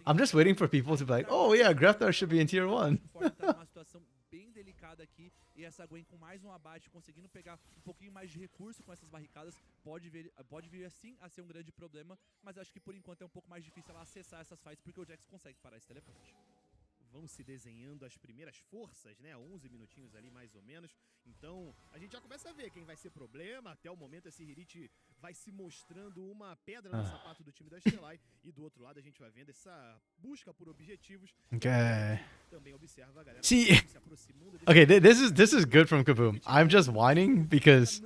I'm just waiting for people to be like, "Oh yeah, Greftar should be in tier 1." E essa Gwen com mais abate, conseguindo pegar pouquinho mais de recurso com essas barricadas, pode vir assim a ser um grande problema, mas acho que por enquanto é um pouco mais difícil ela acessar essas fights, porque o Jax consegue parar esse teleporte. Vão se desenhando as primeiras forças, né? 11 minutinhos ali, mais ou menos. Então, a gente já começa a ver quem vai ser problema. Até o momento, esse Hirit vai se mostrando uma pedra no sapato do time da Stelai. E do outro lado, a gente vai vendo essa busca por objetivos. Okay. Também observa a galera See, se aproximando. okay, this is good from Kaboom. I'm just whining because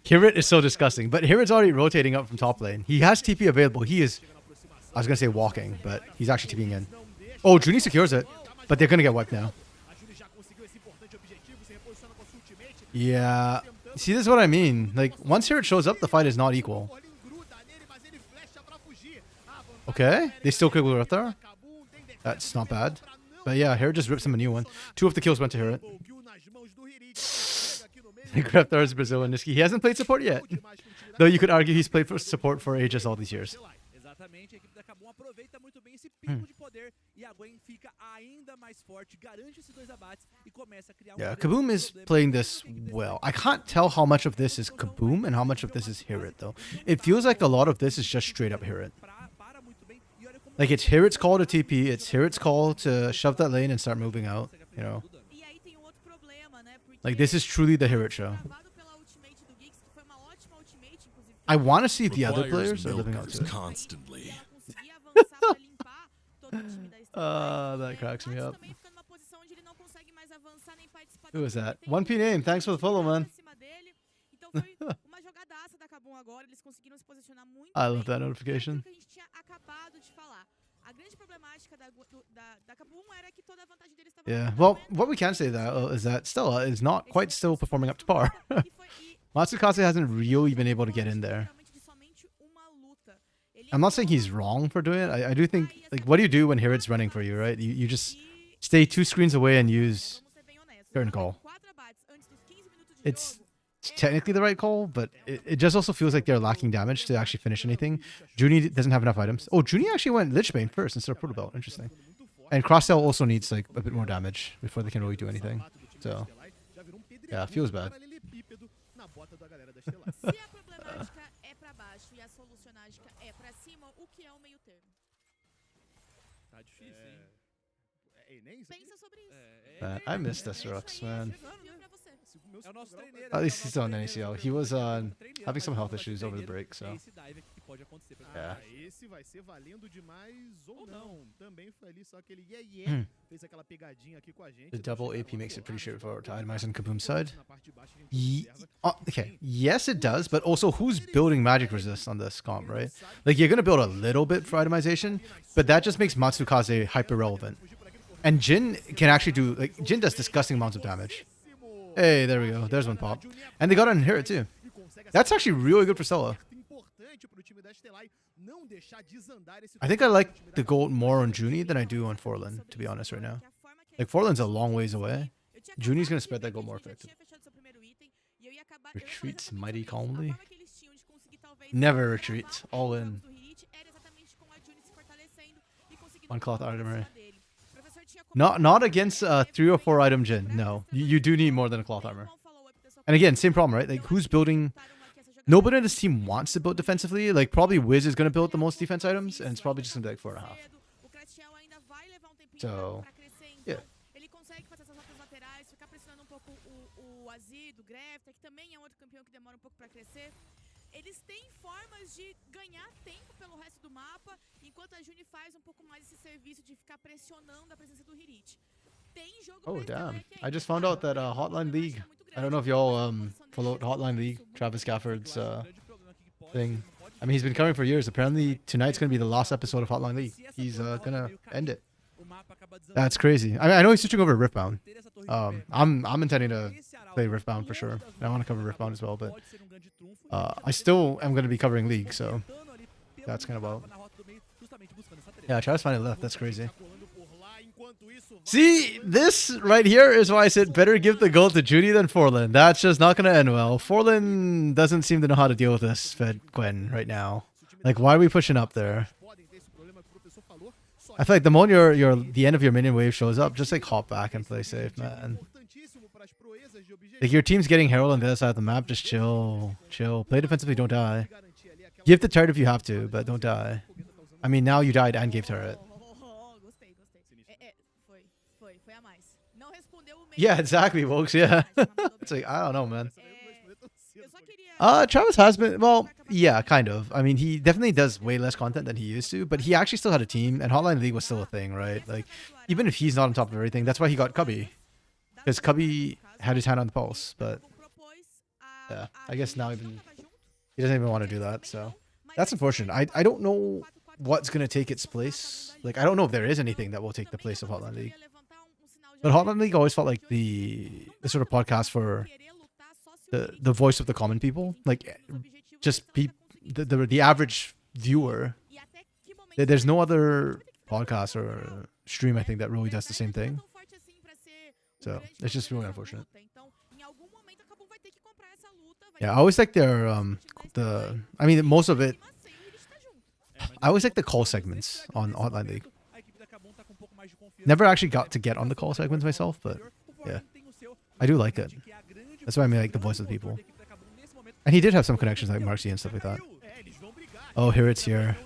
Hear It is so disgusting. But Hear It's already rotating up from top lane. He has TP available. He is, I was going to say walking, but he's actually TPing in. Oh, Junie secures it, but they're going to get wiped now. Yeah. See, this is what I mean. Like, once Hear It shows up, the fight is not equal. Okay, they still kill Greftar. That's not bad. But yeah, Hear It just rips him a new one. 2 of the kills went to Hear It. Grab Thor's Brazil and Niski. He hasn't played support yet. Though you could argue he's played for support for ages all these years. Exatamente, a equipe da Kabum aproveita muito bem esse pico de poder e a Gwen fica ainda mais forte, garante esses 2 abates e começa a criar Yeah, Kaboom is playing this well. I can't tell how much of this is Kaboom and how much of this is Hirit though. It feels like a lot of this is just straight up Hirit. Like it's Hirit's call to TP, it's Hirit's call to shove that lane and start moving out, you know. Like this is truly the Hirit show. I want to see if the other players are living up to it. Constantly. That cracks me up. Who is that? 1P name, thanks for the follow, man. I love that notification. Yeah, well, what we can say though is that Stella is not quite still performing up to par. Matsukaze hasn't really been able to get in there. I'm not saying he's wrong for doing it. I do think, like, what do you do when Hirit's running for you, right? You just stay 2 screens away and use turn call. It's technically the right call, but it just also feels like they're lacking damage to actually finish anything. Junie doesn't have enough items. Oh, Junie actually went Lichbane first instead of Protobelt. Interesting. And Crosstail also needs like a bit more damage before they can really do anything. So, yeah, feels bad. I missed Desrux, man. At least he's on NACL. He was having some health issues over the break, so yeah. The double AP makes it pretty straightforward to itemize on Kaboom's side. Okay, yes it does, but also who's building magic resist on this comp, right? Like you're gonna build a little bit for itemization, but that just makes Matsukaze hyper relevant. And Jin can actually do, like, Jin does disgusting amounts of damage. Hey, there we go. There's one pop. And they got an inherit too. That's actually really good for Stella. I think I like the gold more on Junie than I do on Forlin, to be honest right now. Like, Forlin's a long ways away. Junie's going to spread that gold more effectively. Retreats mighty calmly. Never retreats. All in. One cloth armory. Not against 3 or 4 item Jin. No, you do need more than a cloth armor. And again, same problem, right? Like who's building? Nobody in this team wants to build defensively. Like probably Wiz is gonna build the most defense items, and it's probably just gonna be like 4.5. So yeah. Eles têm formas de ganhar tempo pelo resto do mapa, enquanto a Juni faz pouco mais esse serviço de ficar pressionando a presença do Hirit. Tem jogo. Oh damn! I just found out that Hotline League. I don't know if y'all followed Hotline League, Travis Gafford's thing. I mean, he's been covering for years. Apparently, tonight's gonna be the last episode of Hotline League. He's gonna end it. That's crazy. I know he's switching over to Riftbound. I'm intending to play Riftbound for sure. I want to cover Riftbound as well, but I still am going to be covering League, so that's kind of wild. Yeah, Travis finally left. That's crazy. See, this right here is why I said better give the gold to Judy than Forlin. That's just not going to end well. Forlin doesn't seem to know how to deal with this Fed Gwen right now. Like, why are we pushing up there? I feel like the moment the end of your minion wave shows up, just like hop back and play safe, man. Like your team's getting Herald on the other side of the map, just chill. Play defensively, don't die. Give the turret if you have to, but don't die. I mean, now you died and gave turret. Yeah, exactly, folks. Yeah. It's like, I don't know, man. Travis has been, well, yeah, kind of. I mean, he definitely does way less content than he used to, but he actually still had a team, and Hotline League was still a thing, right? Like, even if he's not on top of everything, that's why he got Cubby. Because Cubby had his hand on the pulse, but yeah, I guess now he doesn't even want to do that, so that's unfortunate. I don't know what's going to take its place. Like, I don't know if there is anything that will take the place of Hotline League. But Hotline League always felt like the sort of podcast for the voice of the common people, like just the average viewer. There's no other podcast or stream, I think, that really does the same thing. So it's just really unfortunate. Então, em algum momento a Kabum vai ter que comprar essa luta. Yeah, I always like their I mean most of it. I always like the call segments on Online League. Never actually got to get on the call segments myself, but yeah, I do like it. That's why I mean like the voice of the people. And he did have some connections like Marcy and stuff like that. Oh, here it's here.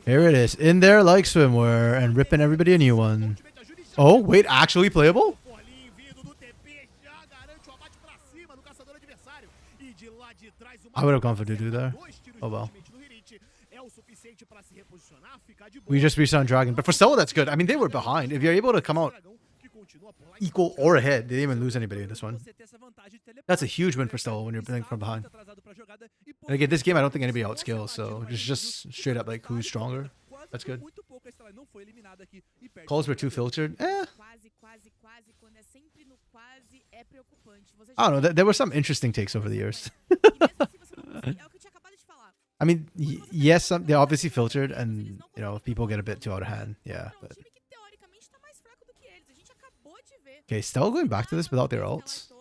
Here it is, in there like swimwear and ripping everybody a new one. Oh, wait, actually playable? I would have gone for Dudu there. Oh well. We just reached on Dragon, but for Stella that's good. I mean, they were behind. If you're able to come out equal or ahead, they didn't even lose anybody in this one. That's a huge win for Stella when you're playing from behind. And again, this game I don't think anybody outscales, so it's just straight up like who's stronger. That's good. Calls were too filtered. I don't know. There were some interesting takes over the years. I mean, yes, they're obviously filtered, and you know people get a bit too out of hand. Yeah, but okay, Stella going back to this without their ults.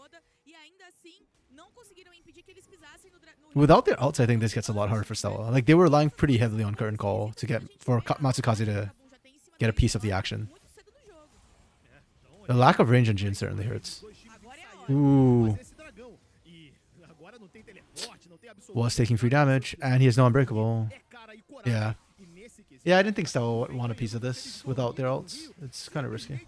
Without their ults, I think this gets a lot harder for Stella. Like they were relying pretty heavily on curtain call to get for Matsukaze to get a piece of the action. The lack of range on Jin certainly hurts. Ooh. Was taking free damage, and he is no unbreakable. Yeah. Yeah, I didn't think Stella would want a piece of this without their ults. It's kind of risky.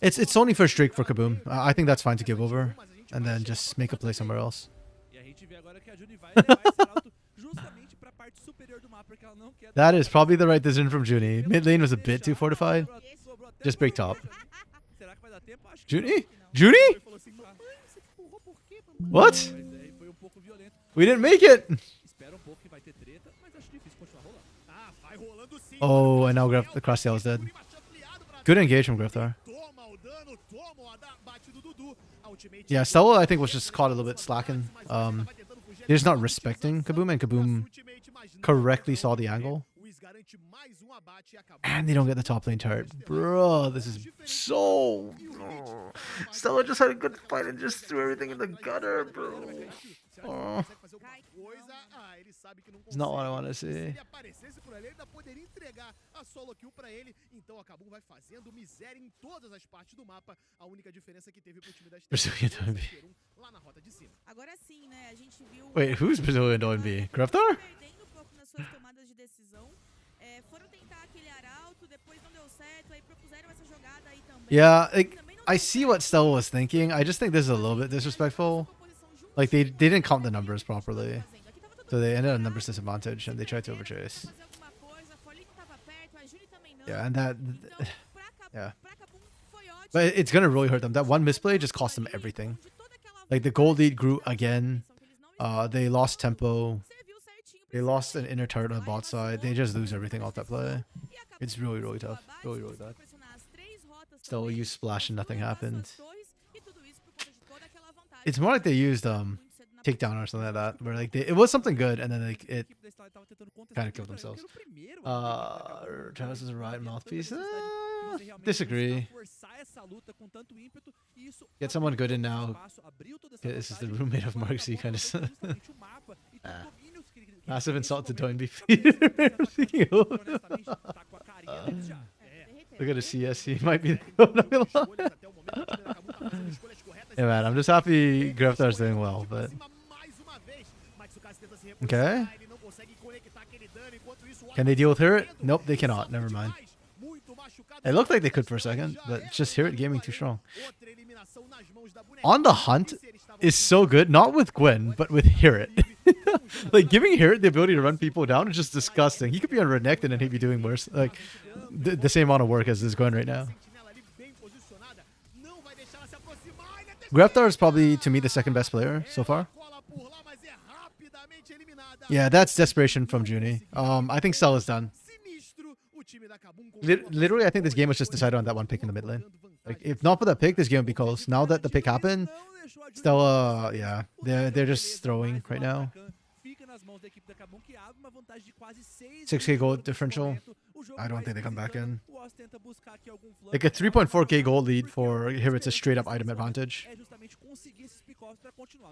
It's only first Drake for Kaboom. I think that's fine to give over, and then just make a play somewhere else. That is probably the right decision from Junie. Mid lane was a bit too fortified. Just break top. Junie? Junie? What? We didn't make it! Oh, and now the cross tail is dead. Good engage from Griftar. Yeah, Stella I think was just caught a little bit slacking. They're just not respecting Kaboom, and Kaboom correctly saw the angle. And they don't get the top lane turret. Bro, this is so... Oh. Stella just had a good fight and just threw everything in the gutter, bro. Oh. It's not what I want to see. Brazilian OMB. Wait, who's Brazilian OMB? Griftar? Yeah, like, I see what Stella was thinking. I just think this is a little bit disrespectful. Like, they didn't count the numbers properly. So they ended at numbers disadvantage, and they tried to overchase. Yeah, and that... Yeah. But it's going to really hurt them. That one misplay just cost them everything. Like, the gold lead grew again. They lost tempo. They lost an inner turret on the bot side. They just lose everything off that play. It's really, really tough. Really, really bad. Still used splash and nothing happened. It's more like they used takedown or something like that, where like it was something good and then like it kind of killed themselves. Travis is a right mouthpiece. Disagree. Get someone good in now. Okay, this is the roommate of Marcy, kind of. Massive insult to Doinby. Look at the CS. He might be. Yeah, man. I'm just happy Griftar's doing well, but. Okay. Can they deal with her? Nope, they cannot. Never mind. It looked like they could for a second, but just Hear It Gaming too strong. On the Hunt is so good, not with Gwen, but with Hear It. Like, giving Hear It the ability to run people down is just disgusting. He could be on Renekton and he'd be doing worse. Like, the same amount of work as is Gwen right now. Griftar is probably, to me, the second best player so far. Yeah, that's desperation from Junie. I think Stella's done. Literally, I think this game was just decided on that one pick in the mid lane. Like, if not for that pick, this game would be close. Now that the pick happened, Stella, yeah, they're just throwing right now. mãos da equipe da Kabum, que abre uma vantagem de quase 6K gold differential. I don't think they come back in. Like a 3.4K gold lead for here, it's a straight up item advantage.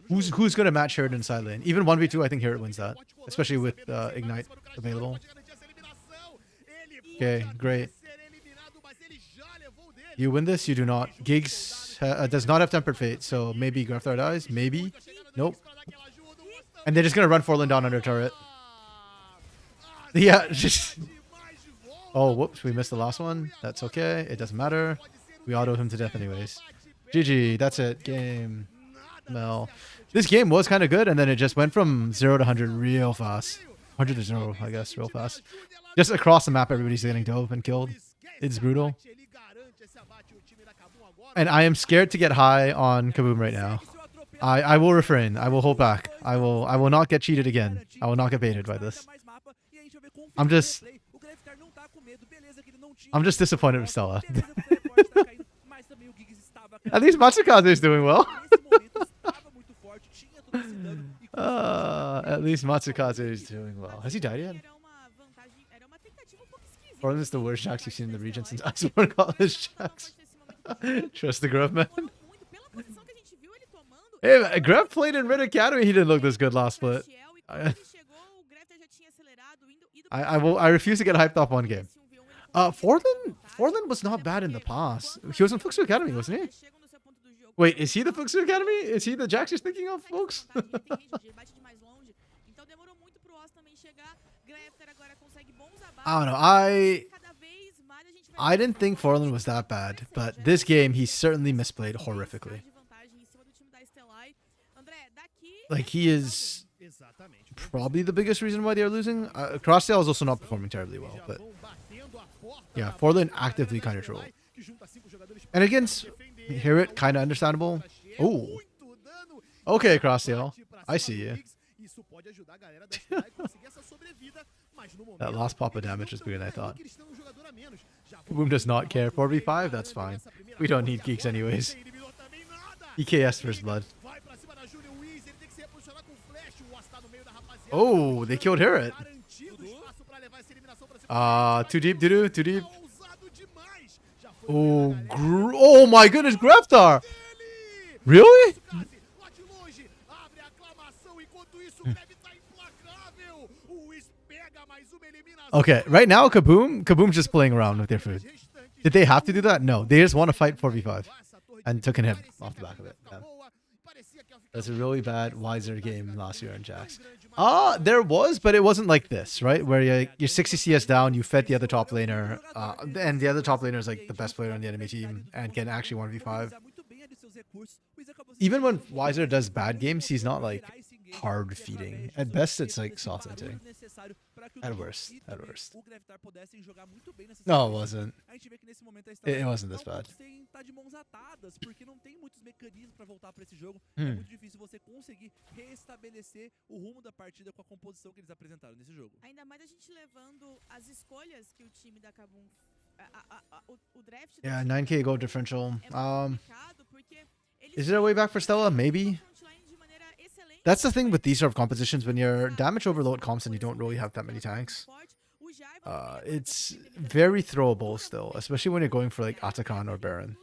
Who's gonna match Herod in side lane? Even 1v2, I think Herod wins that, especially with Ignite available. Okay, great. You win this, you do not. Giggs does not have Tempered Fate, so maybe Grafthar dies. Maybe. Nope. And they're just gonna run Forlin down under turret. Yeah, just... Oh, whoops, we missed the last one. That's okay. It doesn't matter. We auto him to death anyways. GG, that's it. Game. Mel. This game was kind of good, and then it just went from 0 to 100 real fast. 100 to 0, I guess, real fast. Just across the map, everybody's getting dove and killed. It's brutal. And I am scared to get high on Kaboom right now. I will refrain. I will hold back. I will not get cheated again. I will not get baited by this. I'm just disappointed with Stella. At least Matsukaze is doing well. At least Matsukaze is doing well. Has he died yet? Or is this the worst Jax you've seen in the region since Iceborne College Jax? Trust the Grub man. Hey, Grub played in Red Academy. He didn't look this good last split. I refuse to get hyped off one game. Forlin was not bad in the past. He was in Fuxu Academy, wasn't he? Wait, is he the Fuxu Academy? Is he the Jax you're thinking of, folks? I don't know. I didn't think Forlin was that bad, but this game he certainly misplayed horrifically. Like, he is probably the biggest reason why they're losing. Crosstail is also not performing terribly well, but yeah, Forlin actively kind of trolled. And against Herod, kind of understandable. Oh, okay, Crosstail, I see you. That last pop of damage is bigger than I thought. Boom does not care. 4v5, that's fine. We don't need geeks anyways. EKS first blood. Oh, they killed Herod. Too deep, too deep. Oh, oh my goodness, Grafthar! Really? Okay, right now Kaboom's just playing around with their food. Did they have to do that? No, they just want to fight 4v5 and took an hit off the back of it. Yeah. That's a really bad Wiser game last year in Jax. There was, but it wasn't like this, right? Where you're 60 CS down, you fed the other top laner, and the other top laner is like the best player on the enemy team and can actually 1v5. Even when Wiser does bad games, he's not like hard feeding. At best, it's like soft hunting. At worst. No, it wasn't. It wasn't this bad. Yeah, 9K gold differential. Is there a way back for Stella? Maybe. That's the thing with these sort of competitions, when your damage overload comps and you don't really have that many tanks. It's very throwable still, especially when you're going for like Atakan or Baron.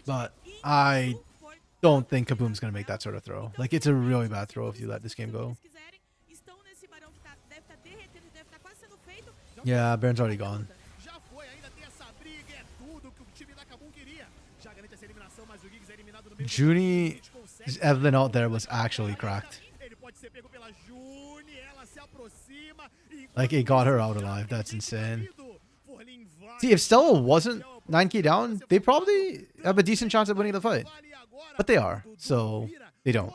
But I don't think Kaboom's going to make that sort of throw. Like, it's a really bad throw if you let this game go. Yeah, Baron's already gone. Junie's Evelyn out there was actually cracked. Like, it got her out alive. That's insane. See, if Stella wasn't 9k down, they probably have a decent chance of winning the fight. But they are, so they don't.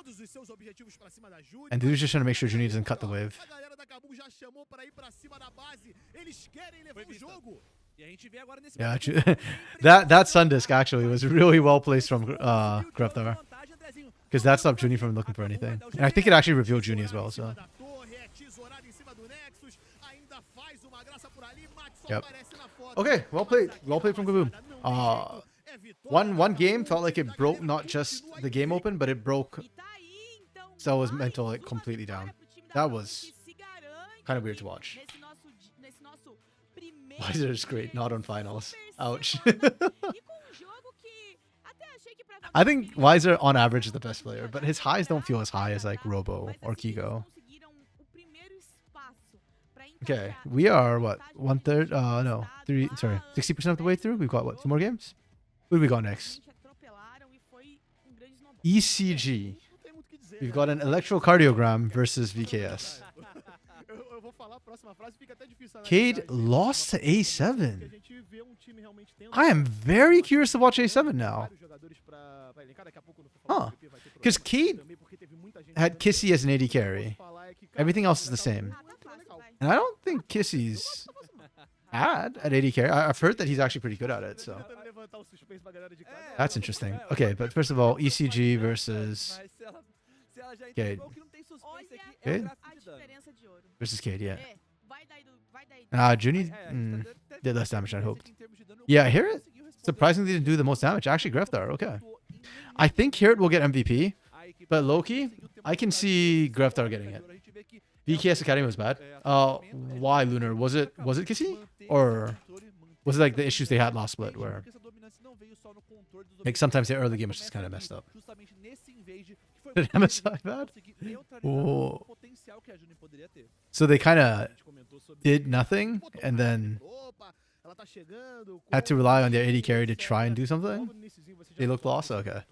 And dude's just trying to make sure Junie doesn't cut the wave. Yeah, that sun disc actually was really well placed from Grafthar, because that stopped Junie from looking for anything. And I think it actually revealed Junie as well, so. Yep. Okay, well played. Well played from Kaboom. One game felt like it broke not just the game open, but it broke Stella's mental like completely down. That was kind of weird to watch. Wiser is great, not on finals. Ouch. I think Wiser on average is the best player, but his highs don't feel as high as like Robo or Kigo. Okay, we are what, 1/3? No, 60% of the way through. We've got what, 2 more games? Who do we got next? ECG. We've got an electrocardiogram versus VKS. Cade lost to A7. I am very curious to watch A7 now. Huh. Because Cade had Kissy as an AD carry. Everything else is the same. And I don't think Kissy's bad at AD carry. I've heard that he's actually pretty good at it, so. That's interesting. Okay, but first of all, ECG versus Cade. Cade? Versus Cade, yeah. Junie did less damage than I hoped. Yeah, Hirit surprisingly didn't do the most damage. Actually, Greftar, okay. I think Hirit will get MVP, but Loki, I can see Greftar getting it. VKS Academy was bad. Why, Lunar? Was it Kissy? Or was it like the issues they had last split where like sometimes the early game was just kind of messed up? Did MSI bad? Oh. So they kind of did nothing and then had to rely on their AD carry to try and do something? They looked lost? Okay.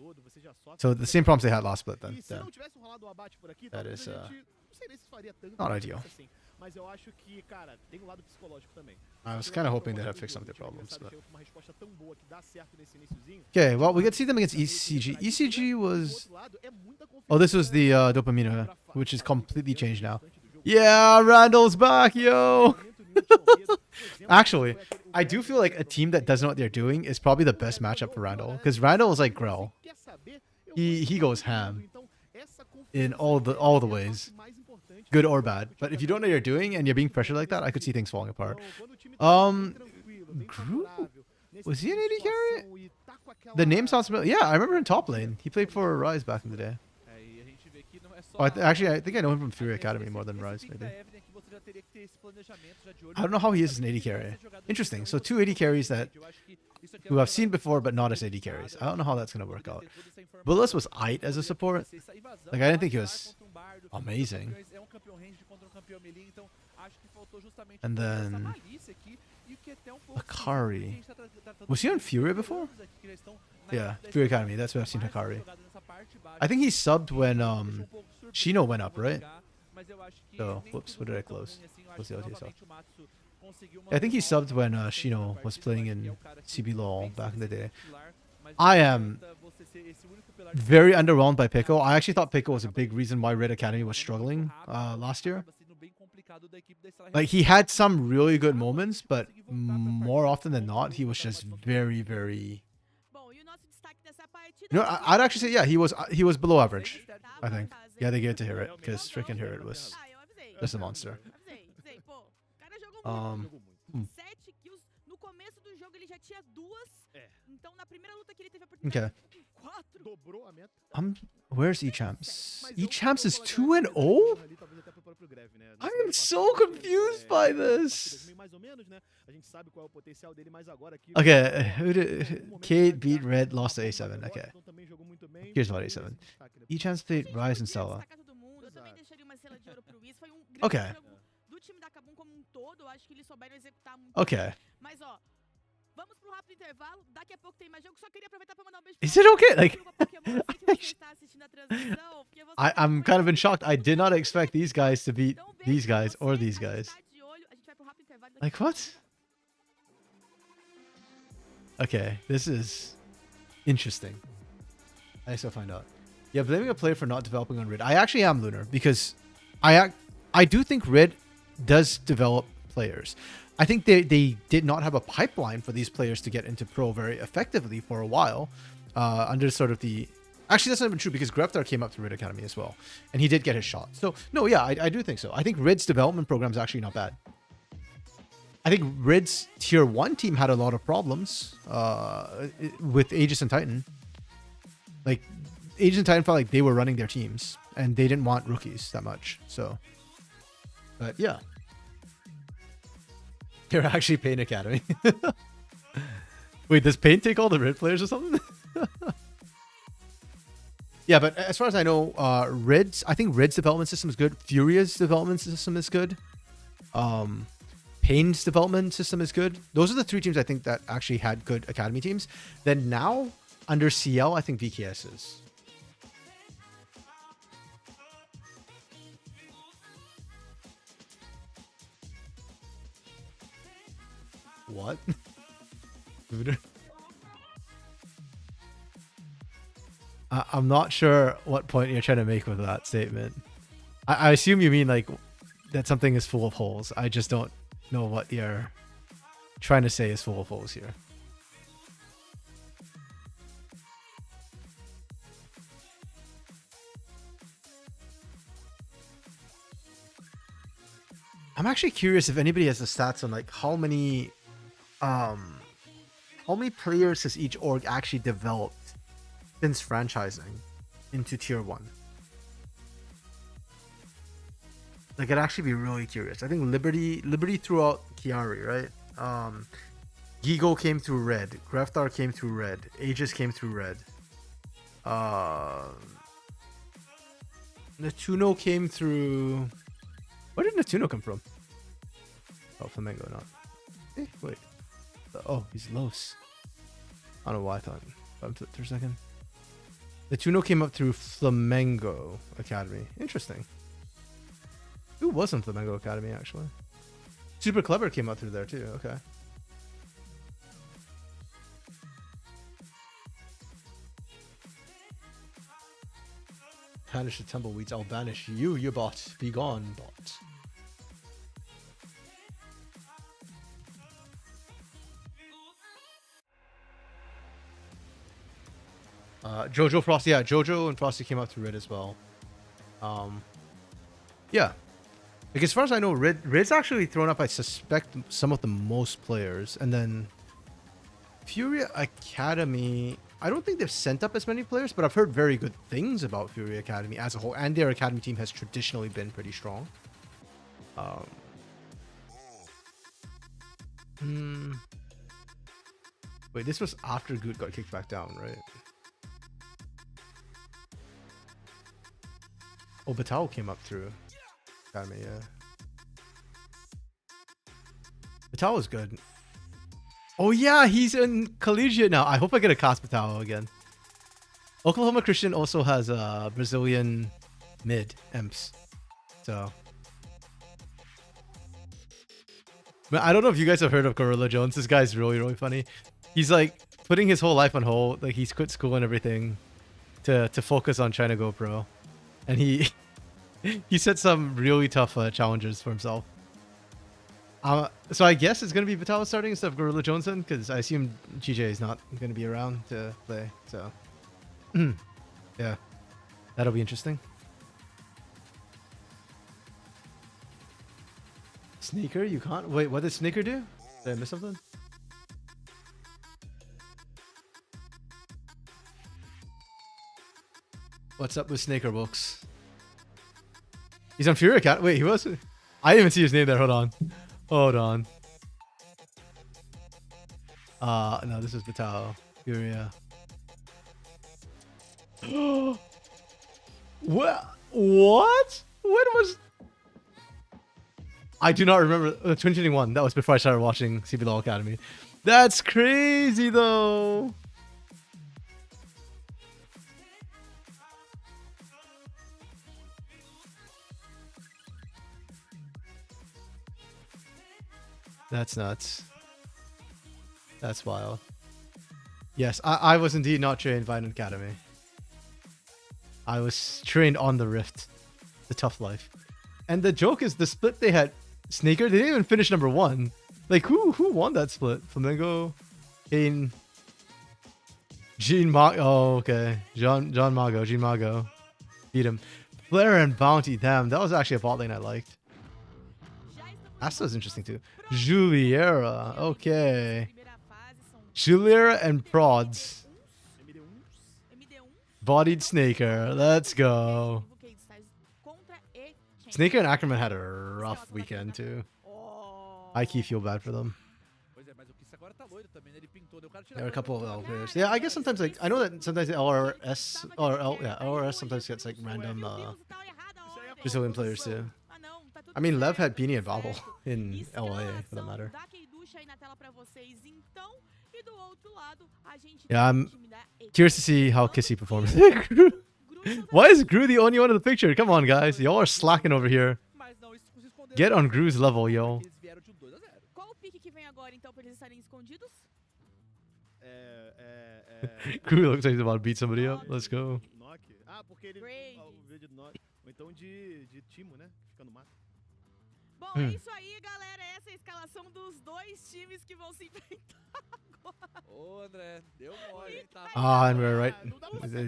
So the same problems they had last split then. That is not ideal. I was kind of hoping they'd have fixed some of their problems. But... Okay, well, we get to see them against ECG. ECG was... Oh, this was the Dopamina, which is completely changed now. Yeah, Randall's back, yo! Actually, I do feel like a team that doesn't know what they're doing is probably the best matchup for Randall. Because Randall is like Grell. He goes ham in all the ways. Good or bad. But if you don't know what you're doing and you're being pressured like that, I could see things falling apart. Group? Was he an AD carry? The name sounds familiar. Yeah, I remember in top lane. He played for Rise back in the day. Oh, actually, I think I know him from Fury Academy more than Rise, maybe. I don't know how he is as an AD carry. Interesting. So 2 AD carries who I've seen before, but not as AD carries. I don't know how that's going to work out. Bullis was aight as a support. Like, I didn't think he was amazing. And then Akari. Was he on Fury before? Yeah, Fury Academy. That's where I've seen Akari. I think he subbed when Shino went up, right? So, whoops, what did I close? Close the OTS off. I think he subbed when Shino was playing in CB LOL back in the day. I am very underwhelmed by Pico. I actually thought Pico was a big reason why Red Academy was struggling last year. Like, he had some really good moments, but more often than not, he was just very, very... You know, I'd actually say, yeah, he was below average, I think. Yeah, they gave it to Hirit, because freaking Hirit was just a monster. Okay. Where's Echamps? Echamps is 2-0? I am so confused by this. Okay, Cade beat Red, lost to A7. Okay. Here's about A7. Echamps played Rise and Stella. Okay. Okay. Is it okay? Like, I'm kind of in shock. I did not expect these guys to beat these guys or these guys. Like, what? Okay, this is interesting. I still find out. Yeah, blaming a player for not developing on Red. I actually am, Lunar, because I do think Red does develop players. I think they did not have a pipeline for these players to get into pro very effectively for a while, under sort of the Actually, that's not even true because Greftar came up through RED Academy as well, and he did get his shot. So no, yeah, I do think so. I think RED's development program is actually not bad. I think RED's tier 1 team had a lot of problems with Aegis and Titan. Like Aegis and Titan felt like they were running their teams and they didn't want rookies that much. So, but yeah, they're actually Pain Academy. Wait, does Pain take all the RED players or something? Yeah, but as far as I know, I think Red's development system is good. Furia's development system is good. Pain's development system is good. Those are the 3 teams I think that actually had good academy teams. Then now, under CL, I think VKS is. What? I'm not sure what point you're trying to make with that statement. I assume you mean like that something is full of holes. I just don't know what you're trying to say is full of holes here. I'm actually curious if anybody has the stats on like how many players has each org actually developed since franchising into tier 1. Like, I'd actually be really curious. I think Liberty threw out Chiari, right? Gigo came through RED. Greftar came through RED. Aegis came through RED. Natuno came through... Where did Natuno come from? Oh, Flamengo, not. Wait. Oh, he's Los. I don't know why I thought. I'm for a second. Natuno came up through Flamengo Academy. Interesting. Who was in Flamengo Academy, actually? Super Clever came up through there, too. Okay. Banish the tumbleweeds. I'll banish you, you bot. Be gone, bot. Jojo, Frosty, yeah, Jojo and Frosty came up through Red as well. Yeah. Like, as far as I know, Red's actually thrown up, I suspect, some of the most players. And then Furia Academy, I don't think they've sent up as many players, but I've heard very good things about Furia Academy as a whole. And their academy team has traditionally been pretty strong. Wait, this was after Good got kicked back down, right? Oh, Batal came up through Academy, yeah. Batal is good. Oh yeah, he's in collegiate now. I hope I get a cast Batal again. Oklahoma Christian also has a Brazilian mid imps. So I don't know if you guys have heard of Gorilla Jones. This guy's really, really funny. He's like putting his whole life on hold. Like, he's quit school and everything to focus on trying to go pro. And he set some really tough challenges for himself. So I guess it's going to be Batal starting instead of Gorilla Johnson, because I assume GJ is not going to be around to play. So yeah, that'll be interesting. Sneaker, you can't wait. What did Sneaker do? Did I miss something? What's up with Snaker Books? He's on Fury Cat. Wait, he was? I didn't even see his name there. Hold on. Hold on. No, this is Batal. Furia. What? What? When was... I do not remember. 2021. That was before I started watching CB Law Academy. That's crazy, though. That's nuts. That's wild. Yes, I was indeed not trained by an academy. I was trained on the Rift. The tough life. And the joke is the split they had. Snaker, they didn't even finish number 1. Like, who won that split? Flamengo, Kane, Oh, okay. John Mago. Gene Mago. Beat him. Flare and Bounty. Damn, that was actually a bot lane I liked. Asta's interesting too. Juliera. Okay. Juliera and Prods. Bodied Snaker. Let's go. Snaker and Ackerman had a rough weekend too. I keep feel bad for them. There are a couple of L players. Yeah, I guess sometimes like I know that sometimes the LRS or LRS sometimes gets like random Brazilian players too. I mean, Lev had Beanie and Bobble in LA for that matter. Yeah, I'm curious to see how Kissy performs. Why is Gru the only one in the picture? Come on, guys. Y'all are slacking over here. Get on Gru's level, yo. Gru looks like he's about to beat somebody up. Let's go. Bom, é isso aí, galera. Essa é a escalação dos dois times que vão se enfrentar agora. Ô, André, deu mole, tá? Ah, and we're right.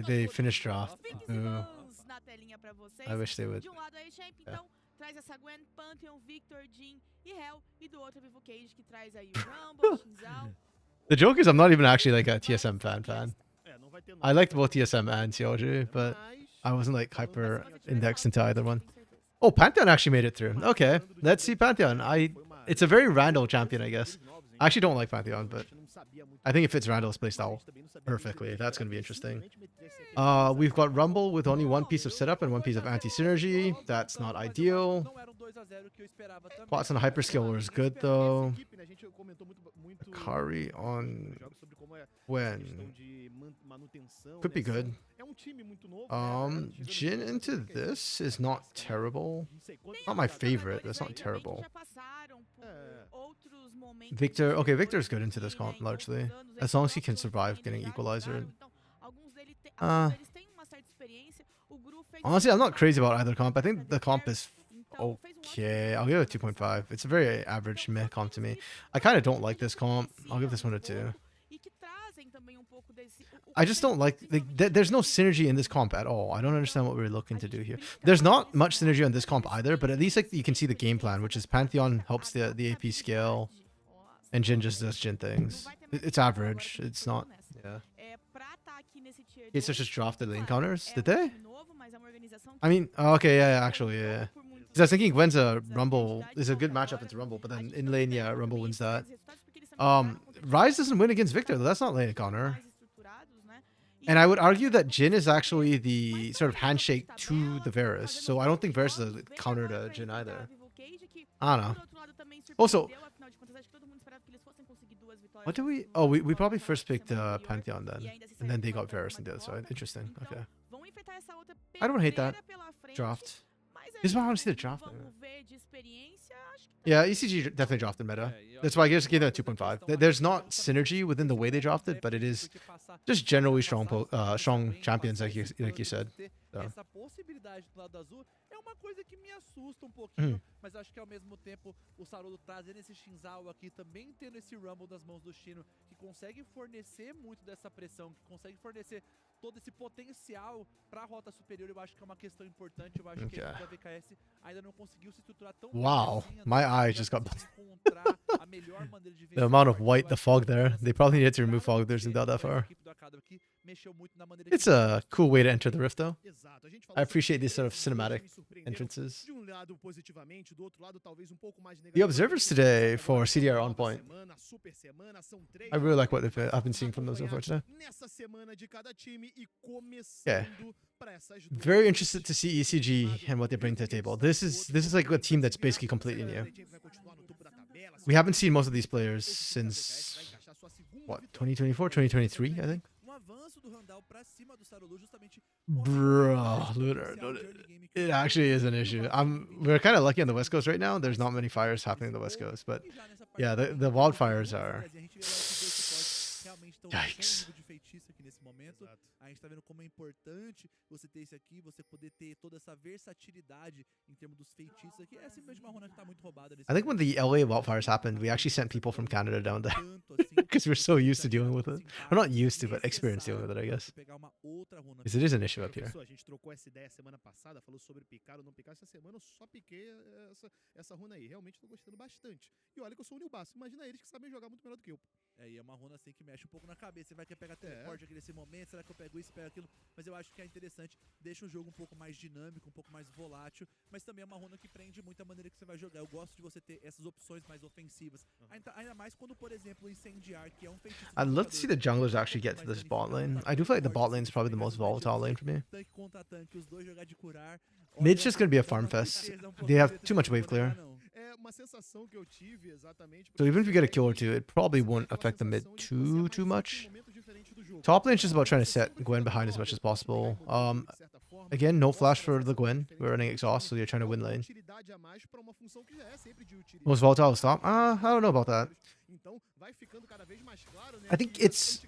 They finished draft. Na telinha pra vocês. I wish they would. De um lado aí, Champ, então, traz essa Gwen, Pantheon, Victor, Jhin e Hell. E do outro, Vivo Cage, que traz aí o Rumble, Shinzal. The joke is I'm not even actually like a TSM fan. I liked both TSM and CLG, but I wasn't like hyper indexed into either one. Oh, Pantheon actually made it through. Okay, let's see Pantheon. It's a very Randall champion, I guess. I actually don't like Pantheon, but I think it fits Randall's playstyle perfectly. That's going to be interesting. We've got Rumble with only one piece of setup and one piece of anti-synergy. That's not ideal. Plots on Hyperscaler is good, though. Akari on Gwen. Could be good. Jhin into this is not terrible. Not my favorite, but it's not terrible. Victor, okay, Victor's good into this comp, largely. As long as he can survive getting Equalizer. Honestly, I'm not crazy about either comp. I think the comp is okay. I'll give it a 2.5. It's a very average meh comp to me. I kind of don't like this comp. I'll give this one a 2. I just don't like there's no synergy in this comp at all. I don't understand what we're looking to do here. There's not much synergy on this comp either, but at least like you can see the game plan, which is Pantheon helps the AP scale and Jhin just does Jhin things. It's average. It's not, yeah. It's just drafted lane counters, did they? I mean, okay, yeah, actually, yeah. Because I was thinking Gwen's a Rumble is a good matchup into Rumble, but then in lane, yeah, Rumble wins that. Ryze doesn't win against Victor, though. That's not lane counter. And I would argue that Jhin is actually the sort of handshake to the Varus. So I don't think Varus is a counter to Jhin either. I don't know. Also, what do we... Oh, we probably first picked Pantheon then. And then they got Varus on the other side. Interesting. Okay. I don't hate that draft. This is why I want to see the draft. Yeah, ECG definitely drafted meta. That's why I just gave that a 2.5. There's not synergy within the way they drafted, but it is just generally strong champions, like you said. So. Essa possibilidade do lado azul é uma coisa que me assusta pouquinho, mas acho que ao mesmo tempo o Sarolo trazendo esse Shinzal aqui, também tendo esse Rumble das mãos do Chino, que consegue fornecer muito dessa pressão, que consegue fornecer todo esse potencial para a rota superior. Eu acho que é uma questão importante. Eu acho que a VKS ainda não conseguiu se estruturar tão bem. Wow, my eye just got the amount of white, the fog there. They probably needed to remove fog. There's no doubt that far. It's a cool way to enter the rift, though. I appreciate these sort of cinematic entrances. The observers today for CDR on point. I really like what I've been seeing from those so far today. Yeah. Very interested to see ECG and what they bring to the table. This is like a team that's basically completely new. We haven't seen most of these players since what, 2024, 2023, I think. Bro, it actually is an issue. We're kind of lucky on the West Coast right now. There's not many fires happening on the West Coast, but yeah, the wildfires are. Yikes. A gente tá vendo como é importante você ter esse aqui, você poder ter toda essa versatilidade em termos dos feitiços aqui. É simplesmente uma runa que tá muito roubada. I think when the LA wildfires happened, we actually sent people from Canada down there. Because we're so used to dealing with it. Or not used to, but experienced dealing with it, I guess. Because it is an issue up here. A gente trocou essa ideia semana passada, falou sobre picar ou não picar. Essa semana eu só piquei essa runa aí. Realmente tô gostando bastante. E olha que eu sou o New Basso. Imagina eles que sabem jogar muito melhor do que eu. E é uma runa assim que mexe um pouco na cabeça. Você vai querer pegar teleporte aqui nesse momento, será que eu pego isso, pego aquilo? Mas eu acho que é interessante, deixa o jogo um pouco mais dinâmico, um pouco mais volátil, mas também é uma runa que prende muito a maneira que você vai jogar. Eu gosto de você ter essas opções mais ofensivas. Ainda mais quando, por exemplo, o incendiar, que é um feitiço... I'd love to see the junglers actually get to this bot lane. I do feel like the bot lane is probably the most volatile lane for me. Tanque contra tanque, os dois jogar de curar. Mid's just going to be a farm fest. They have too much wave clear. So even if you get a kill or two, it probably won't affect the mid too much. Top lane's just about trying to set Gwen behind as much as possible. Again, no flash for the Gwen. We're running exhaust, so you're trying to win lane. Most volatile stop? I don't know about that. I think it's...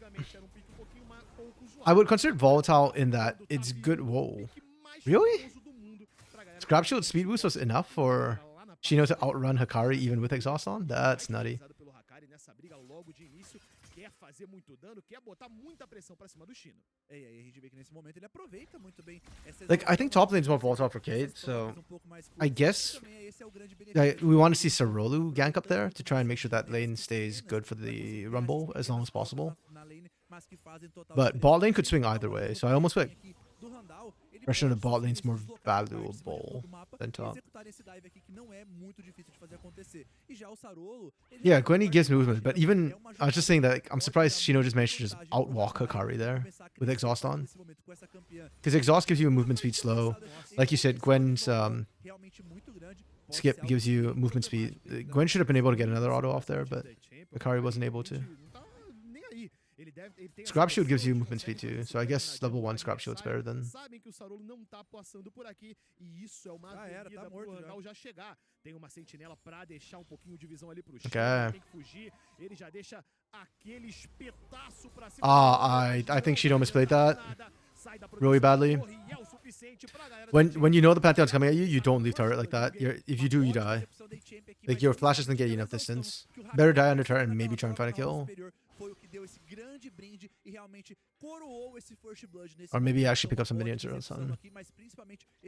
I would consider it volatile in that it's good... Whoa. Really? Scrap Shield speed boost was enough for Shino to outrun Hikari even with exhaust on? That's nutty. Like, I think top lane's more volatile for Cade, so I guess we want to see Sarolu gank up there to try and make sure that lane stays good for the Rumble as long as possible. But bot lane could swing either way, so I almost feel like pressure on the bot lane's more valuable than top. Yeah, Gwenny gives movement, but even I was just saying that like, I'm surprised Shino just managed to just outwalk Hikari there with exhaust on. Because exhaust gives you a movement speed slow. Like you said, Gwen's skip gives you movement speed. Gwen should have been able to get another auto off there, but Hikari wasn't able to. Scrap Shield gives you movement speed too, so I guess level 1 Scrap Shield's better than... Okay. I think Shino misplayed that really badly. When you know the Pantheon's coming at you, you don't leave turret like that. If you do, you die. Like, your flash doesn't get you enough distance. Better die under turret and maybe try and find a kill. Or maybe actually pick up some minions or something.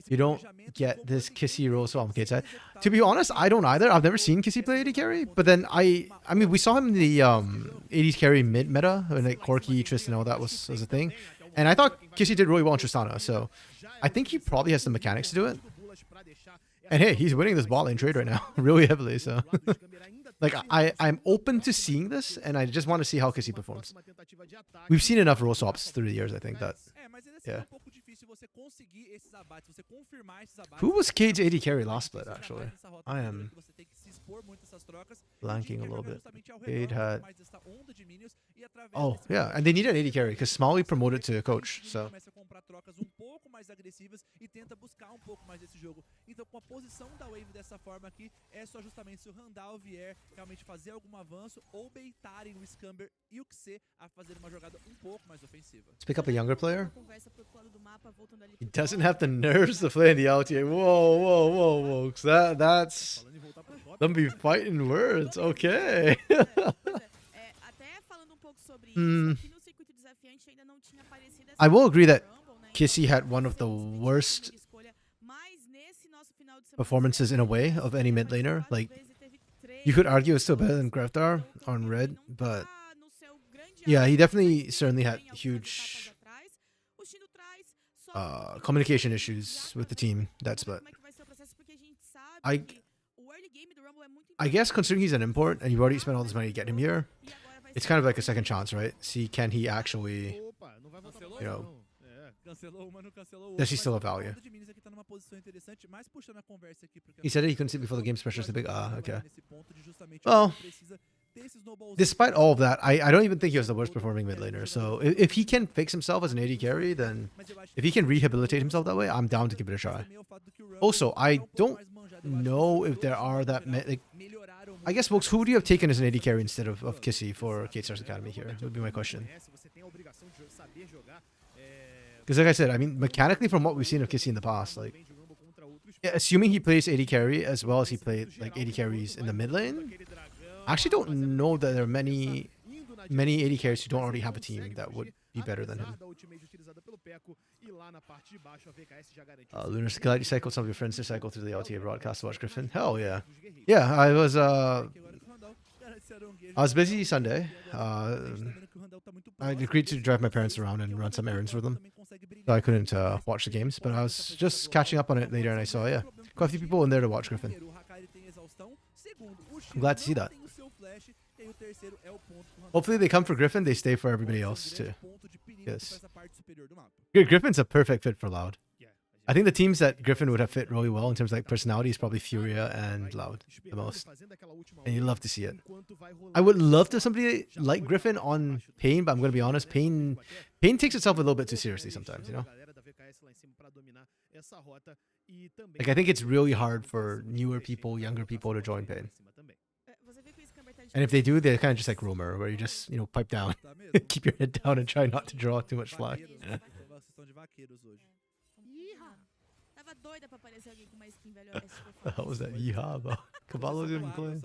You don't get this Kissy role so on Kate's side. To be honest, I don't either. I've never seen Kissy play AD carry, but then I mean, we saw him in the AD carry mid meta when like Corki, Tristan, all that was a thing. And I thought Kissy did really well in Tristana, so I think he probably has the mechanics to do it. And hey, he's winning this bot lane trade right now really heavily, so... Like, I'm open to seeing this, and I just want to see how Kissy performs. We've seen enough roll swaps through the years, I think, that... Yeah. Who was Cade's AD carry last split, actually? I am blanking a little bit. Cade had... Oh, yeah, and they needed an AD carry, because Smalley promoted to coach, so... realmente fazer algum avanço ou baitarem o Scamber e o XC a fazer uma jogada um pouco mais ofensiva. Let's pick up a younger player. He doesn't have the nerves to play in the LTA. Whoa. That's... Them be fighting words. Okay. I will agree that Kissy had one of the worst performances in a way of any mid laner. Like, you could argue it's still better than Greftar on Red, but yeah, he certainly had huge communication issues with the team that split. I guess considering he's an import and you've already spent all this money to get him here, it's kind of like a second chance, right? See, can he actually, you know, does he still have value? He said that he couldn't see before the game's pressure is too big. Okay. Well, despite all of that, I don't even think he was the worst performing mid laner. So if he can fix himself as an AD carry, then if he can rehabilitate himself that way, I'm down to give it a try. Also, I don't know if there are that many... I guess, folks, who do you have taken as an AD carry instead of Kissy for K-Stars Academy here? Would be my question. Because like I said, I mean, mechanically from what we've seen of Kissy in the past, like, assuming he plays AD carry as well as he played like AD carries in the mid lane, I actually don't know that there are many many AD carries who don't already have a team that would be better than him. Lunar glad you cycled some of your friends to cycle through the LTA broadcast to watch Griffin. Hell yeah. Yeah, I was busy Sunday. I agreed to drive my parents around and run some errands for them. So I couldn't watch the games, but I was just catching up on it later and I saw, yeah, quite a few people in there to watch Griffin. I'm glad to see that. Hopefully they come for Griffin, they stay for everybody else too. Yes. Griffin's a perfect fit for Loud. I think the teams that Griffin would have fit really well in terms of like personality is probably Furia and Loud the most. And you love to see it. I would love to have somebody like Griffin on Pain, but I'm going to be honest, Pain takes itself a little bit too seriously sometimes, you know? Like I think it's really hard for newer people, younger people to join Pain. And if they do, they're kind of just like Romer, where you just, you know, pipe down, keep your head down and try not to draw too much flag. The hell was that? Yeehaw, bro. Caballo's even playing.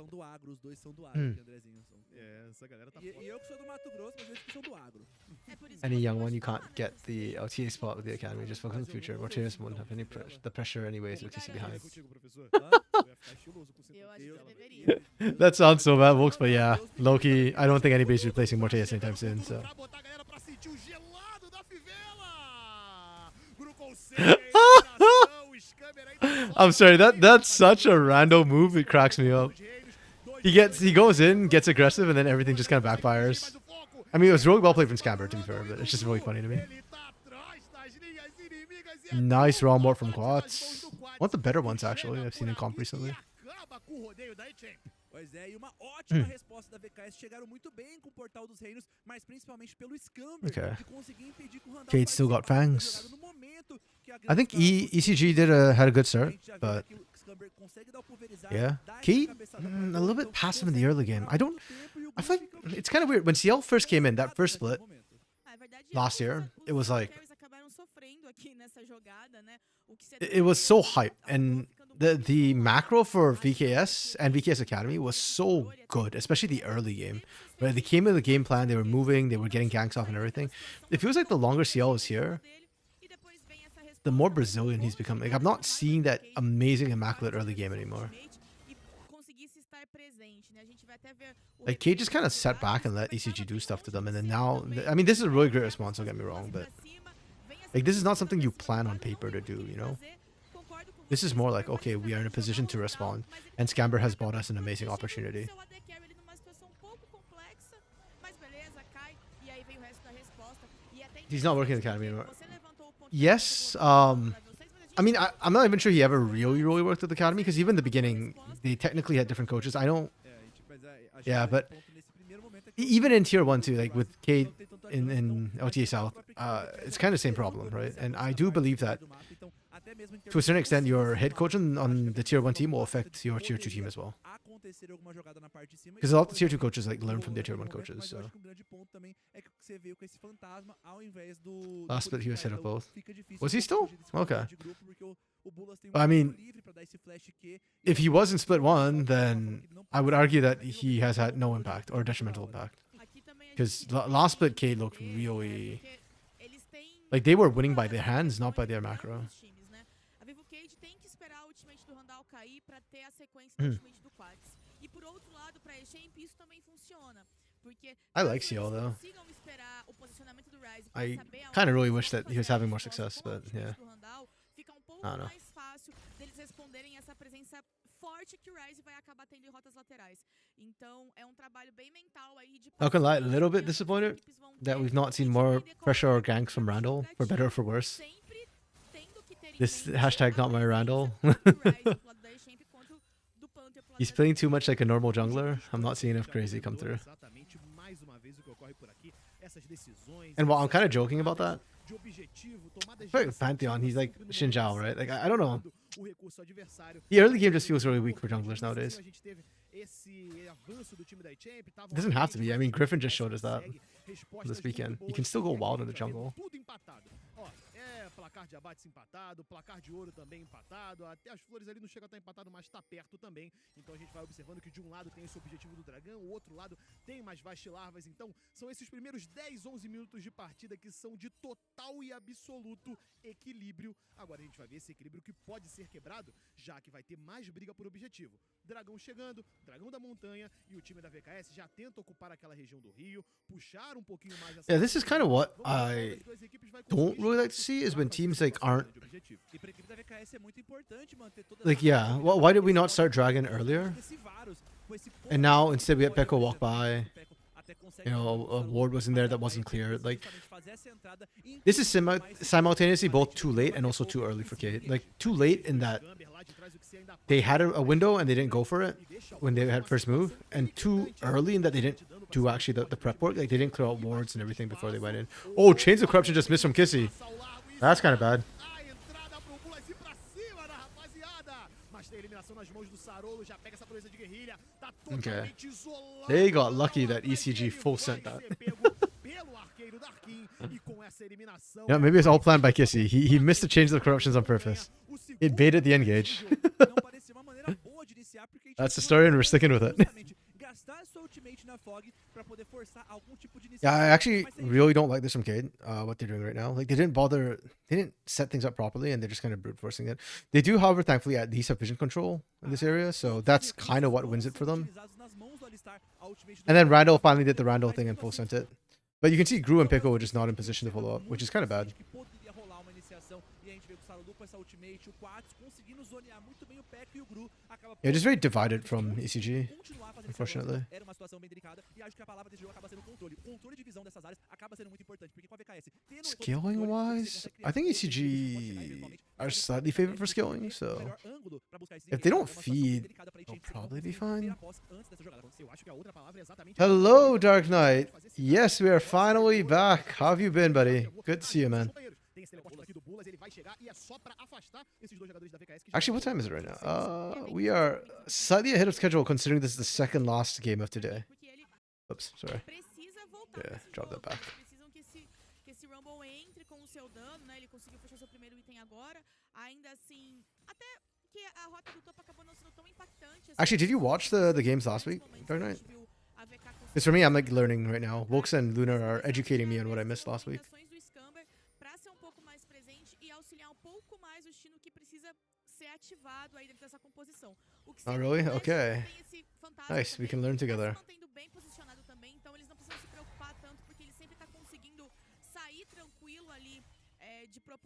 Any young one, you can't get the LTA spot with the academy. Just focus on the future. Mortarius won't have any the pressure anyways. OTC behind. That sounds so bad, Volks, but yeah, Loki. I don't think anybody's replacing Mortarius anytime soon. So. I'm sorry, that's such a random move. It cracks me up. He goes in, gets aggressive, and then everything just kind of backfires. I mean, it was really well played from Scamber, to be fair, but it's just really funny to me. Nice raw mort from Quats. One of the better ones, actually, I've seen in comp recently. Pois é, e uma ótima resposta da VKS. Chegaram muito bem com o Portal dos Reinos, mas principalmente pelo Scamber, que conseguiu impedir que o Randall Kate still got fangs. I think ECG had a good start, but yeah, Kate a little bit passive in the early game. I feel like it's kind of weird when CL first came in, that first split last year. It was like it was so hype, and the macro for VKS and VKS Academy was so good, especially the early game. Right, they came in the game plan, they were moving, they were getting ganks off and everything. It feels like the longer CL is here, the more Brazilian he's become. Like I'm not seeing that amazing immaculate early game anymore. Like Kate just kind of sat back and let ECG do stuff to them, and then now, I mean, this is a really great response. Don't get me wrong, but like this is not something you plan on paper to do, you know. This is more like, okay, we are in a position to respond, and Scamber has bought us an amazing opportunity. He's not working in the academy anymore. Yes, I mean, I'm not even sure he ever really worked at the academy, because even in the beginning, they technically had different coaches. I don't... Yeah, but even in Tier 1 too, like with Kate in LTA South, it's kind of the same problem, right? And I do believe that to a certain extent, your head coach on the Tier 1 team will affect your Tier 2 team as well. Because a lot of the Tier 2 coaches like learn from their Tier 1 coaches. So. Last split he was head of both. Was he still? Okay. I mean, if he was in split 1, then I would argue that he has had no impact or detrimental impact. Because last split K looked really... Like they were winning by their hands, not by their macro. I like CL though. I kind of really wish that he was having more success, but yeah. I don't know. Not gonna lie, a little bit disappointed that we've not seen more pressure or ganks from Randall, for better or for worse. This hashtag not my Randall. He's playing too much like a normal jungler. I'm not seeing enough crazy come through. And while I'm kind of joking about that, like Pantheon, he's like Xinjiao, right? Like I don't know. The early game just feels really weak for junglers nowadays. esse avanço do time da Champ. It doesn't have to be. I mean, Griffin just showed us that this weekend. You can still go wild in the jungle. Tudo empatado. Ó, placar de abates empatado, placar de ouro também empatado, até as flores ali não chega a estar empatado, mas está perto também. Então a gente vai observando que de um lado tem esse objetivo do dragão, o outro lado tem mais vastilarvas. Então são esses primeiros 10, 11 minutos de partida que são de total e absoluto equilíbrio. Agora a gente vai ver esse equilíbrio que pode ser quebrado, já que vai ter mais briga por objetivo. Dragão chegando, dragão da montanha, e o time da VKS já tenta ocupar aquela região do Rio, puxar um pouquinho mais essa... Yeah, this is kind of what I don't really like to see is when teams like aren't like, yeah, well, why did we not start Dragon earlier? And now instead we had Pekko walk by. You know, a ward was in there that wasn't clear. Like, this is simultaneously both too late and also too early for Kate. Like, too late in that they had a window and they didn't go for it when they had first move, and too early in that they didn't do actually the prep work. Like, they didn't clear out wards and everything before they went in. Oh, Chains of Corruption just missed from Kissy. That's kind of bad. Okay. They got lucky that ECG full sent that. Yeah, maybe it's all planned by Kissy. He missed the Change of Corruptions on purpose. It baited the engage. That's the story and we're sticking with it. Yeah, I actually really don't like this from Cade, what they're doing right now. Like, they didn't set things up properly and they're just kind of brute forcing it. They do, however, thankfully at least have vision control in this area, so that's kind of what wins it for them. And then Randall finally did the Randall thing and full sent it. But you can see Gru and Pico were just not in position to follow up, which is kind of bad. Yeah, just very divided from ECG, unfortunately. Scaling wise, I think ECG are slightly favored for scaling, so if they don't feed, they'll probably be fine. Hello, Dark Knight. Yes, we are finally back. How have you been, buddy? Good to see you, man. Actually, what time is it right now? We are slightly ahead of schedule considering this is the second last game of today. Oops, sorry. Yeah, drop that back. Actually, did you watch the games last week, Dark Knight? Because for me, I'm like learning right now. Volks and Luna are educating me on what I missed last week. Oh, really? Okay. Nice, we can learn together.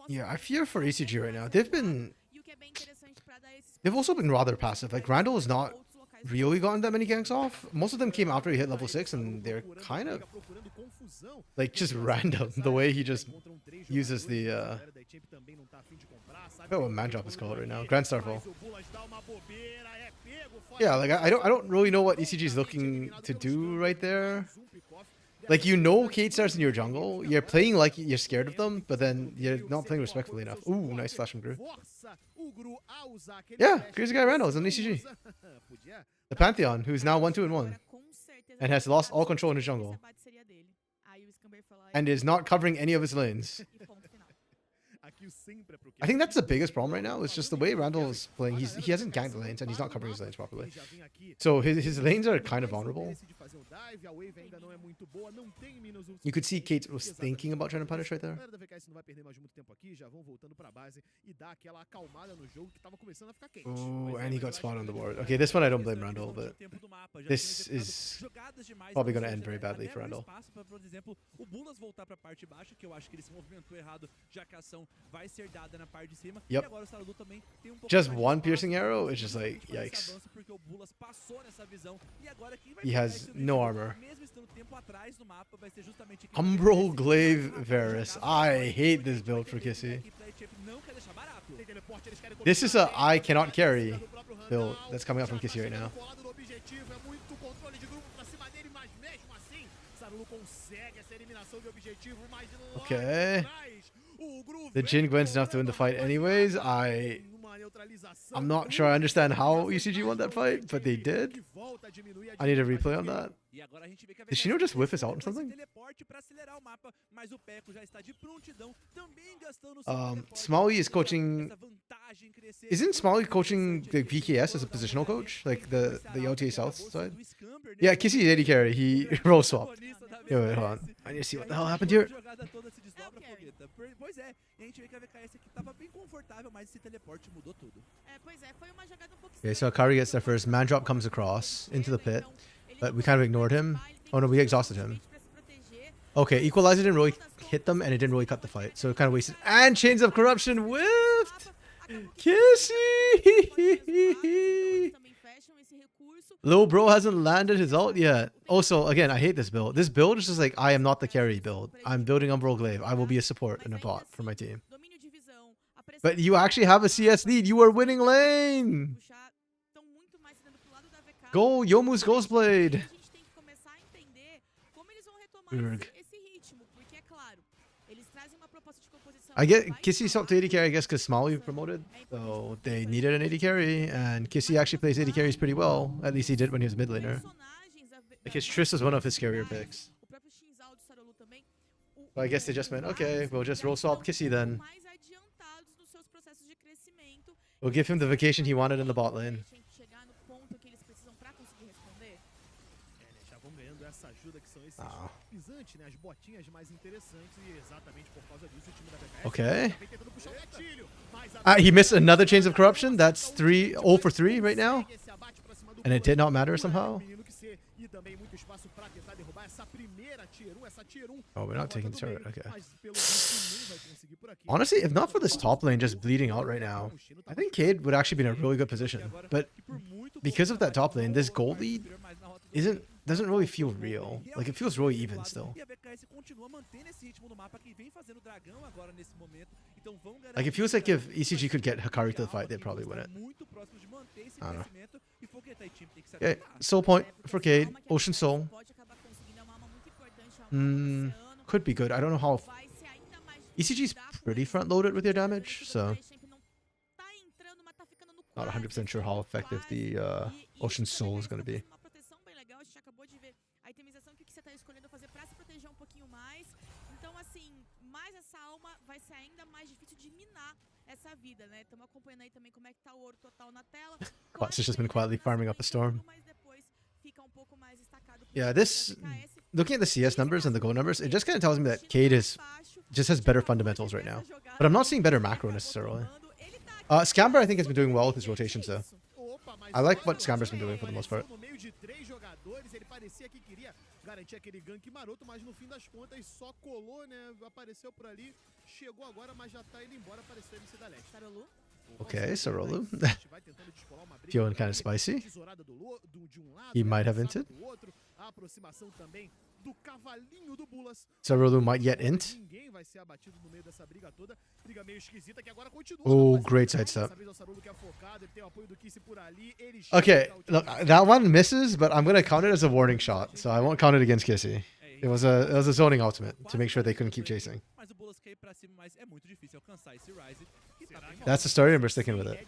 Yeah, I fear for ECG right now. They've also been rather passive. Like, Randall has not really gotten that many ganks off. Most of them came after he hit level 6, and they're kind of like just random the way he just uses the I forgot what man drop is called right now. Grand Starfall. Yeah, like I don't really know what ECG is looking to do right there. Like, you know, Kate starts in your jungle. You're playing like you're scared of them, but then you're not playing respectfully enough. Ooh, nice flash from Gru. Yeah, Gru's guy Randall is on ECG. The Pantheon, who's now 1-2-1, and has lost all control in his jungle, and is not covering any of his lanes. I think that's the biggest problem right now. It's just the way Randall is playing. He hasn't ganked the lanes and he's not covering his lanes properly. So his lanes are kind of vulnerable. You could see Kate was thinking about trying to punish right there. Oh, and he got spawned on the board. Okay, this one I don't blame Randall, but this is probably going to end very badly for Randall. Yep. Just one piercing arrow is just like, yikes. He has no armor. Umbral Glaive Varus. I hate this build for Kissy. This is a I cannot carry build that's coming up from Kissy right now. objetivo, é muito controle de grupo pra cima dele, mas mesmo assim, Sarulu consegue essa eliminação de objetivo, mas lá Okay. atrás, o Groove The Jin Gwen's enough to win the fight anyways. I'm not sure I understand how ECG won that fight, but they did. I need a replay on that. E agora a gente vê que a Did Shino just whiff his VKS ult or something? teleporte pra acelerar o mapa, mas o Peco já está de prontidão, também gastando seu teleporte. Smalley is coaching. Essa vantagem crescer. Isn't Smalley coaching the VKS as a positional coach, like the OTA South side? Yeah, Kissy AD carry. He role swapped. Yo, wait, hold on. I need to see what the hell happened here. Pois é, e a gente vê que a VKS aqui tava bem confortável, mas esse teleporte mudou tudo. Pois é, foi uma jogada um pouco Okay, so Akari gets there first. Man drop comes across into the pit, but we kind of ignored him. Oh no, we exhausted him. Okay, Equalizer didn't really hit them, and it didn't really cut the fight, so it kind of wasted. And Chains of Corruption whiffed! Kissy! Lil bro hasn't landed his ult yet. Also, again, I hate this build. This build is just like, I am not the carry build. I'm building Umbral Glaive. I will be a support and a bot for my team. But you actually have a CS lead. You are winning lane. Go, Yomu's Ghostblade. Urg. I get Kissy swapped to AD carry, I guess, because Smalley promoted. So they needed an AD carry, and Kissy actually plays AD carries pretty well. At least he did when he was mid laner. Like his Triss was one of his carrier picks. But I guess they just went, okay, we'll just roll swap Kissy then. We'll give him the vacation he wanted in the bot lane. Oh. Okay. He missed another Chains of Corruption. That's 0 for 3 right now. And it did not matter somehow. Oh, we're not taking the turret. Okay. Honestly, if not for this top lane just bleeding out right now, I think Cade would actually be in a really good position. But because of that top lane, this gold lead doesn't really feel real. Like, it feels really even still. Like, it feels like if ECG could get Hikari to the fight, they'd probably win it. I don't know. Okay, soul point for Cade. Ocean Soul. Could be good. I don't know how... ECG's pretty front-loaded with their damage, so... Not 100% sure how effective the Ocean Soul is going to be. Quats has just been quietly farming up a storm. Yeah, this... Looking at the CS numbers and the goal numbers, it just kind of tells me that Cade just has better fundamentals right now. But I'm not seeing better macro necessarily. Scamber, I think, has been doing well with his rotations, though. I like what Scamber's been doing for the most part. Okay, Sarolu. Feeling kind of spicy. He might have inted. Sarolu might yet int. Oh, great sidestep. Okay, look, that one misses, but I'm going to count it as a warning shot, so I won't count it against Kissy. It was a zoning ultimate to make sure they couldn't keep chasing. That's the story and we're sticking with it.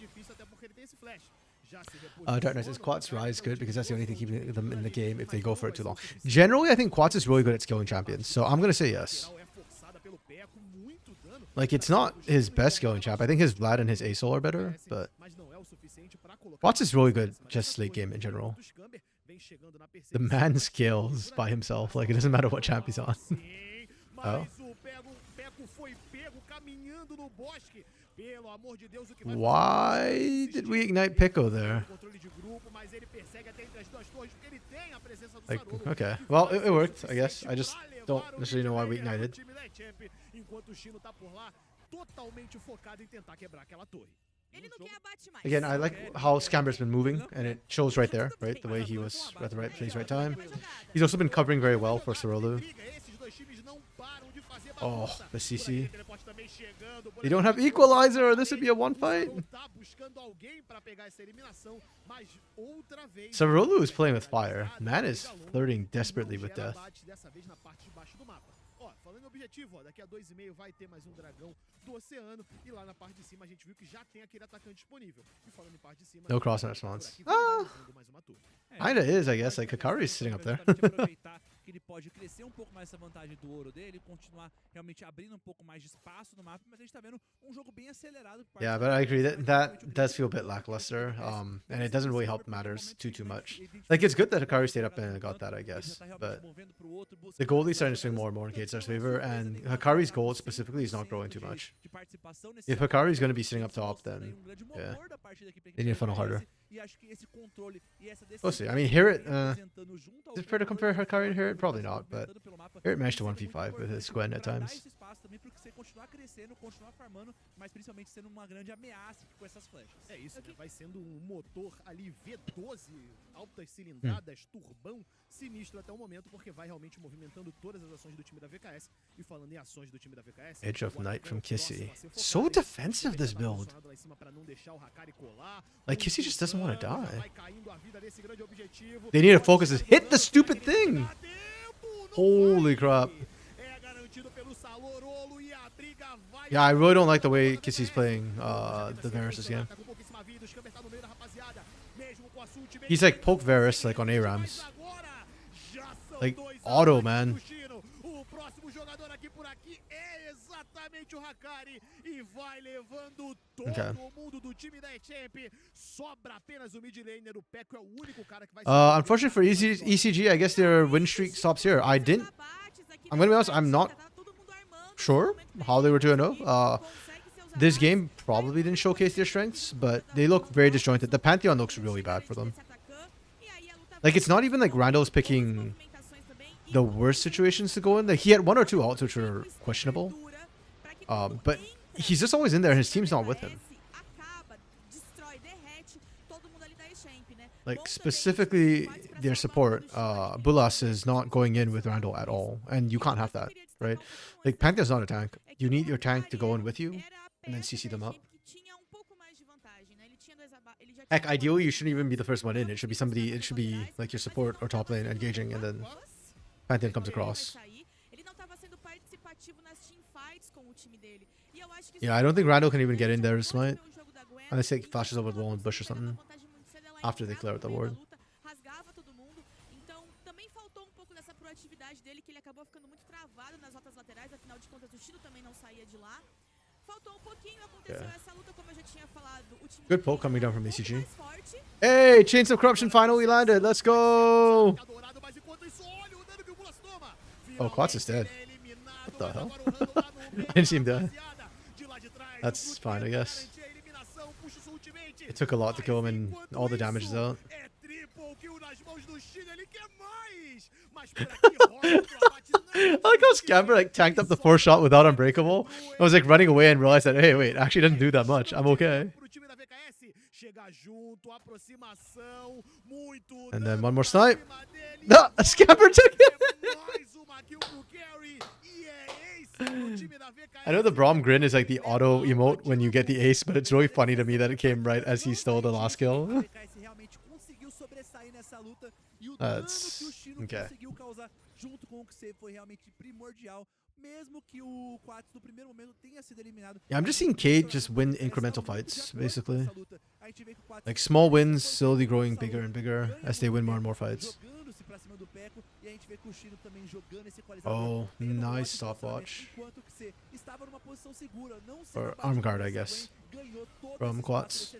Dark Knight says Quats Rise good because that's the only thing keeping them in the game if they go for it too long. Generally, I think Quats is really good at scaling champions, so I'm going to say yes. Like, it's not his best scaling champ. I think his Vlad and his Asol are better, but Quats is really good just late game in general. The man scales by himself. Like, it doesn't matter what champ he's on. Oh. Why did we ignite Pico there? Like, okay. Well, it worked, I guess. I just don't necessarily know why we ignited. Again, I like how Scamber's been moving, and it shows right there, right? The way he was at the right place, right time. He's also been covering very well for Sarolu. Oh, the CC. They don't have equalizer. This would be a one fight. Sarolu is playing with fire. Man is flirting desperately with death. Ó, falando em objetivo, ó, daqui a 2,5 vai ter mais um dragão do oceano e lá na parte de cima a gente viu que já tem aquele atacante disponível. E falando em parte de cima, No cross response. Mais uma turma. Kinda is, I guess. Like Hikari's sitting up there. Aproveitar que ele pode crescer um pouco mais essa vantagem do ouro dele, continuar realmente abrindo um pouco mais de espaço no mapa, mas a gente tá vendo um jogo bem acelerado. Yeah, but I agree that does feel a bit lackluster. And it doesn't really help matters too much. Like it's good that Hikari stayed up and got that, I guess. But the goalie's starting to swing more and more in K-Star's favor, and Hikari's goal specifically is not growing too much. If Hikari's going to be sitting up top, then yeah, they need to funnel harder. We'll see. I mean, Harriet, is it fair to compare Hikari and Harriet? Probably not, but Harriet managed to 1v5 with his Gwen at times. É isso, né? Vai sendo um motor ali V12, altas cilindradas, turbão, sinistro até o momento, porque vai realmente movimentando todas as ações do time da VKS. E falando em ações do time da VKS... Edge of Night from Kissy. So defensive, this build. Like, Kissy just doesn't want to die. They need to focus. Hit the stupid thing! Holy crap. Yeah, I really don't like the way Kissy's playing the Varus this game. He's like poke Varus like on ARAMs. Like auto, man. Okay. Unfortunately for ECG, I guess their win streak stops here. I'm gonna be honest, I'm not sure how they were 2-0. This game probably didn't showcase their strengths, but they look very disjointed. The Pantheon looks really bad for them. Like, it's not even like Randall's picking the worst situations to go in. Like, he had 1 or 2 ults which were questionable. But he's just always in there and his team's not with him. Like, specifically their support, Bulas is not going in with Randall at all. And you can't have that, right? Like, Pantheon's not a tank. You need your tank to go in with you and then CC them up. Heck, ideally, you shouldn't even be the first one in. It should be somebody, it should be like your support or top lane engaging, and then Pantheon comes across. Yeah, I don't think Randall can even get in there to smite. Unless he flashes over the wall and bush or something. After they clear out the ward. Yeah. Good poke coming down from ECG. Hey, Chains of Corruption finally landed. Let's go. Oh, Quats is dead. What the hell? I didn't see him die. That's fine, I guess. It took a lot to kill him and all the damage is out. I like how Scamper like tanked up the 4th shot without Unbreakable. I was like running away and realized that, hey, wait, actually doesn't do that much. I'm okay. And then one more snipe. No, Scamper took it. I know the Braum grin is like the auto emote when you get the ace, but it's really funny to me that it came right as he stole the last kill. That's okay. Yeah, I'm just seeing Kate just win incremental fights, basically. Like small wins slowly growing bigger and bigger as they win more and more fights. Oh, nice stopwatch. Or arm guard, I guess. From Quats.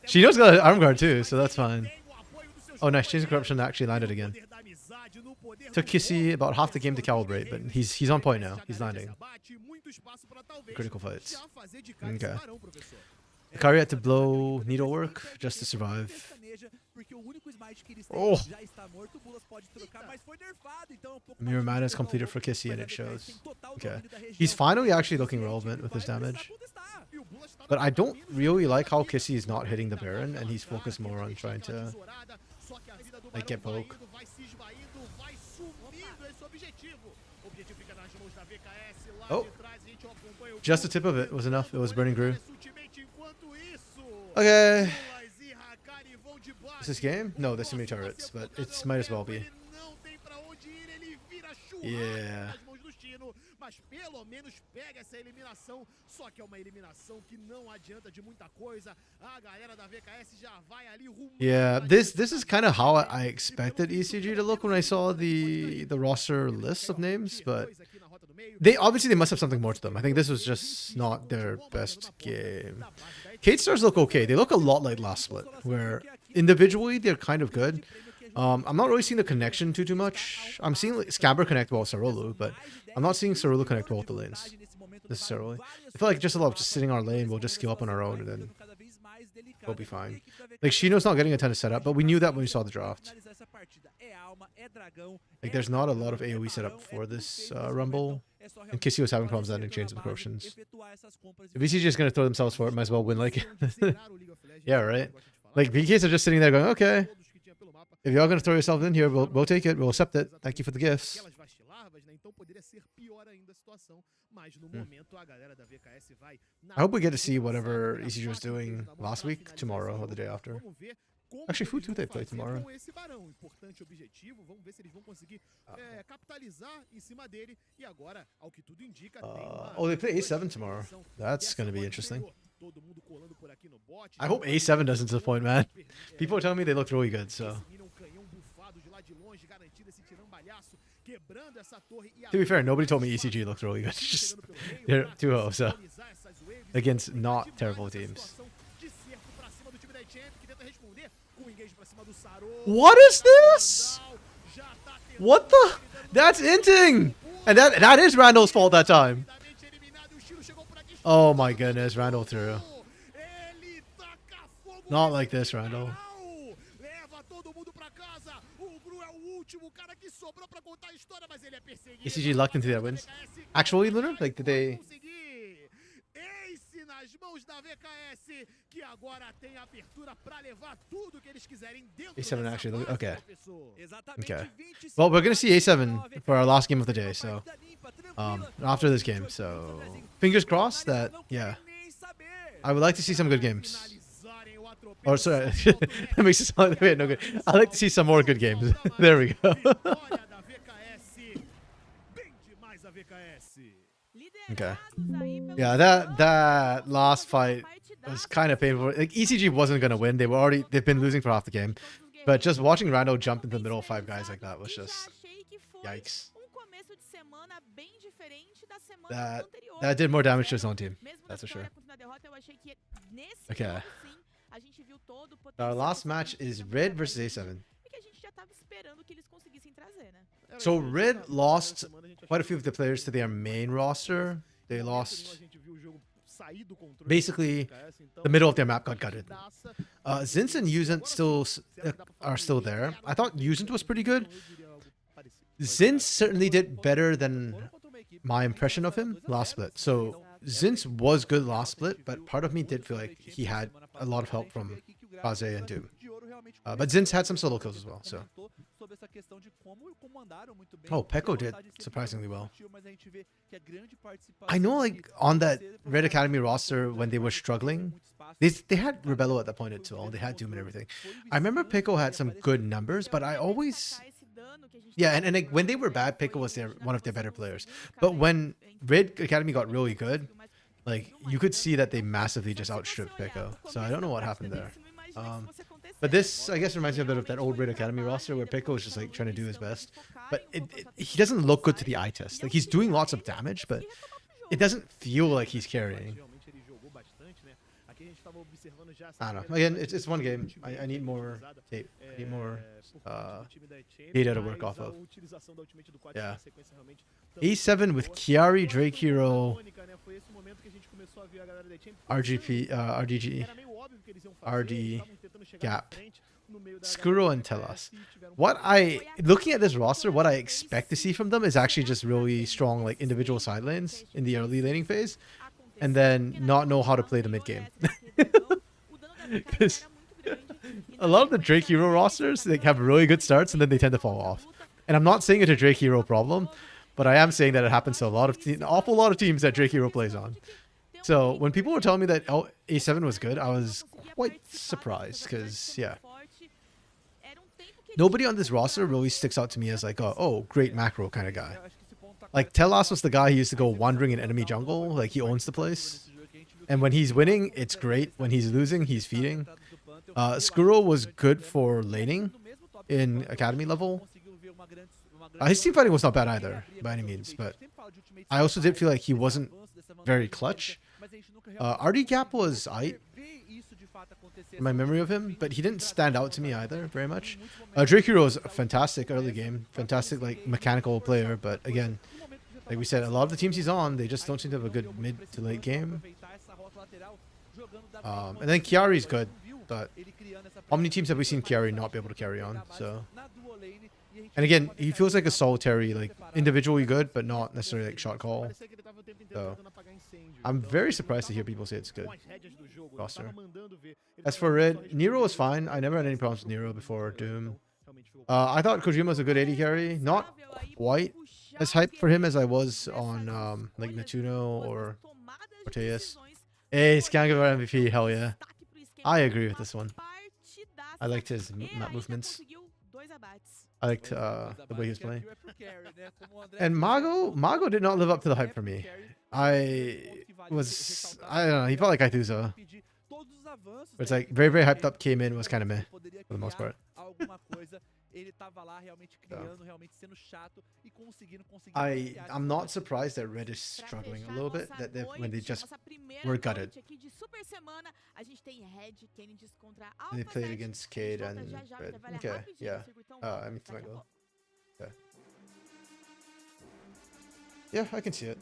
Shino's got an arm guard too, so that's fine. Oh, nice. Chains of Corruption actually landed again. Took Kissy about half the game to calibrate, but he's on point now. He's landing. Critical fights. Okay. Hikari had to blow needlework just to survive. Oh! Mirror Mana is completed for Kissy and it shows. Okay. He's finally actually looking relevant with his damage. But I don't really like how Kissy is not hitting the Baron and he's focused more on trying to I get poke. Vai se esvaindo, vai sumindo esse objetivo. O objetivo fica nas mãos da VKS lá Oh. de trás. A gente acompanha o Just the tip of it was enough. It was burning Gru. sutilmente enquanto isso. Okay. Mulas e Hakari vão de base. Is this game? No, there's too many turrets, but it might as well be. Ele não tem pra onde ir, ele vira churrasco Yeah. nas mãos do Chino, mas pelo menos pega essa eliminação. Só que é uma eliminação que não adianta de muita coisa. A galera da VKS já vai ali rumo. Yeah, this is kind of how I expected ECG to look when I saw the roster list of names, but they obviously must have something more to them. I think this was just not their best game. Kate Stars look okay. They look a lot like last split, where individually they're kind of good. I'm not really seeing the connection too much. I'm seeing like, Scabber connect well with Sarulu, but I'm not seeing Sarulu connect well with the lanes necessarily. I feel like just a lot of just sitting our lane, we'll just skill up on our own and then we'll be fine. Like Shino's not getting a ton of setup, but we knew that when we saw the draft. Like there's not a lot of AoE setup for this Rumble. And Kissy was having problems ending chains of potions. If VCG is gonna throw themselves for it, might as well win like yeah, right? Like VKs are just sitting there going, okay. If you're gonna throw yourself in here, we'll take it. We'll accept it. Thank you for the gifts. I hope we get to see whatever ECG was doing last week, tomorrow, or the day after. Actually, who do they play tomorrow? Oh, they play A7 tomorrow. That's gonna be interesting. I hope A7 doesn't disappoint, man. People are telling me they looked really good, so. To be fair, nobody told me ECG looked really good. Just they're 2-0, so against not terrible teams. What is this? What the? That's inting, and that is Randall's fault that time. Oh my goodness, Randall threw. Not like this, Randall. ECG lucked into their wins. Actually, Lunar? Like, did they... A7 actually, okay. Okay. Well, we're gonna see A7 for our last game of the day, so... after this game, so... Fingers crossed that, yeah. I would like to see some good games. Or, sorry, that makes it sound like no good. I'd like to see some more good games. There we go. Okay. Yeah, that last fight was kind of painful. Like ECG wasn't gonna win. They've been losing for half the game. But just watching Rando jump into the middle of 5 guys like that was just yikes. That did more damage to his own team. That's for sure. Okay. Our last match is Red versus A7. So Red lost quite a few of the players to their main roster. They lost basically the middle of their map got gutted. Zinz and Yuzent are still there. I thought Yuzent was pretty good. Zinz certainly did better than my impression of him last split. So Zinz was good last split, but part of me did feel like he had a lot of help from Kaze and Doom. But Zinz had some solo kills as well, so. Oh, Peko did surprisingly well. I know, like, on that Red Academy roster, when they were struggling, they had Rebello at that point as well. They had Doom and everything. I remember Peko had some good numbers, but I always... Yeah, and like, when they were bad, Peko was one of their better players. But when Red Academy got really good, like, you could see that they massively just outstripped Peko. So I don't know what happened there. But this, I guess, reminds me a bit of that old Red Academy roster where Peko was just like trying to do his best. But he doesn't look good to the eye test. Like, he's doing lots of damage, but it doesn't feel like he's carrying. I don't know. Again, it's one game. I need more tape. I need more data to work off of. Yeah. A7 with Chiari, Drake Hero, RDG, RD, Gap, Skuro, and Telas. Looking at this roster, what I expect to see from them is actually just really strong, like, individual side lanes in the early laning phase, and then not know how to play the mid game. Because a lot of the Drake Hero rosters, they have really good starts and then they tend to fall off. And I'm not saying it's a Drake Hero problem, but I am saying that it happens to a lot of an awful lot of teams that Drake Hero plays on. So when people were telling me that A7 was good, I was quite surprised because, yeah. Nobody on this roster really sticks out to me as like, oh, great macro kind of guy. Like, Telas was the guy who used to go wandering in enemy jungle. Like, he owns the place. And when he's winning, it's great. When he's losing, he's feeding. Skuro was good for laning in academy level. His team fighting was not bad either, by any means. But I also did feel like he wasn't very clutch. RD.A was aight, in my memory of him, but he didn't stand out to me either very much. Drake Hero is a fantastic early game, fantastic like mechanical player, but again, like we said, a lot of the teams he's on, they just don't seem to have a good mid to late game. And then Chiari's good, but how many teams have we seen Chiari not be able to carry on? So, and again, he feels like a solitary, like individually good, but not necessarily like shot call. So, I'm very surprised to hear people say it's good roster. As for Red, Nero is fine. I never had any problems with Nero before Doom. I thought Kojima was a good AD carry. Not quite as hyped for him as I was on like Natuno or Orteas. Hey, Skangar MVP, hell yeah. I agree with this one. I liked his map movements. I liked the way he was playing. And Mago did not live up to the hype for me. I don't know, he felt like Aituza. It's like very, very hyped up, came in, was kind of meh for the most part. I'm not surprised that Red is struggling a little bit, that when they just were gutted. They played against Cade and Red. Okay, yeah. I mean, go. Okay. Yeah, I can see it.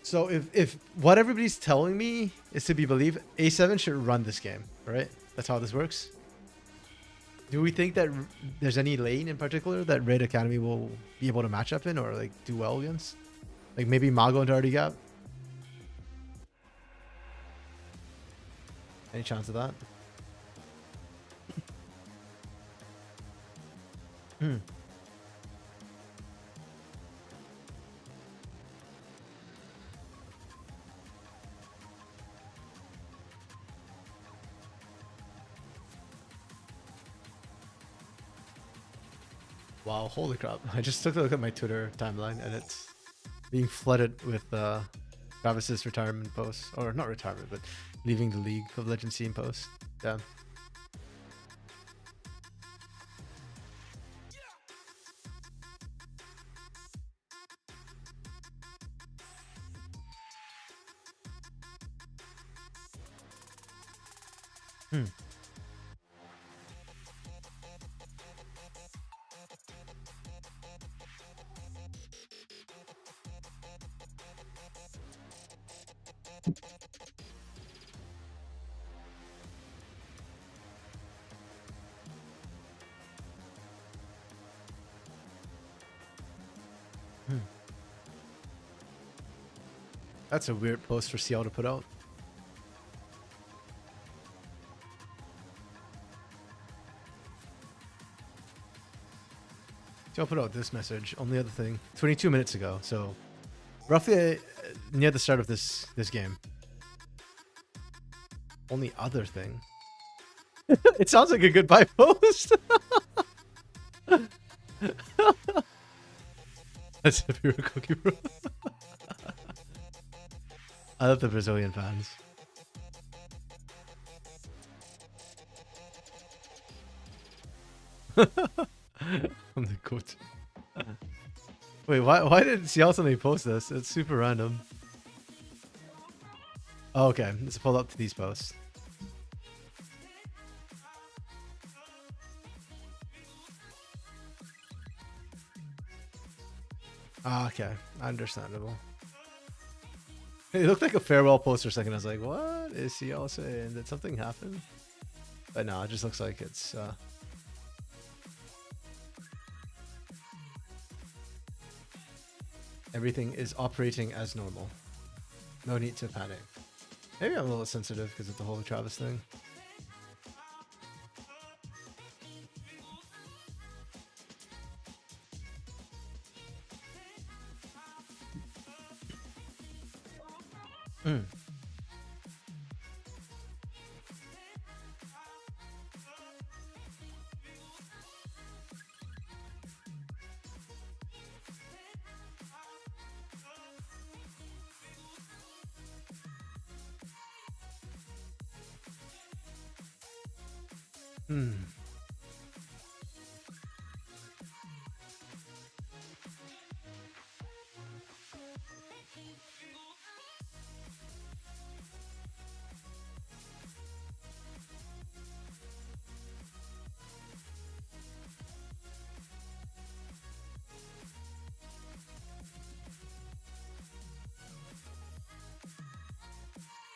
So if what everybody's telling me is to be believed, A7 should run this game, right? That's how this works. Do we think that there's any lane in particular that Red Academy will be able to match up in or like do well against? Like maybe Mago into RD.A? Any chance of that? Wow, holy crap. I just took a look at my Twitter timeline and it's being flooded with Travis's retirement posts. Or not retirement, but leaving the League of Legends scene post. Damn. That's a weird post for CL to put out. CL put out this message on the other thing 22 minutes ago, so roughly near the start of this game. Only other thing. It sounds like a goodbye post. That's a pure cookie, bro. I love the Brazilian fans. I'm the coach. Wait, why did CL suddenly post this? It's super random. Oh, okay, let's pull up to these posts. Ah, okay, understandable. It looked like a farewell post for a second. I was like, what is CL saying? Did something happen? But no, it just looks like it's everything is operating as normal. No need to panic. Maybe I'm a little sensitive because of the whole Travis thing. Hmm.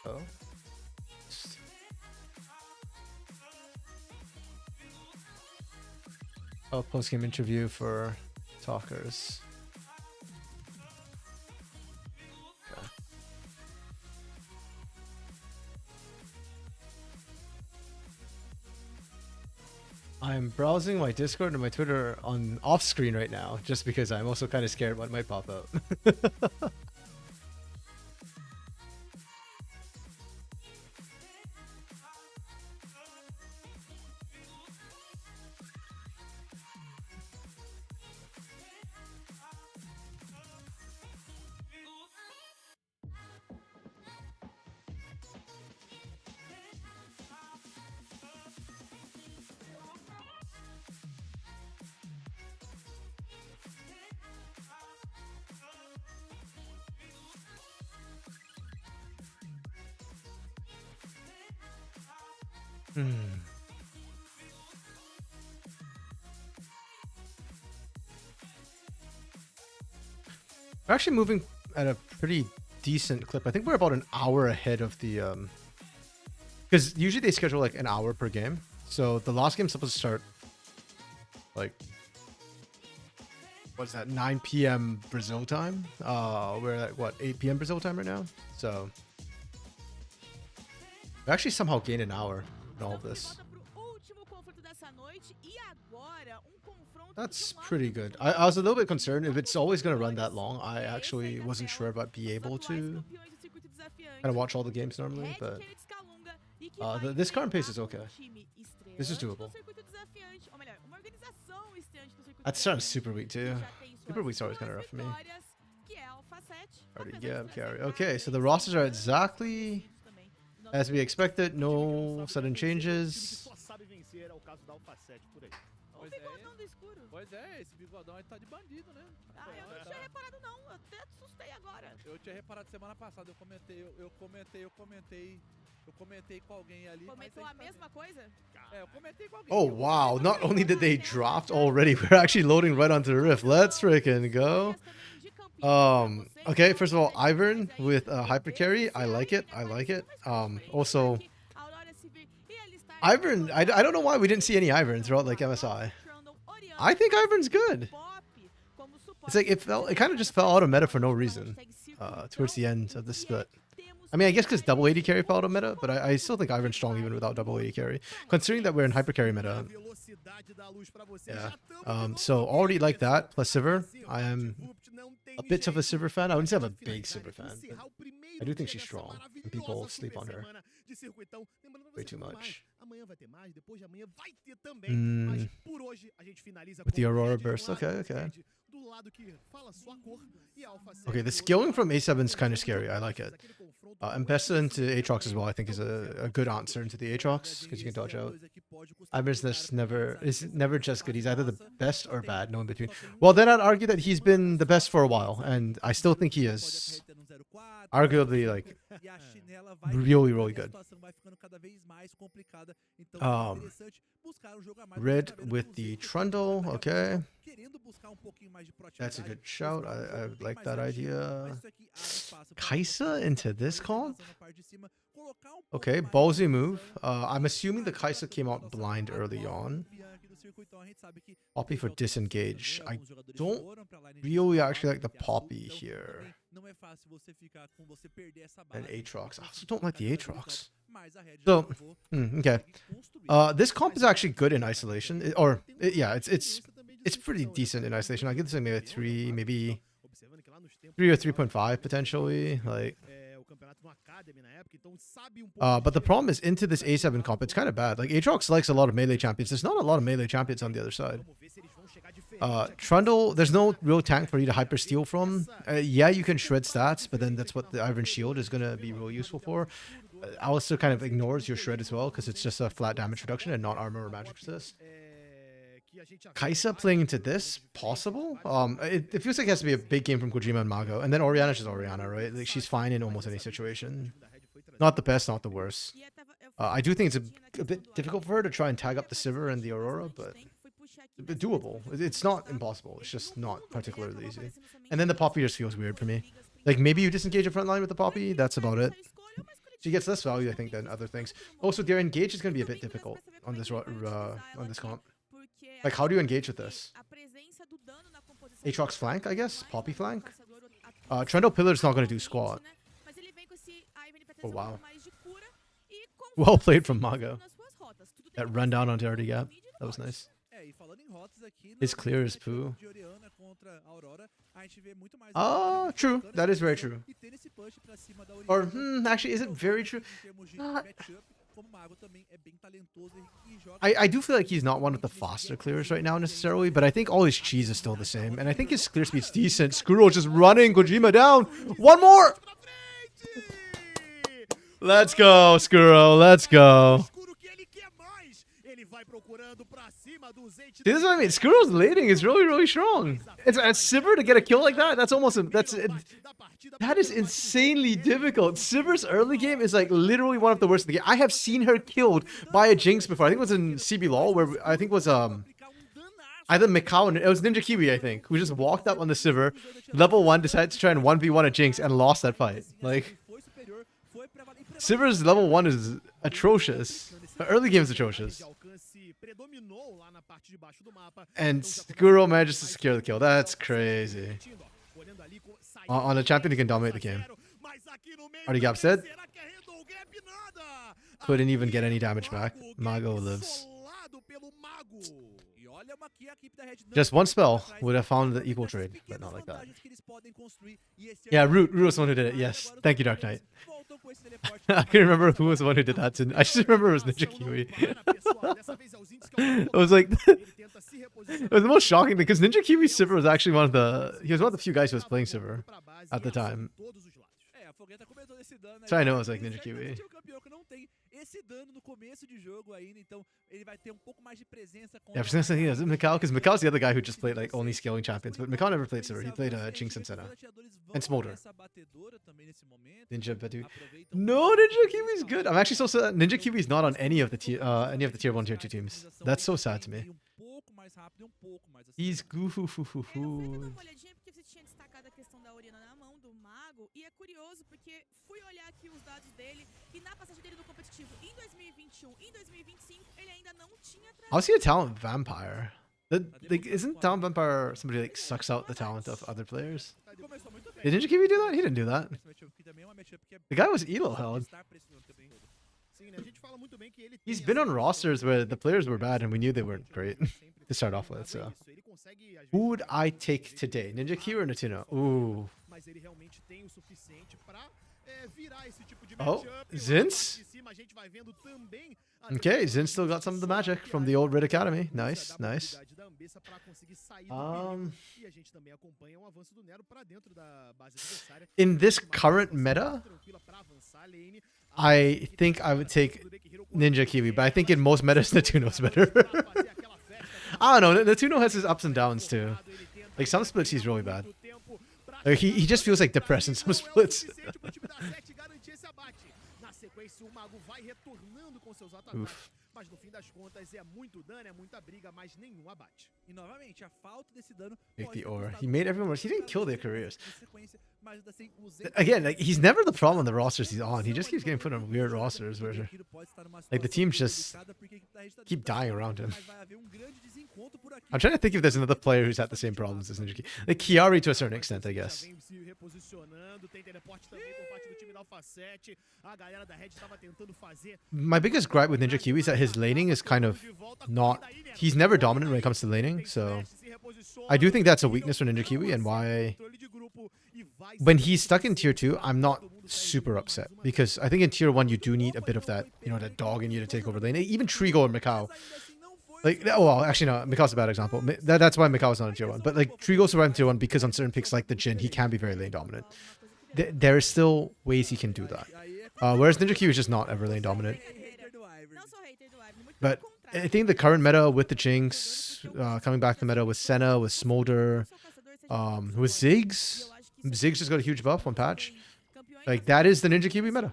Oh. Oh, post-game interview for talkers. Okay. I'm browsing my Discord and my Twitter on off screen right now, just because I'm also kind of scared what might pop up. Hmm. We're actually moving at a pretty decent clip. I think we're about an hour ahead of the because usually they schedule like an hour per game. So the last game's supposed to start like what's that, 9 p.m. Brazil time? We're at what, 8 p.m. Brazil time right now? So we actually somehow gained an hour in all of this. That's pretty good. I was a little bit concerned if it's always going to run that long. I actually wasn't sure if I'd be able to kind of watch all the games normally, but this current pace is okay. This is doable. That's starting Super Week too. Super Week's always kind of rough for me. Already, yeah, carry. Okay, so the rosters are exactly as we expected. No sudden changes. Pois é, esse bigodão aí tá de bandido, né? Ah, eu não tinha reparado não, eu até assustei agora. Eu tinha reparado semana passada, eu comentei com alguém ali. Comentou a mesma coisa? É, eu comentei com alguém. Oh wow, not only did they draft already, we're actually loading right onto the rift. Let's freaking go. Okay, first of all, Ivern with hyper carry, I like it. Also Ivern, I don't know why we didn't see any Ivern throughout like MSI. I think Ivern's good. It's like it kind of just fell out of meta for no reason towards the end of the split. I mean, I guess because double 80 carry fell out of meta, but I still think Ivern's strong even without double 80 carry. Considering that we're in hyper carry meta. Yeah. So already like that, plus Sivir. I am a bit of a Sivir fan. I wouldn't say I'm a big Sivir fan, but I do think she's strong. And people sleep on her way too much. With the Aurora Burst. Okay. Okay, the scaling from A7 is kind of scary. I like it. Ambessa into Aatrox as well, I think, is a good answer into the Aatrox, because you can dodge out. Ivern's never just good. He's either the best or bad, no in between. Well, then I'd argue that he's been the best for a while, and I still think he is arguably like really good. Red with the Trundle, okay. That's a good shout. I like that idea. Kaisa into this comp? Okay, ballsy move. I'm assuming the Kaisa came out blind early on. Poppy for disengage. I don't really actually like the Poppy here. And Aatrox. I also don't like the Aatrox. So, okay. This comp is actually good in isolation. It's pretty decent in isolation. I'll give this maybe a 3, maybe 3 or 3.5 potentially. Like, but the problem is into this A7 comp, it's kind of bad. Like, Aatrox likes a lot of melee champions. There's not a lot of melee champions on the other side. Trundle, there's no real tank for you to hyper steal from. Yeah, you can shred stats, but then that's what the Ivern Shield is going to be real useful for. Alistair kind of ignores your shred as well because it's just a flat damage reduction and not armor or magic resist. Kaisa playing into this, possible? It feels like it has to be a big game from Kojima and Mago. And then Oriana's just Oriana, right? Like, she's fine in almost any situation. Not the best, not the worst. I do think it's a bit difficult for her to try and tag up the Sivir and the Aurora, but doable. It's not impossible. It's just not particularly easy. And then the Poppy just feels weird for me. Like, maybe you disengage a front line with the Poppy. That's about it. She gets less value, I think, than other things. Also, their engage is going to be a bit difficult on this comp. Like, how do you engage with this? Aatrox flank, I guess? Poppy flank? Trendle Pillar's not going to do squat. Oh, wow. Well played from Mago. That run down onto RD gap. That was nice. It's clear as poo. True. That is very true. Or, actually, is it very true? I do feel like he's not one of the faster clears right now necessarily, but I think all his cheese is still the same. And I think his clear speed's decent. Skuro just running Kojima down. One more! Let's go, Skuro. Let's go. This is what I mean. Skuro's laning is really, really strong. It's at Sivir to get a kill like that. That's almost that is insanely difficult. Sivir's early game is like literally one of the worst in the game. I have seen her killed by a Jinx before. I think it was in CB LOL where I think it was either Mikau, it was Ninja Kiwi, I think, who just walked up on the Sivir, level 1, decided to try and 1v1 a Jinx and lost that fight. Like, Sivir's level 1 is atrocious. The early game is atrocious. And Skuro manages to secure the kill. That's crazy. On a champion who can dominate the game. Already Gap said. Couldn't even get any damage back. Mago lives. Just one spell would have found the equal trade, but not like that. Yeah, Root was the one who did it. Yes. Thank you, Dark Knight. I can't remember who was the one who did that. I just remember it was Ninja Kiwi. It was like it was the most shocking thing because Ninja Kiwi Sivir was actually one of the few guys who was playing Sivir at the time. So I know it was like Ninja Kiwi. Yeah, for some reason, Mikau, because Mikau's the other guy who just played like only scaling champions, but Mikau never played Sivir. He played Jinx and Senna. And Smolder. Ninja Badu. No, Ninja Kiwi's good. I'm actually so sad. Ninja Kiwi's not on any of the tier 1, tier 2 teams. That's so sad to me. He's goofy. E é curioso porque fui olhar aqui os dados dele e na passagem dele no competitivo em 2021 e em 2025 ele ainda não tinha trazido. How's he a talent vampire? Like, isn't talent vampire somebody like sucks out the talent of other players? Did Ninja Kiwi do that? He didn't do that. The guy was elo held. He's been on rosters where the players were bad and we knew they weren't great to start off with. So, who would I take today? Ninja Kiwi or Natuno? Ooh. Oh, Zinz? Okay, Zinz still got some of the magic from the old Red Academy. Nice, nice. In this current meta, I think I would take Ninja Kiwi, but I think in most metas, Natuno's better. I don't know, Natuno has his ups and downs too. Like some splits he's really bad. Like, he just feels like depressed in some splits. Oof. Take the ore. He made everyone worse. He didn't kill their careers. Again, like, he's never the problem on the rosters he's on. He just keeps getting put on weird rosters where like the teams just keep dying around him. I'm trying to think if there's another player who's had the same problems as Ninja Kiwi. Like Chiari to a certain extent, I guess. My biggest gripe with Ninja Kiwi is that his laning is kind of not... He's never dominant when it comes to laning, so... I do think that's a weakness for Ninja Kiwi and why... When he's stuck in tier 2, I'm not super upset. Because I think in tier 1 you do need a bit of that, you know, that dog in you to take over lane. Even Trigo or Mikau. Like, oh, well, actually, no, Mikau's a bad example. That's why Mikau's not in tier 1. But, like, Trigo survived in tier 1 because on certain picks like the Jhin, he can be very lane dominant. There are still ways he can do that. Whereas Ninja Q is just not ever lane dominant. Hater do Ivern. Não sou hater do Ivern, muito But pelo contrário. I think the current meta with the Jinx, coming back to meta with Senna, with Smolder, with Ziggs. Ziggs just got a huge buff on patch. Like, that is the Ninja Kiwi meta.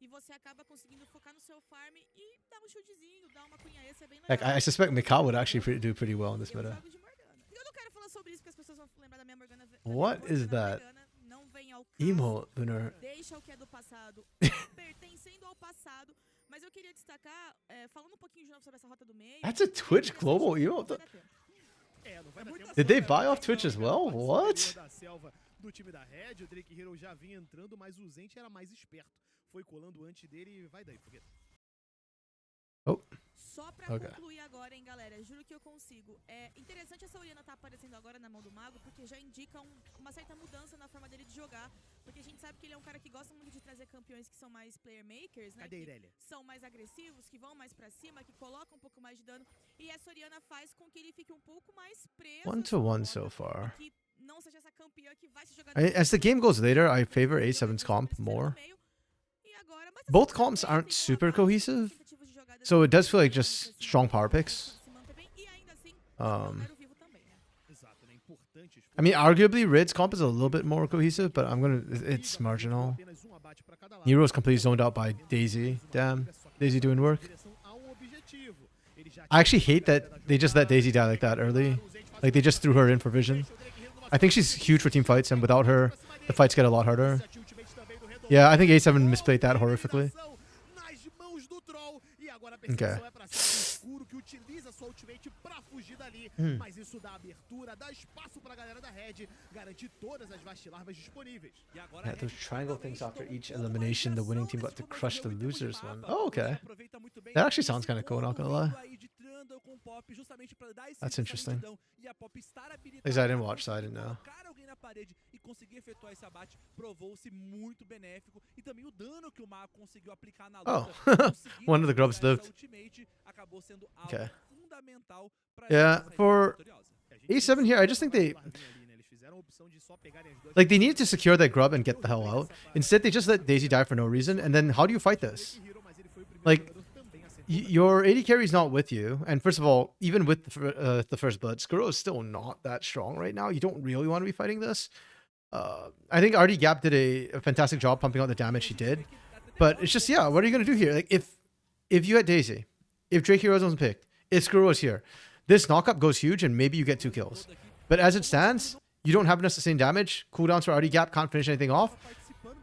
E você acaba conseguindo focar no seu farm e dar um chutezinho, dar uma cunha extra, é bem Like, legal. I suspect Mikau would actually do pretty well in this Eu meta. jogo de Morgana. Eu não quero falar sobre isso porque as pessoas vão lembrar da minha Morgana. What is that? Não vem ao caso. Emo, Lunar. Deixa o que é do passado, pertencendo ao passado. Mas eu queria destacar, falando um pouquinho de novo sobre essa rota do meio. That's a Twitch global emo? Did they buy off Twitch as well? What? Da selva do time da Red, o Drake Hero já vinha entrando, mas o Zente era mais esperto. Foi colando antes dele e vai daí, foguete. Oh. Só pra concluir agora, hein, galera. Juro que eu consigo. É interessante essa Orianna tá aparecendo agora na mão do Mago, porque já indica uma certa mudança na forma dele de jogar. Porque a gente sabe que ele é um cara que gosta muito de trazer campeões que são mais player makers, né? Cadê a Irelia? São mais agressivos, que vão mais pra cima, que colocam um pouco mais de dano. E essa Orianna faz com que ele fique um pouco mais preso. 1-1 so far. Que não seja essa campeã que vai se jogar. As the game goes later, I favor A7's comp more. Both comps aren't super cohesive, so it does feel like just strong power picks. I mean, arguably, Red's comp is a little bit more cohesive, but it's marginal. Nero's completely zoned out by Daisy. Damn, Daisy doing work. I actually hate that they just let Daisy die like that early. Like, they just threw her in for vision. I think she's huge for team fights, and without her, the fights get a lot harder. Yeah, I think A7 misplayed that horrifically. Okay. Yeah, those triangle things after each elimination, the winning team got to crush the losers one. Oh, okay. That actually sounds kind of cool, not gonna lie. That's interesting. At least I didn't watch, so I didn't know. E conseguir efetuar esse abate provou-se muito benéfico e também o dano que o Mago conseguiu aplicar na luta. One of the grubs lived. Acabou sendo Okay. fundamental para Yeah, for A7 here, I just think they needed to secure that grub and get the hell out. Instead, they just let Daisy die for no reason. And then how do you fight this? Like, your AD carry is not with you. And first of all, even with the first blood, Skuro is still not that strong right now. You don't really want to be fighting this. I think RD Gap did a fantastic job pumping out the damage he did. But it's just, yeah, what are you going to do here? Like, if you had Daisy, if Drake Heroes wasn't picked, if Skuro was here, this knockup goes huge and maybe you get 2 kills. But as it stands, you don't have enough sustained damage. Cooldowns for RD Gap, can't finish anything off.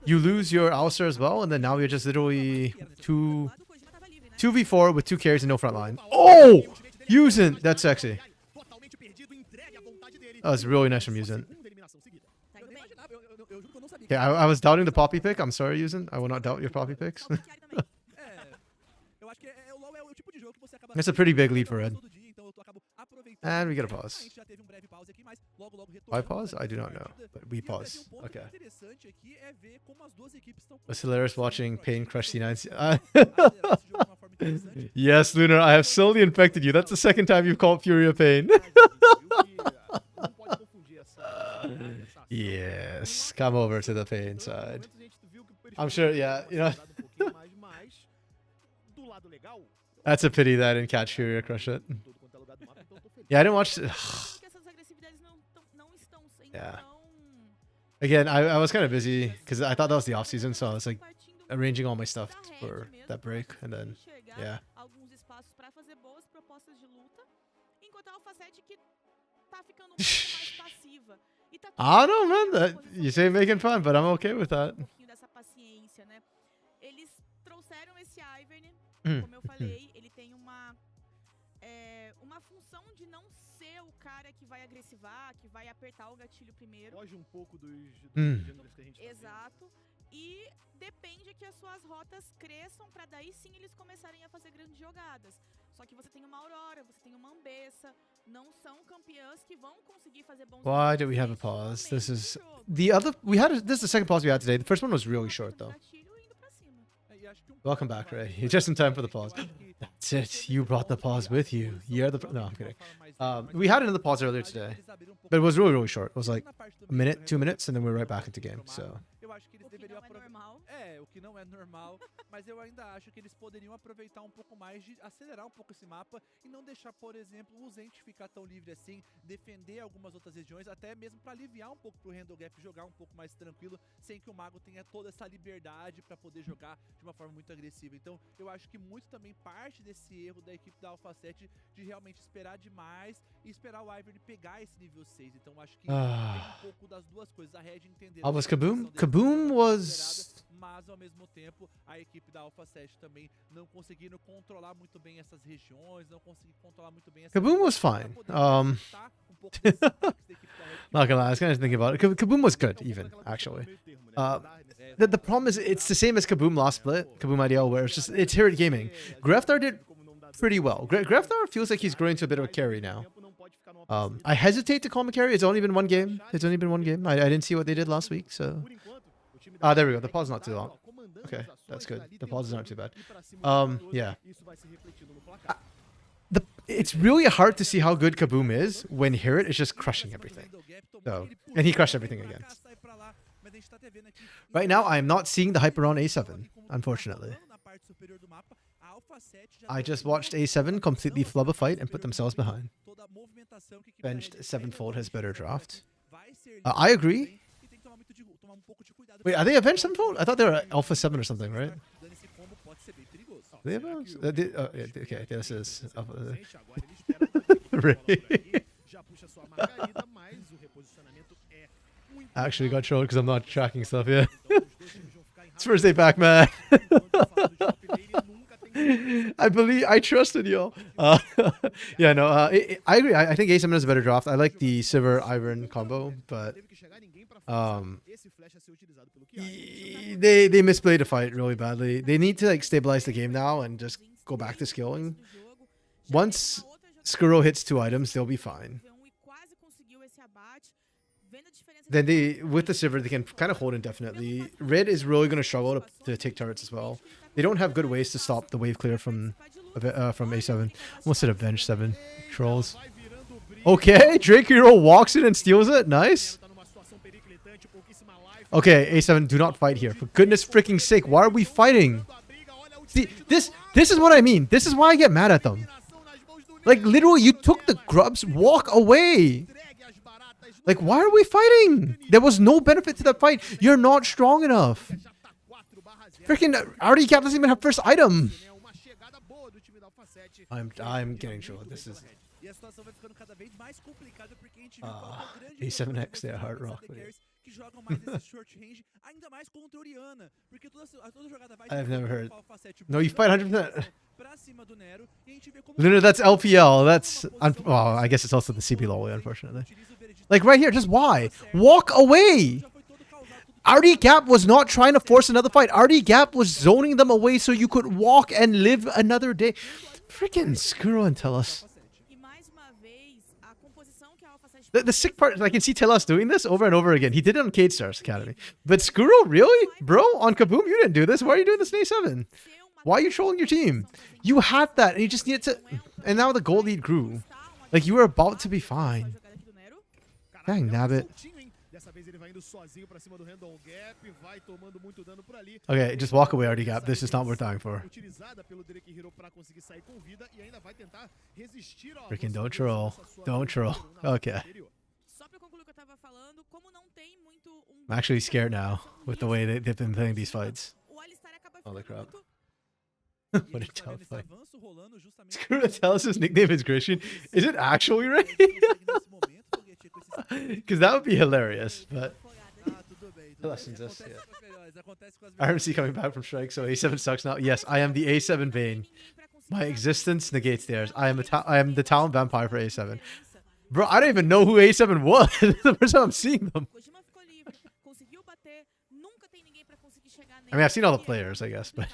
You lose your Alistair as well, and then now you're just literally 2v4 with 2 carries and no front line. Oh! Using! That's sexy. That was really nice from Using. Okay, I was doubting the Poppy pick. I'm sorry, Using. I will not doubt your Poppy picks. That's a pretty big lead for Red. And we get a pause. Why pause? I do not know, but we pause. Okay. Was hilarious watching Pain crush C9. Yes, Lunar, I have slowly infected you. That's the second time you've called Fury a Pain. Yes, come over to the Pain side. I'm sure, yeah, you know. That's a pity that I didn't catch Fury crush it. Yeah, I didn't watch it. Yeah. Again, I was kind of busy because I thought that was the off season, so I was like arranging all my stuff for that break, and then yeah. I don't know, man. You say making fun, but I'm okay with that. Como eu falei, ele tem uma função de não ser o cara que vai agressivar, que vai apertar o gatilho primeiro. Foge um pouco dos gêneros que a gente tá vendo. Exato. E depende que as suas rotas cresçam para daí sim eles começarem a fazer grandes jogadas. Só que você tem uma Aurora, você tem uma Ambessa, não são campeãs que vão conseguir fazer bons. Why do we have a pause? This is the other. This is the second pause we had today. The first one was really short though. Welcome back, Ray. You're just in time for the pause. That's it. You brought the pause with you. You're the... No, I'm kidding. We had another pause earlier today, but it was really, really short. It was like a minute, 2 minutes, and then we were right back into game. So eu acho que eles O que deveriam não é normal. o que não é normal, mas eu ainda acho que eles poderiam aproveitar um pouco mais de acelerar um pouco esse mapa e não deixar, por exemplo, o Zent ficar tão livre assim, defender algumas outras regiões, até mesmo para aliviar um pouco pro Randall Gap jogar um pouco mais tranquilo, sem que o Mago tenha toda essa liberdade para poder jogar de uma forma muito agressiva. Então, eu acho que muito também parte desse erro da equipe da Alpha 7 de realmente esperar demais e esperar o Ivern pegar esse nível 6. Então, acho que tem um pouco das duas coisas. A Red entender. Was Kaboom? Kaboom was... Mas, ao mesmo tempo, a equipe da Alpha 7 também não conseguindo controlar muito bem essas regiões, não conseguindo controlar muito bem essa... Kaboom was fine. Not gonna lie, I was kind of thinking about it. Kaboom was good, even, actually. The problem is, it's the same as Kaboom last split, Kaboom IDL, where it's just, it's here at gaming. Greftar did pretty well. Greftar feels like he's growing to a bit of a carry now. I hesitate to call him a carry. It's only been one game. It's only been one game. I didn't see what they did last week, so... there we go. The pause is not too long. Okay, that's good. The pause is not too bad. Yeah. It's really hard to see how good Kaboom is when Hirit is just crushing everything. So, and he crushed everything again. Right now, I am not seeing the hype around A7, unfortunately. I just watched A7 completely flub a fight and put themselves behind. Benched sevenfold has better draft. I agree. Wait, are they Avenged sevenfold? I thought they were Alpha 7 or something, right? They have okay, this is... I actually got trolled because I'm not tracking stuff, yeah. It's first day back, man. I trusted y'all. Yeah, no, I agree. I think A7 is a better draft. I like the Silver Iron combo, but they misplayed the fight really badly. They need to like stabilize the game now and just go back to skilling. Once Skuro hits 2 items, they'll be fine. Then with the Silver, they can kind of hold indefinitely. Red is really going to struggle to take turrets as well. They don't have good ways to stop the wave clear from A7. Almost said Avenge 7. Trolls. Okay, Drake Hero walks in and steals it. Nice. Okay, A7, do not fight here. For goodness freaking sake, why are we fighting? See, this is what I mean. This is why I get mad at them. Like, literally, you took the grubs, walk away. Like, why are we fighting? There was no benefit to that fight. You're not strong enough. Freaking RD-Cap doesn't even have first item. I'm getting trolled. This is... A7X, they're hard rock. I've never heard. No, you fight 100%. Luna, that's LPL. That's... well, I guess it's also the CP LoL, unfortunately. Like, right here, just why? Walk away! RD-Cap was not trying to force another fight. RD-Cap was zoning them away so you could walk and live another day. Freaking Skuro and Tellus. The sick part is I can see Tellus doing this over and over again. He did it on Cade Stars Academy. But Skuro, really? Bro, on Kaboom, you didn't do this. Why are you doing this in A7? Why are you trolling your team? You had that and you just needed to... And now the gold lead grew. Like, you were about to be fine. Dang, nabbit. Okay, just walk away, RD-Cap. This is not worth dying for. Freaking don't troll. Don't troll. Okay. I'm actually scared now with the way they've been playing these fights. Holy crap. What a tough fight. Screw it, tell us his nickname is Christian. Is it actually right? Because that would be hilarious, but... Lessons us, yeah. RMC coming back from strike, so A7 sucks now. Yes, I am the A7 Bane. My existence negates theirs. I am the talent vampire for A7. Bro, I don't even know who A7 was. The first time I'm seeing them. I mean, I've seen all the players, I guess, but...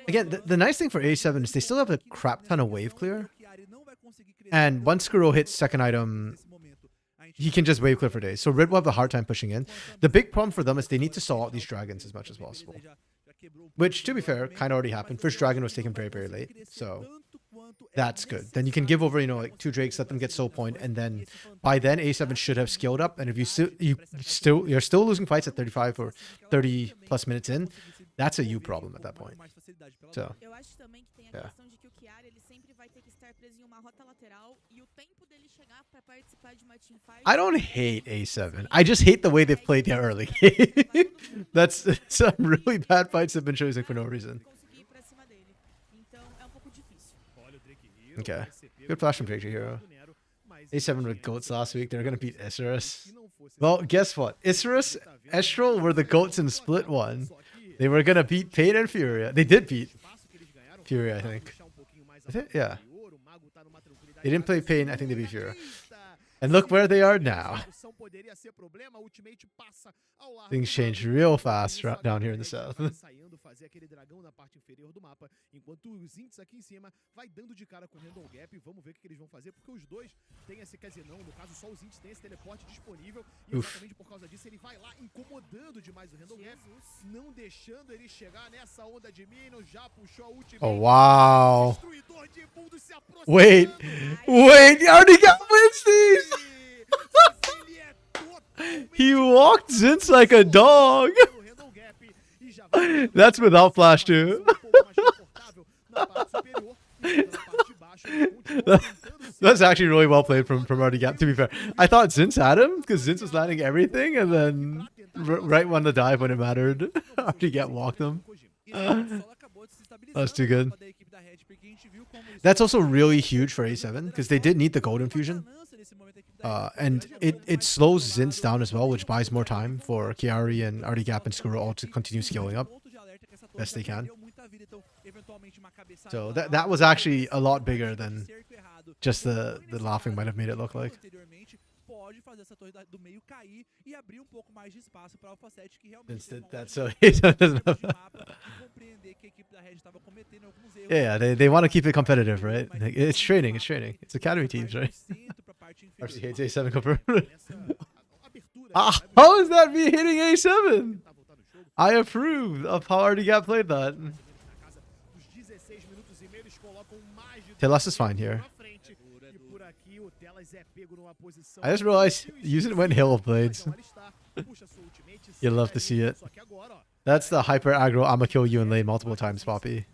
Again, the nice thing for A7 is they still have a crap ton of wave clear. And once Skuro hits second item, he can just wave clear for days. So Red will have a hard time pushing in. The big problem for them is they need to stall out these dragons as much as possible. Which, to be fair, kind of already happened. First Dragon was taken very, very late, so that's good. Then you can give over, you know, like 2 Drakes, let them get soul point, and then by then A7 should have scaled up. And if you're still losing fights at 35 or 30 plus minutes in, that's a you problem at that point. So Eu acho também que tem a Yeah. questão de que o Chiara, ele sempre vai ter que estar preso em uma rota lateral e o tempo dele chegar pra participar de uma teamfight. I don't hate A7. I just hate the way they've played their early game. That's some really bad fights they've been choosing for no reason. Conseguir ir pra cima dele. Então é um pouco difícil. Olha o Drake Hero, Okay. SCP Good flash from Drake Hero. do Nero, mas A7 were goats last week. They're gonna beat Isurus. se não fosse Well, guess what? Isurus, Estral were the goats in split one. They were gonna beat Pain and Furia. They did beat Furia, I think. Yeah. They didn't play Pain. I think they beat Furia. And look where they are now. Things changed real fast down here in the south. Ensaiando fazer aquele dragão na parte inferior do mapa, enquanto os Ints aqui em cima vai dando de cara com o Random Gap. Vamos ver o que eles vão fazer, porque os dois têm esse, quer dizer, não, no caso só os Ints têm esse teleporte disponível e exatamente por causa disso ele vai lá incomodando demais o Random Gap, não deixando ele chegar nessa onda de Minions, já puxou a última. Oh, wow. Destruidor de mundos se aproximando. Wait. Wait. Already got wins these. Mas ele é totalmente He walked Zinz like a dog. no Random Gap e já vai That's without flash too. um pouco mais confortável na parte superior e na parte de baixo ele continua tentando se That's actually really well played from Already Gap, to be fair. I thought Zinz had him because Zinz was landing everything, and then right when the dive when it mattered, Already Gap walked him. That's too good. That's also really huge for A7 because they did need the gold infusion. And it slows Zinz down as well, which buys more time for Chiari and Already Gap and Skuro all to continue scaling up best they can. So that was actually a lot bigger than just the laughing might have made it look like. Zinz did that, so A7 doesn't have that. Yeah, they want to keep it competitive, right? Like, it's training, it's training. It's academy teams, right? RC hates A7 confirmed. How is that me hitting A7? I approve of how Already Gap played that. Telas is fine here. I just realized using went Hill of Blades. You'd love to see it. That's the hyper aggro I'ma kill you in lane multiple times, Poppy.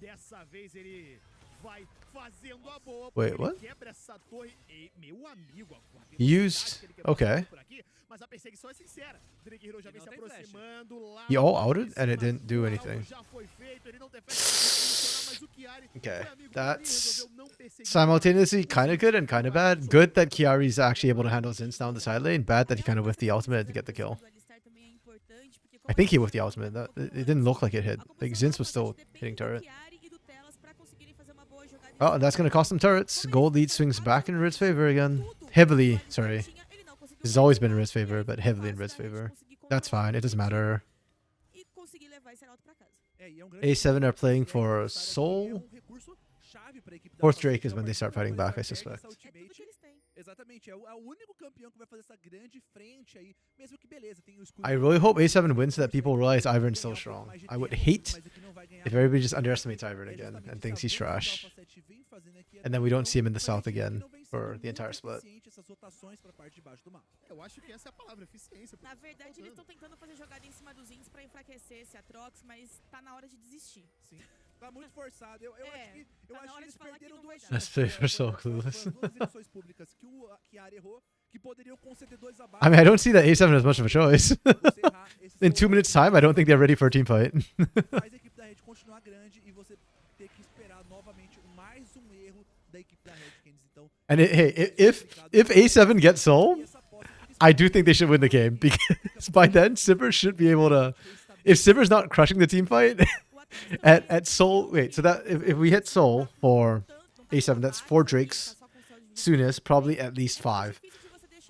Wait, what? He used... Okay. He all outed and it didn't do anything. Okay, that's simultaneously kind of good and kind of bad. Good that Chiari's actually able to handle Zinz down the side lane. Bad that he kind of whiffed the ultimate to get the kill. I think he whiffed the ultimate. It didn't look like it hit. Like Zinz was still hitting turret. Oh, and that's going to cost them turrets. Gold lead swings back in Red's favor again. Heavily, sorry. This has always been in Red's favor, but heavily in Red's favor. That's fine. It doesn't matter. A7 are playing for Soul. Fourth Drake is when they start fighting back, I suspect. Exatamente, é o único campeão que vai fazer essa grande frente aí, mesmo que beleza, tem o escudo. I really hope A7 wins so that people realize Ivern's so strong. I would hate if everybody just underestimates Ivern again and thinks he's trash. And then we don't see him in the south again for the entire split. Eu acho que essa é a palavra, eficiência. Na verdade, eles estão tentando fazer jogada em cima dos Ints pra enfraquecer esse Atrox, mas tá na hora de desistir. Sim. Tá muito forçado. Eu acho que eles perderam duas Let's play for so clueless. duas eleições públicas que o Chiari errou, que poderiam conceder dois abaixo. I mean, I don't see that A7 has much of a choice. In 2 minutes time, I don't think they're ready for a team fight. Faz a equipe da Red continuar grande e você ter que esperar novamente mais erro da equipe da Red, Kenzie. Então, And hey, if A7 gets Soul, I do think they should win the game because by then Sivir should be able to. If Sivir's not crushing the team fight at Soul, wait. So that if we hit Soul for A7, that's 4 Drakes. Soonest, probably at least 5.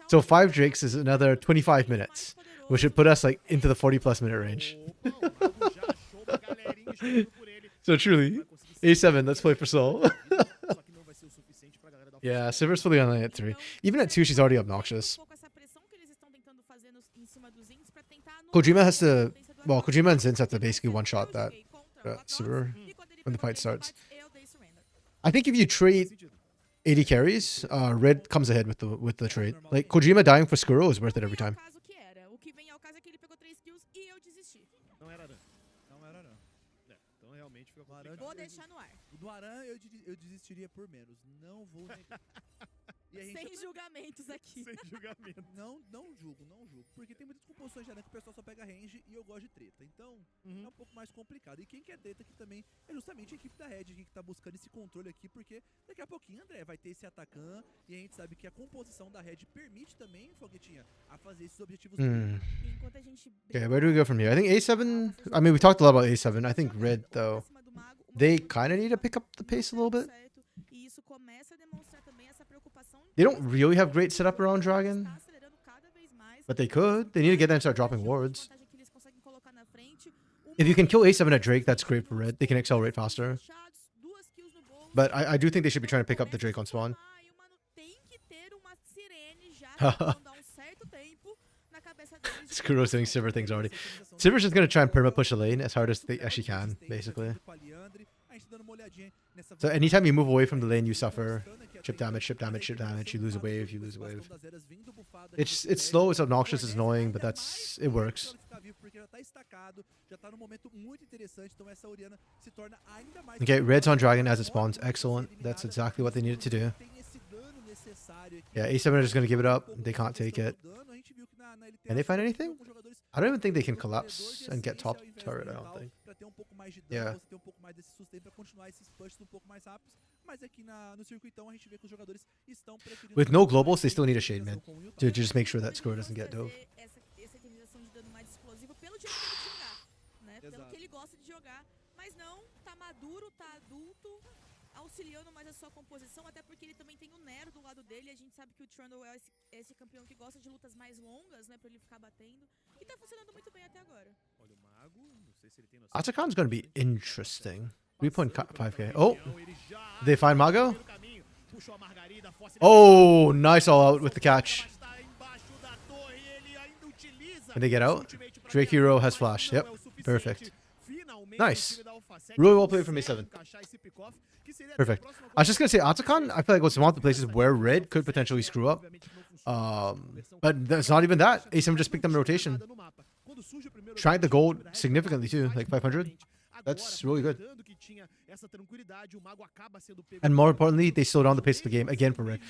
So 5 Drakes is another 25 minutes, which should put us like into the 40+ minute range. So truly, A7, let's play for Soul. Yeah, Sivir's fully online at 3. Even at 2, she's already obnoxious. Kojima has to... Well, Kojima and Zinz have to basically one-shot that Super E quando ele when the pegou fight 3 starts. combates, eu dei surrender. I think if you Faz trade sentido. 80 carries, Red comes ahead with the trade. Like Kojima dying for Skuro is worth it Não every vem ao time. caso que era. O que vem ao caso é que ele pegou 3 kills e eu desisti. Não era Aran. Não era não. Então realmente fica Aran complicado. Vou deixar no ar. Do Aran eu desistiria por menos. Não vou negar. E a gente Sem julgamentos aqui. Sem julgamento. não julgo. Porque tem muitas composições de Aran que o pessoal só pega range e eu gosto de treta. Então, é um pouco mais complicado. E quem quer treta aqui também é justamente a equipe da Red, que tá buscando esse controle aqui, porque daqui a pouquinho, André, vai ter esse atacante e a gente sabe que a composição da Red permite também, Foguetinha, a fazer esses objetivos dele. Enquanto a gente Okay, where do we go from here? I think A7. I mean, we talked a lot about A7. I think Red though, they kind of need to pick up the pace a little bit. E isso começa a demonstrar também essa preocupação. They don't really have great setup around Dragon, Está acelerando cada vez mais. but they could. They need to get there and start dropping wards. Vantagem que eles conseguem colocar na frente. If you can kill A7 at Drake, that's great for Red. They can accelerate faster. Fechados, 2 kills no bolso. But I do think they should be trying to pick up the Drake on spawn. E o mano tem que ter uma sirene já tentando há um certo tempo na cabeça deles. Skuro's doing Sivir things already. Sivir's just gonna try and perma push a lane as hard as she can, basically. So anytime you move away from the lane, you suffer chip damage, chip damage, chip damage. You lose a wave, you lose a wave. It's slow, it's obnoxious, it's annoying, but it works. Okay, Red's on Dragon as it spawns. Excellent. That's exactly what they needed to do. Yeah, A7 are just gonna give it up. They can't take it. Can they find anything? I don't even think they can collapse and get top turret, I don't think. Yeah. With no globals, they still need a shade mid to just make sure that Skuro doesn't get dove. Essa itemização de dano mais explosivo pelo jeito dele de jogar, né? Pelo que ele gosta de jogar, mas não tá maduro, tá adulto, auxiliando mais a sua composição, até porque ele também tem o Nero do lado dele, e a gente sabe que o Trundle é esse campeão que gosta de lutas mais longas, né, pra ele ficar batendo, e tá funcionando muito bem até agora. Olha o mago, não sei se ele tem noção. Atakan's gonna be interesting. 3.5k. Oh, they find Mago? Oh, nice all out with the catch. Can they get out? Drake Hero has flash. Yep, perfect. Nice. Really well played from A7. Perfect. I was just gonna say Atakan, I feel like was one of the places where Red could potentially screw up. But that's not even that. A7 just picked them in rotation. Shrank the gold significantly too, like 500. That's really good. And more importantly, they slowed down the pace of the game again for Red.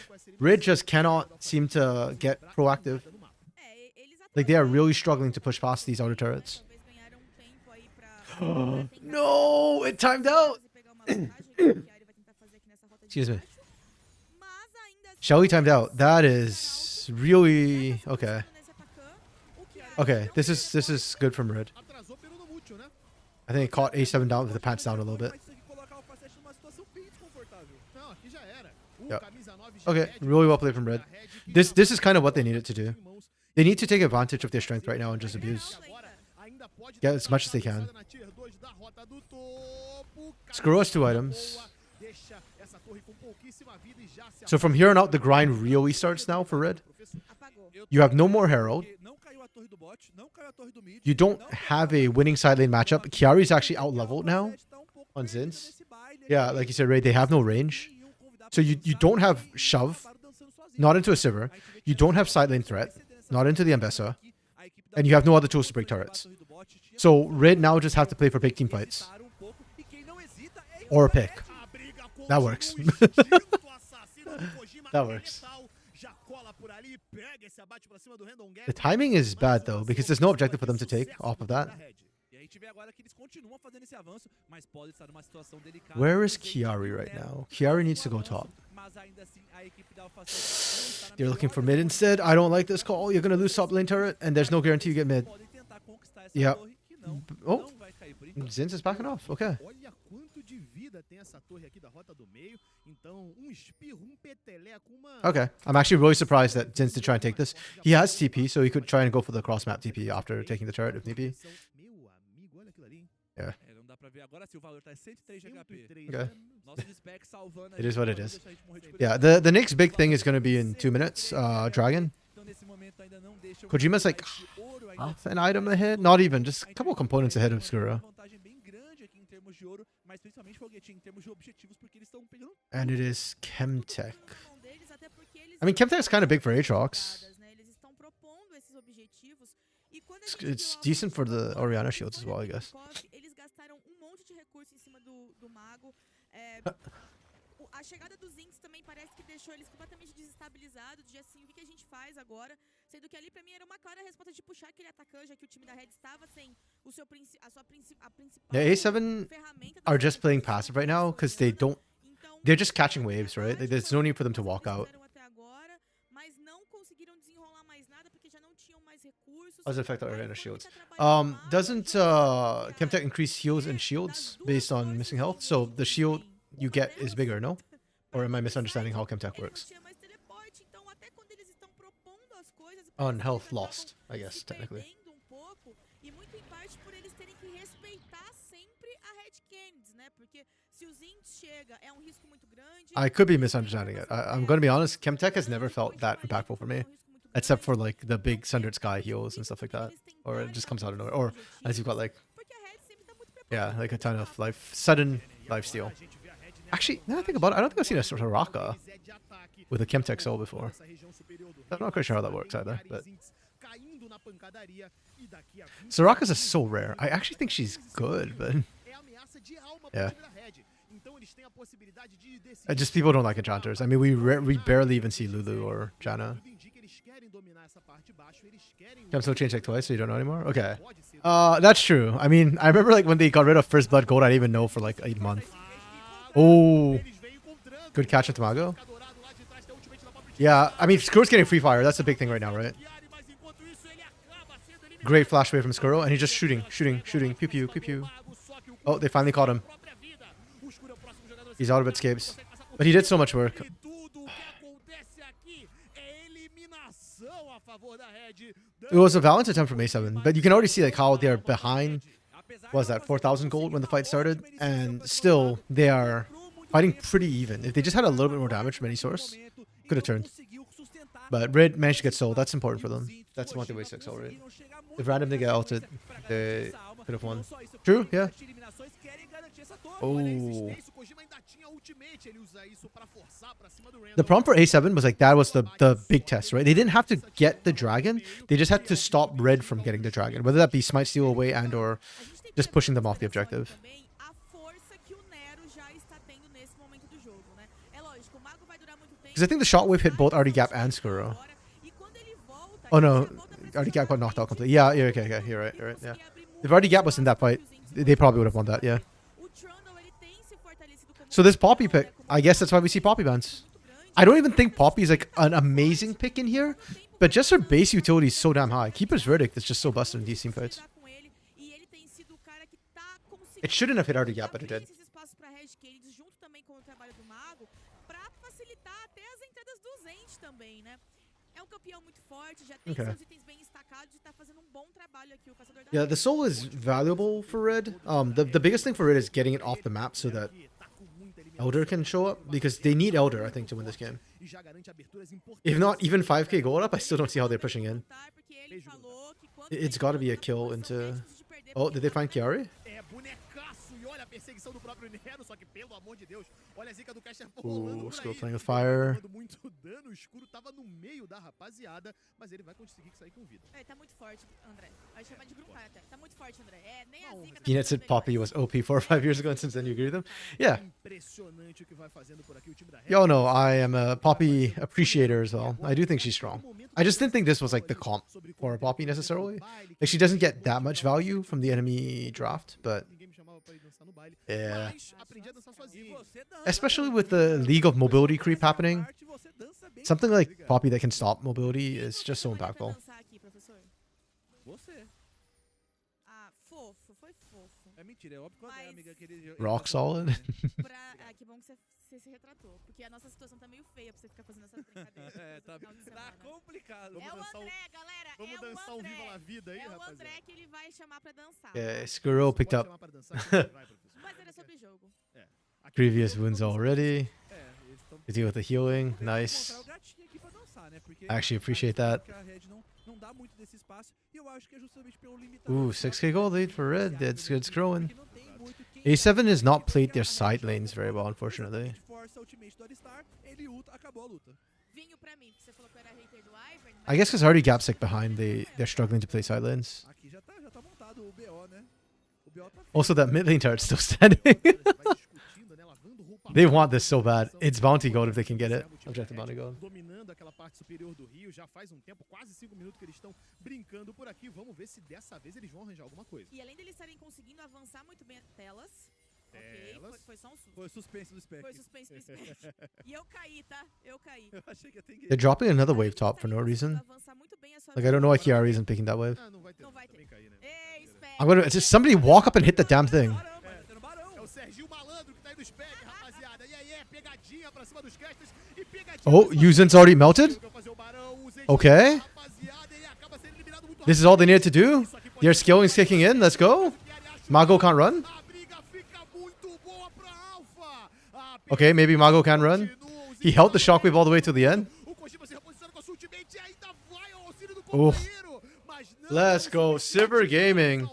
Red just cannot seem to get proactive. Like they are really struggling to push past these outer turrets. No, it timed out. Excuse me. Shelly timed out. That is really okay. Okay, this is good from Red. I think it caught A7 down with the pants down a little bit. Yeah. Okay, really well played from Red. This is kind of what they needed to do. They need to take advantage of their strength right now and just abuse. Get as much as they can. Skuro has 2 items. So from here on out, the grind really starts now for Red. You have no more Herald. You don't have a winning side lane matchup. Kiari's actually out leveled now on Zinz. Yeah, like you said, Ray, they have no range. So you don't have shove, not into a Sivir. You don't have side lane threat, not into the Ambessa. And you have no other tools to break turrets. So Red now just have to play for big team fights. Or a pick. That works. That works. The timing is bad though, because there's no objective for them to take off of that. Where is Kiari right now? Kiari needs to go top. They're looking for mid instead. I don't like this call. You're going to lose top lane turret, and there's no guarantee you get mid. Yeah. Oh, Zinz is backing off. Okay. Okay. I'm actually really surprised that Zinz did try and take this. He has TP, so he could try and go for the cross map TP after taking the turret if need be. Yeah. Okay. It is what it is. Yeah, the next big thing is going to be in 2 minutes. Dragon. Kojima's like half an item ahead. Not even, just a couple components ahead of Skuro. termos de ouro, mas principalmente Foguetinho em termos de objetivos, porque eles estão pegando And it is Chemtech. tudo na mão deles, até porque eles I mean, Chemtech's estão kind of big for fazendo Aatrox. jogadas, né? Eles estão propondo esses objetivos. E quando a It's, gente viu it's algo decent for tipo the agora, Orianna shields as olha well, I aquele guess. KOF, eles gastaram um monte de recurso em cima do mago. A chegada dos Zinks também parece que deixou eles completamente desestabilizados, de assim, o que a gente faz agora? Sendo que ali pra mim era uma clara resposta de puxar aquele atacante, já que o time da Red estava sem a sua principal Yeah, A7 ferramenta are just playing passive right now because they don't. Então, They're just catching waves, right? Like, there's no need for them to walk out. até agora, mas não conseguiram desenrolar mais nada porque já não tinham mais recursos. How does it affect the Aí Orianna foram shields? tentar trabalhar o mago, Doesn't realmente, Chemtech cara, increase heals and das shields duas based on forças missing de health? So engage the que shield tem, you uma get is delas, bigger, no? pra Or am I mim, misunderstanding how Side, Chemtech ele não works? tinha mais teleporte, então até quando eles estão propondo as coisas, On parece que health eles acabam lost, I guess, se technically. perdendo um pouco, e muito em parte por eles terem que respeitar sempre a Red Canids, né? Porque se o Zinx chega, é um risco muito grande. I could be eles misunderstanding it. demoram pra I'm fazer gonna be a honest, Chemtech has então, never felt that continuar ali, impactful for porque me. é um risco muito Except for grande. like the big Então, Sundered Sky muito heals and stuff like that. eles Or it tentarem just comes out of nowhere. alcançar Or os as you've got objetivos, like, porque a Red sempre tá muito yeah, preparada like a pra ton lutar. of life, sudden lifesteal. Actually, now that I think about it, I don't think I've seen a Soraka with a Chemtech soul before. I'm not quite sure how that works either, but Soraka's is so rare. I actually think she's good, but yeah. Just people don't like enchanters. I mean, we barely even see Lulu or Janna. Chem still changed like twice, so you don't know anymore? Okay. That's true. I mean, I remember like when they got rid of First Blood Gold, I didn't even know for like a month. Oh. Good catch at Tamago. Yeah, I mean, Skuro's getting free fire. That's the big thing right now, right? Great flash away from Skuro, and he's just shooting. Pew pew, pew pew. Oh, they finally caught him. He's out of escapes. But he did so much work. It was a valiant attempt from A7, but you can already see like how they're behind. What was that 4,000 gold when the fight started? And still, they are fighting pretty even. If they just had a little bit more damage from any source, could have turned. But Red managed to get sold. That's important for them. That's one thing way to accelerate. If random they get ulted, they could have won. True, yeah. Oh. The problem for A7 was like that was the big test, right? They didn't have to get the dragon. They just had to stop Red from getting the dragon, whether that be smite steal away and or just pushing them off the objective. Because I think the shockwave hit both Artigap and Skuro. Oh no, Artigap got knocked out completely. Yeah, okay, you're right, yeah. If Artigap was in that fight, they probably would have won that, yeah. So this Poppy pick, I guess that's why we see Poppy bans. I don't even think Poppy is like an amazing pick in here, but just her base utility is so damn high. Keeper's Verdict is just so busted in these team fights. It shouldn't have hit Artigap, but it did. Okay. Yeah, the soul is valuable for Red. The biggest thing for Red is getting it off the map so that Elder can show up, because they need Elder, I think, to win this game. If not even 5k gold up, I still don't see how they're pushing in. It's got to be a kill into... Oh, did they find Chiari? Ooh, Skull playing with fire. Peanut said Poppy was OP 4 or 5 years ago, and since then you agree with him? Yeah. Y'all know I am a Poppy appreciator as well. I do think she's strong. I just didn't think this was like the comp for Poppy necessarily. Like, she doesn't get that much value from the enemy draft, but yeah. Especially with the League of Mobility creep happening, something like Poppy that can stop mobility is just so impactful. Rock solid. Você se retratou, porque a nossa situação tá meio feia pra você ficar fazendo essas brincadeiras. Tá complicado. É o André, galera. Vamos dançar um Viva La Vida aí, rapaziada. rapaziada. É o André que ele vai chamar pra dançar. Yeah, Skuro picked up Mas era sobre jogo. previous wounds already. To deal with the healing. Nice. I actually appreciate that. não dá muito desse espaço. E eu acho que é justamente pelo limitador. Ooh, 6k gold lead for Red. It's growing. Porque não tem muito quem A7 has not played their side lanes very well, unfortunately. força ultimate do Alistar, ele ulta, acabou a luta. Vinho pra mim, porque você falou que eu era hater do Ivern. I guess because already Gapsick behind, they're struggling to play side lanes. Aqui já tá montado o BO, né? O BO tá Also, that mid lane turret's still standing. They want this so bad. It's bounty gold if they can get it. Objective bounty gold. Dominando aquela parte superior do Rio, já faz um tempo, quase 5 minutos que eles estão brincando por aqui. Vamos ver se dessa vez eles vão arranjar alguma coisa. E além deles estarem conseguindo avançar muito bem telas. Ok, foi só um susto. Foi suspense do Spec. Foi suspense do Spec. E eu caí, tá? Eu caí. Eu achei que ia ter que... They're dropping another wave top for no reason. Like, I don't know why Kiara isn't picking that wave. Ah, não vai ter. Não vai ter. Também cair, né? Ei, Spec. I'm gonna just somebody walk up and hit the damn thing. É o Serginho Malandro que tá aí do Spec, rapaziada. E aí, pegadinha pra cima dos casters e pegadinha. Oh, Yuzin's already melted? Okay. This is all they need to do? Their skilling's kicking in. Let's go. Mago can't run? Okay, maybe Mago can run. He held the shockwave all the way to the end. Oh. Let's go. Silver Gaming.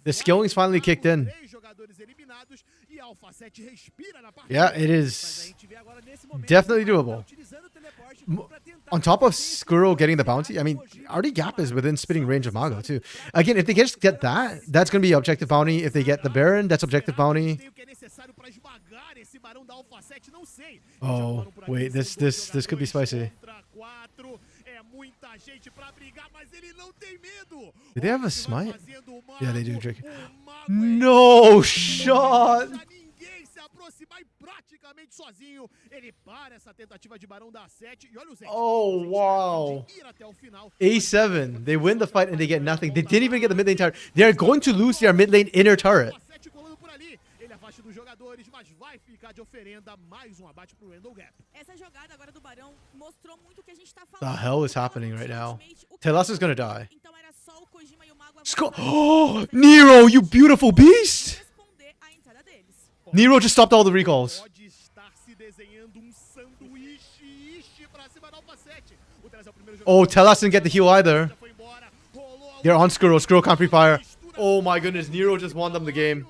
The skilling's finally kicked in. Yeah, it is definitely doable. On top of Skuro getting the bounty, I mean, already Gap is within spitting range of Mago too. Again, if they just get that, that's going to be objective bounty. If they get the Baron, that's objective bounty. Oh, wait, this could be spicy. Do they have a smite? Yeah, they do, Drake. No shot! Oh, wow. A7, they win the fight and they get nothing. They didn't even get the mid lane turret. They're going to lose their mid lane inner turret. The hell is happening right now? Telas is gonna die. Oh, Nero, you beautiful beast! Nero just stopped all the recalls. Oh, Telas didn't get the heal either. They're on Skuro. Skuro can't pre-fire. Oh my goodness, Nero just won them the game.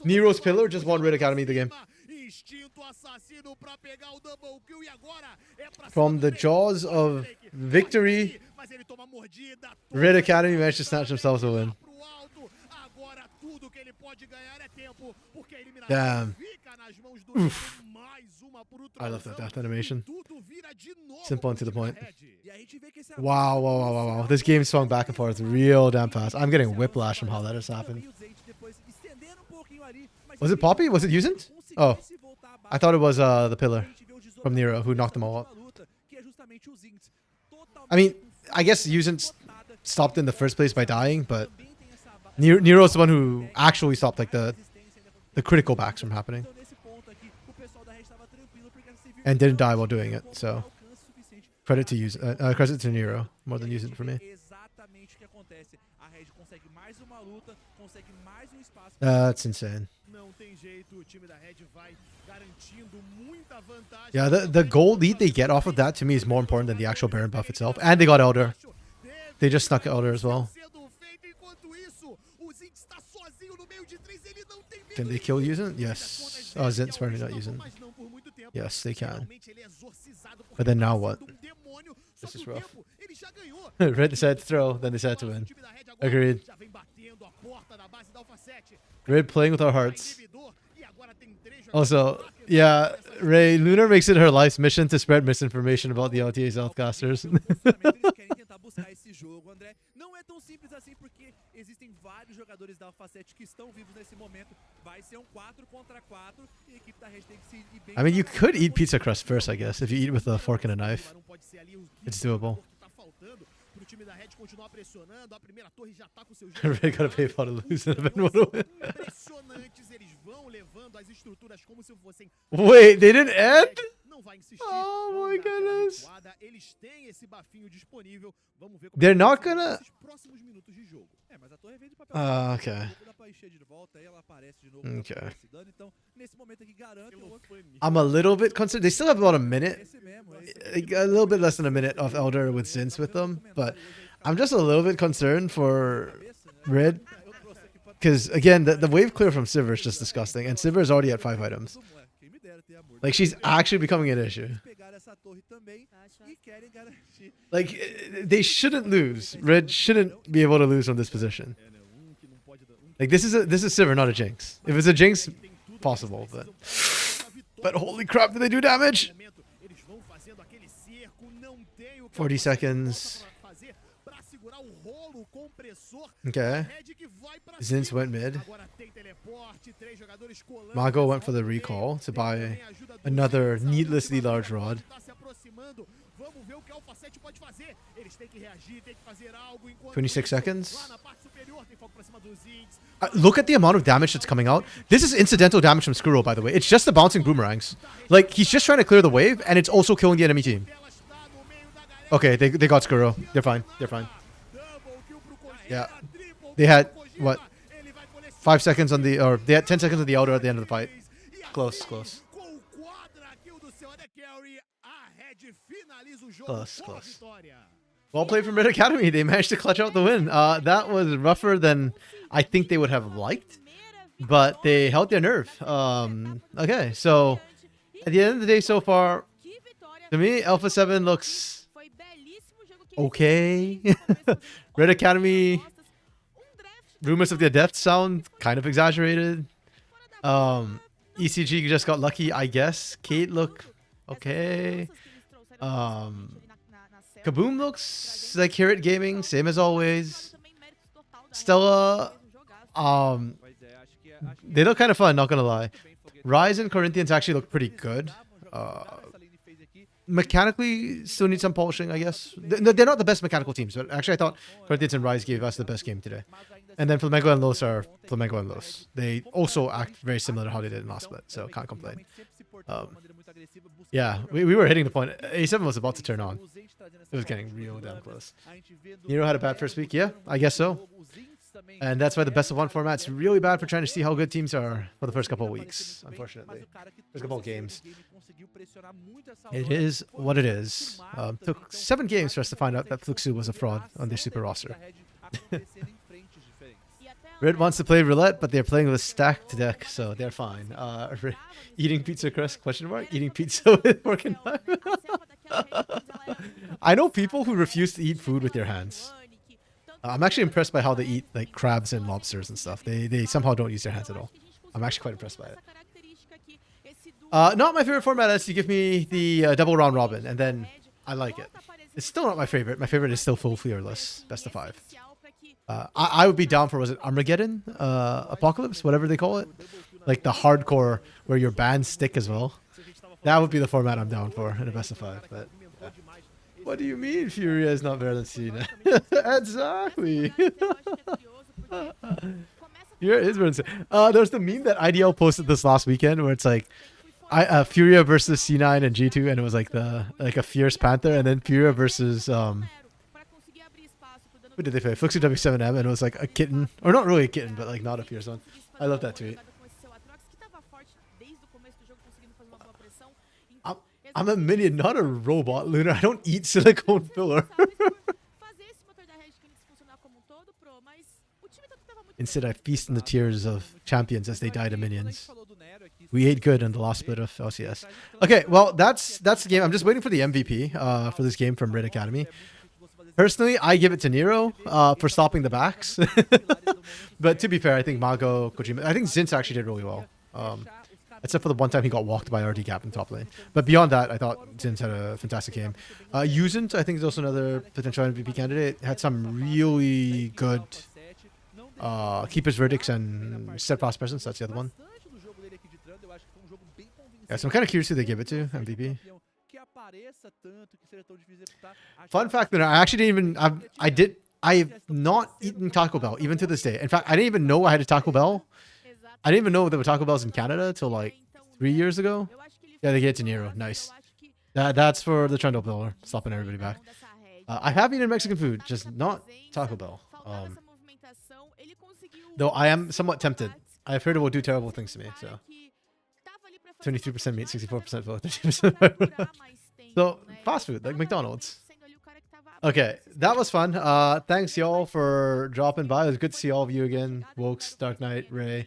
Nero's pillar just won Red Academy the game. From the jaws of victory, Red Academy managed to snatch themselves a win. Damn. Oof. I love that death animation. Simple and to the point. Wow, wow, wow, wow, wow. This game swung back and forth real damn fast. I'm getting whiplash from how that has happened. Was it Poppy? Was it Yuzin? Oh. I thought it was the pillar from Nero who knocked them all up. I mean, I guess Yuzin stopped in the first place by dying, but Nero's the one who actually stopped like the critical backs from happening. And didn't die while doing it, so credit to Nero more than Yuzin for me. That's insane. Yeah, the gold lead they get off of that to me is more important than the actual Baron buff itself. And they got Elder. They just snuck Elder as well. Can they kill Yuzin? Yes. Oh, Zint's probably not Yuzin. Yes, they can. But then now what? This is rough. Red decided to throw, then they decided to win. Agreed. Red playing with our hearts. Also, yeah, Ray, Lunar makes it her life's mission to spread misinformation about the LTA Southcasters. I mean, you could eat pizza crust first, I guess, if you eat with a fork and a knife. It's doable. Red gotta pay for to lose and then to win. Wait, they didn't end? não vai insistir. Oh vão my dar aquela goodness. recuada. Eles têm esse bafinho disponível. Vamos ver como They're vai not ser gonna- nesses próximos minutos de jogo. Mas a torre vem de papel. Okay. Dá pra encher de volta, aí ela aparece de novo. Okay. Esse dano. Então, nesse momento aqui, garante o outro. I'm a little bit concerned. They still have about a minute, Esse mesmo, a little bit less than a minute of Elder with Zinz with them, but I'm just a little bit concerned for Red. Because, again, the wave clear from Sivir is just disgusting, and Sivir is already at 5 items. Like, she's actually becoming an issue. Like, they shouldn't lose. Red shouldn't be able to lose from this position. Like, this is Sivir, not a Jinx. If it's a Jinx, possible, but... But holy crap, do they do damage? 40 seconds. Okay. Zinz went mid. Mago went for the recall to buy another needlessly large rod. 26 seconds. Look at the amount of damage that's coming out. This is incidental damage from Skuro, by the way. It's just the bouncing boomerangs. Like, he's just trying to clear the wave, and it's also killing the enemy team. Okay, they got Skuro. They're fine. They're fine. Yeah. They had, what? 5 seconds on the, or they had 10 seconds on the outer at the end of the fight. Close, close. Close, close. Well played from Red Academy. They managed to clutch out the win. That was rougher than I think they would have liked, but they held their nerve. Okay, so at the end of the day so far, to me, Alpha 7 looks okay. Red Academy, rumors of their death sound kind of exaggerated. ECG just got lucky, I guess. Kate look okay. Kaboom looks like Carrot Gaming, same as always. Stella, they look kind of fun, not gonna lie. Rise and Corinthians actually look pretty good. Mechanically, still need some polishing, I guess. They're not the best mechanical teams, but actually I thought Corinthians and Rise gave us the best game today. And then Flamengo and Los are Flamengo and Los. They also act very similar to how they did in last split, so can't complain. Yeah, we were hitting the point. A7 was about to turn on. It was getting real damn close. Nero had a bad first week? Yeah, I guess so. And that's why the best of one format's really bad for trying to see how good teams are for the first couple of weeks, unfortunately. First couple of games. It is what it is. Took 7 games for us to find out that Fluxu was a fraud on their super roster. Red wants to play roulette, but they're playing with a stacked deck, so they're fine. Eating pizza crust? Question mark? Eating pizza with fork and knife? I know people who refuse to eat food with their hands. I'm actually impressed by how they eat like crabs and lobsters and stuff. They somehow don't use their hands at all. I'm actually quite impressed by it. Not my favorite format is to give me the double round robin, and then I like it. It's still not my favorite. My favorite is still full fearless, best of 5. I would be down for, was it Armageddon? Apocalypse? Whatever they call it. Like the hardcore where your bands stick as well. That would be the format I'm down for in a best of 5. But yeah. What do you mean Furia is not better than Cena? Exactly. Furia is better than Cena. There's the meme that IDL posted this last weekend where it's like Furia versus C9 and G2, and it was like a fierce panther, and then Furia versus who did they play? Fluxu W7M, and it was like a kitten, or not really a kitten, but like not a fierce one. I love that tweet. I'm a minion, not a robot, Lunar. I don't eat silicone filler. Instead, I feast on the tears of champions as they die to minions. We ate good in the last split of LCS. Okay, well, that's the game. I'm just waiting for the MVP for this game from Red Academy. Personally, I give it to Nero for stopping the backs. But to be fair, I think Mago, Kojima, I think Zinz actually did really well. Except for the one time he got walked by RD Cap in top lane. But beyond that, I thought Zinz had a fantastic game. Yuzent, I think, is also another potential MVP candidate. Had some really good keeper's verdicts and steadfast presence. That's the other one. Yeah, so I'm kind of curious who they give it to, MVP. Fun fact that I actually didn't even, I've not eaten Taco Bell even to this day. In fact, I didn't even know I had a Taco Bell. I didn't even know there were Taco Bells in Canada till like 3 years ago. Yeah, they gave it to Nero. Nice. That's for the Trundle Pillar, stopping everybody back. I have eaten Mexican food, just not Taco Bell. Though I am somewhat tempted. I've heard it will do terrible things to me, so. 23% meat, 64% vote, 30% So, fast food, like McDonald's. Okay, that was fun. Thanks y'all for dropping by. It was good to see all of you again. Wokes, Dark Knight, Ray,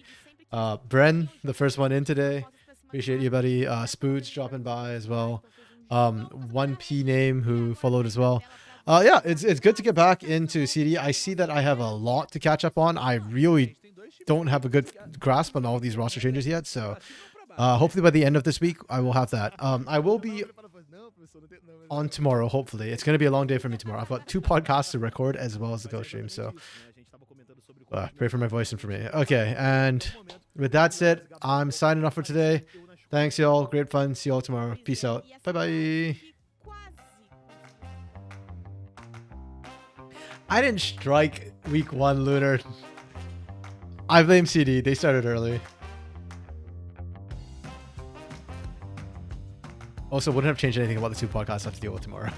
Bren, the first one in today. Appreciate you, buddy. Spoots dropping by as well. 1P name who followed as well. Yeah, it's good to get back into CD. I see that I have a lot to catch up on. I really don't have a good grasp on all these roster changes yet, so hopefully by the end of this week I will have that. I will be on tomorrow, hopefully. It's going to be a long day for me tomorrow. I've got 2 podcasts to record as well as the Ghost stream, so pray for my voice and for me. Okay, and with that said, I'm signing off for today. Thanks y'all, great fun. See y'all tomorrow. Peace out. Bye bye. I didn't strike week 1, Lunar. I blame CD. They started early. Also, wouldn't have changed anything about the 2 podcasts I have to deal with tomorrow.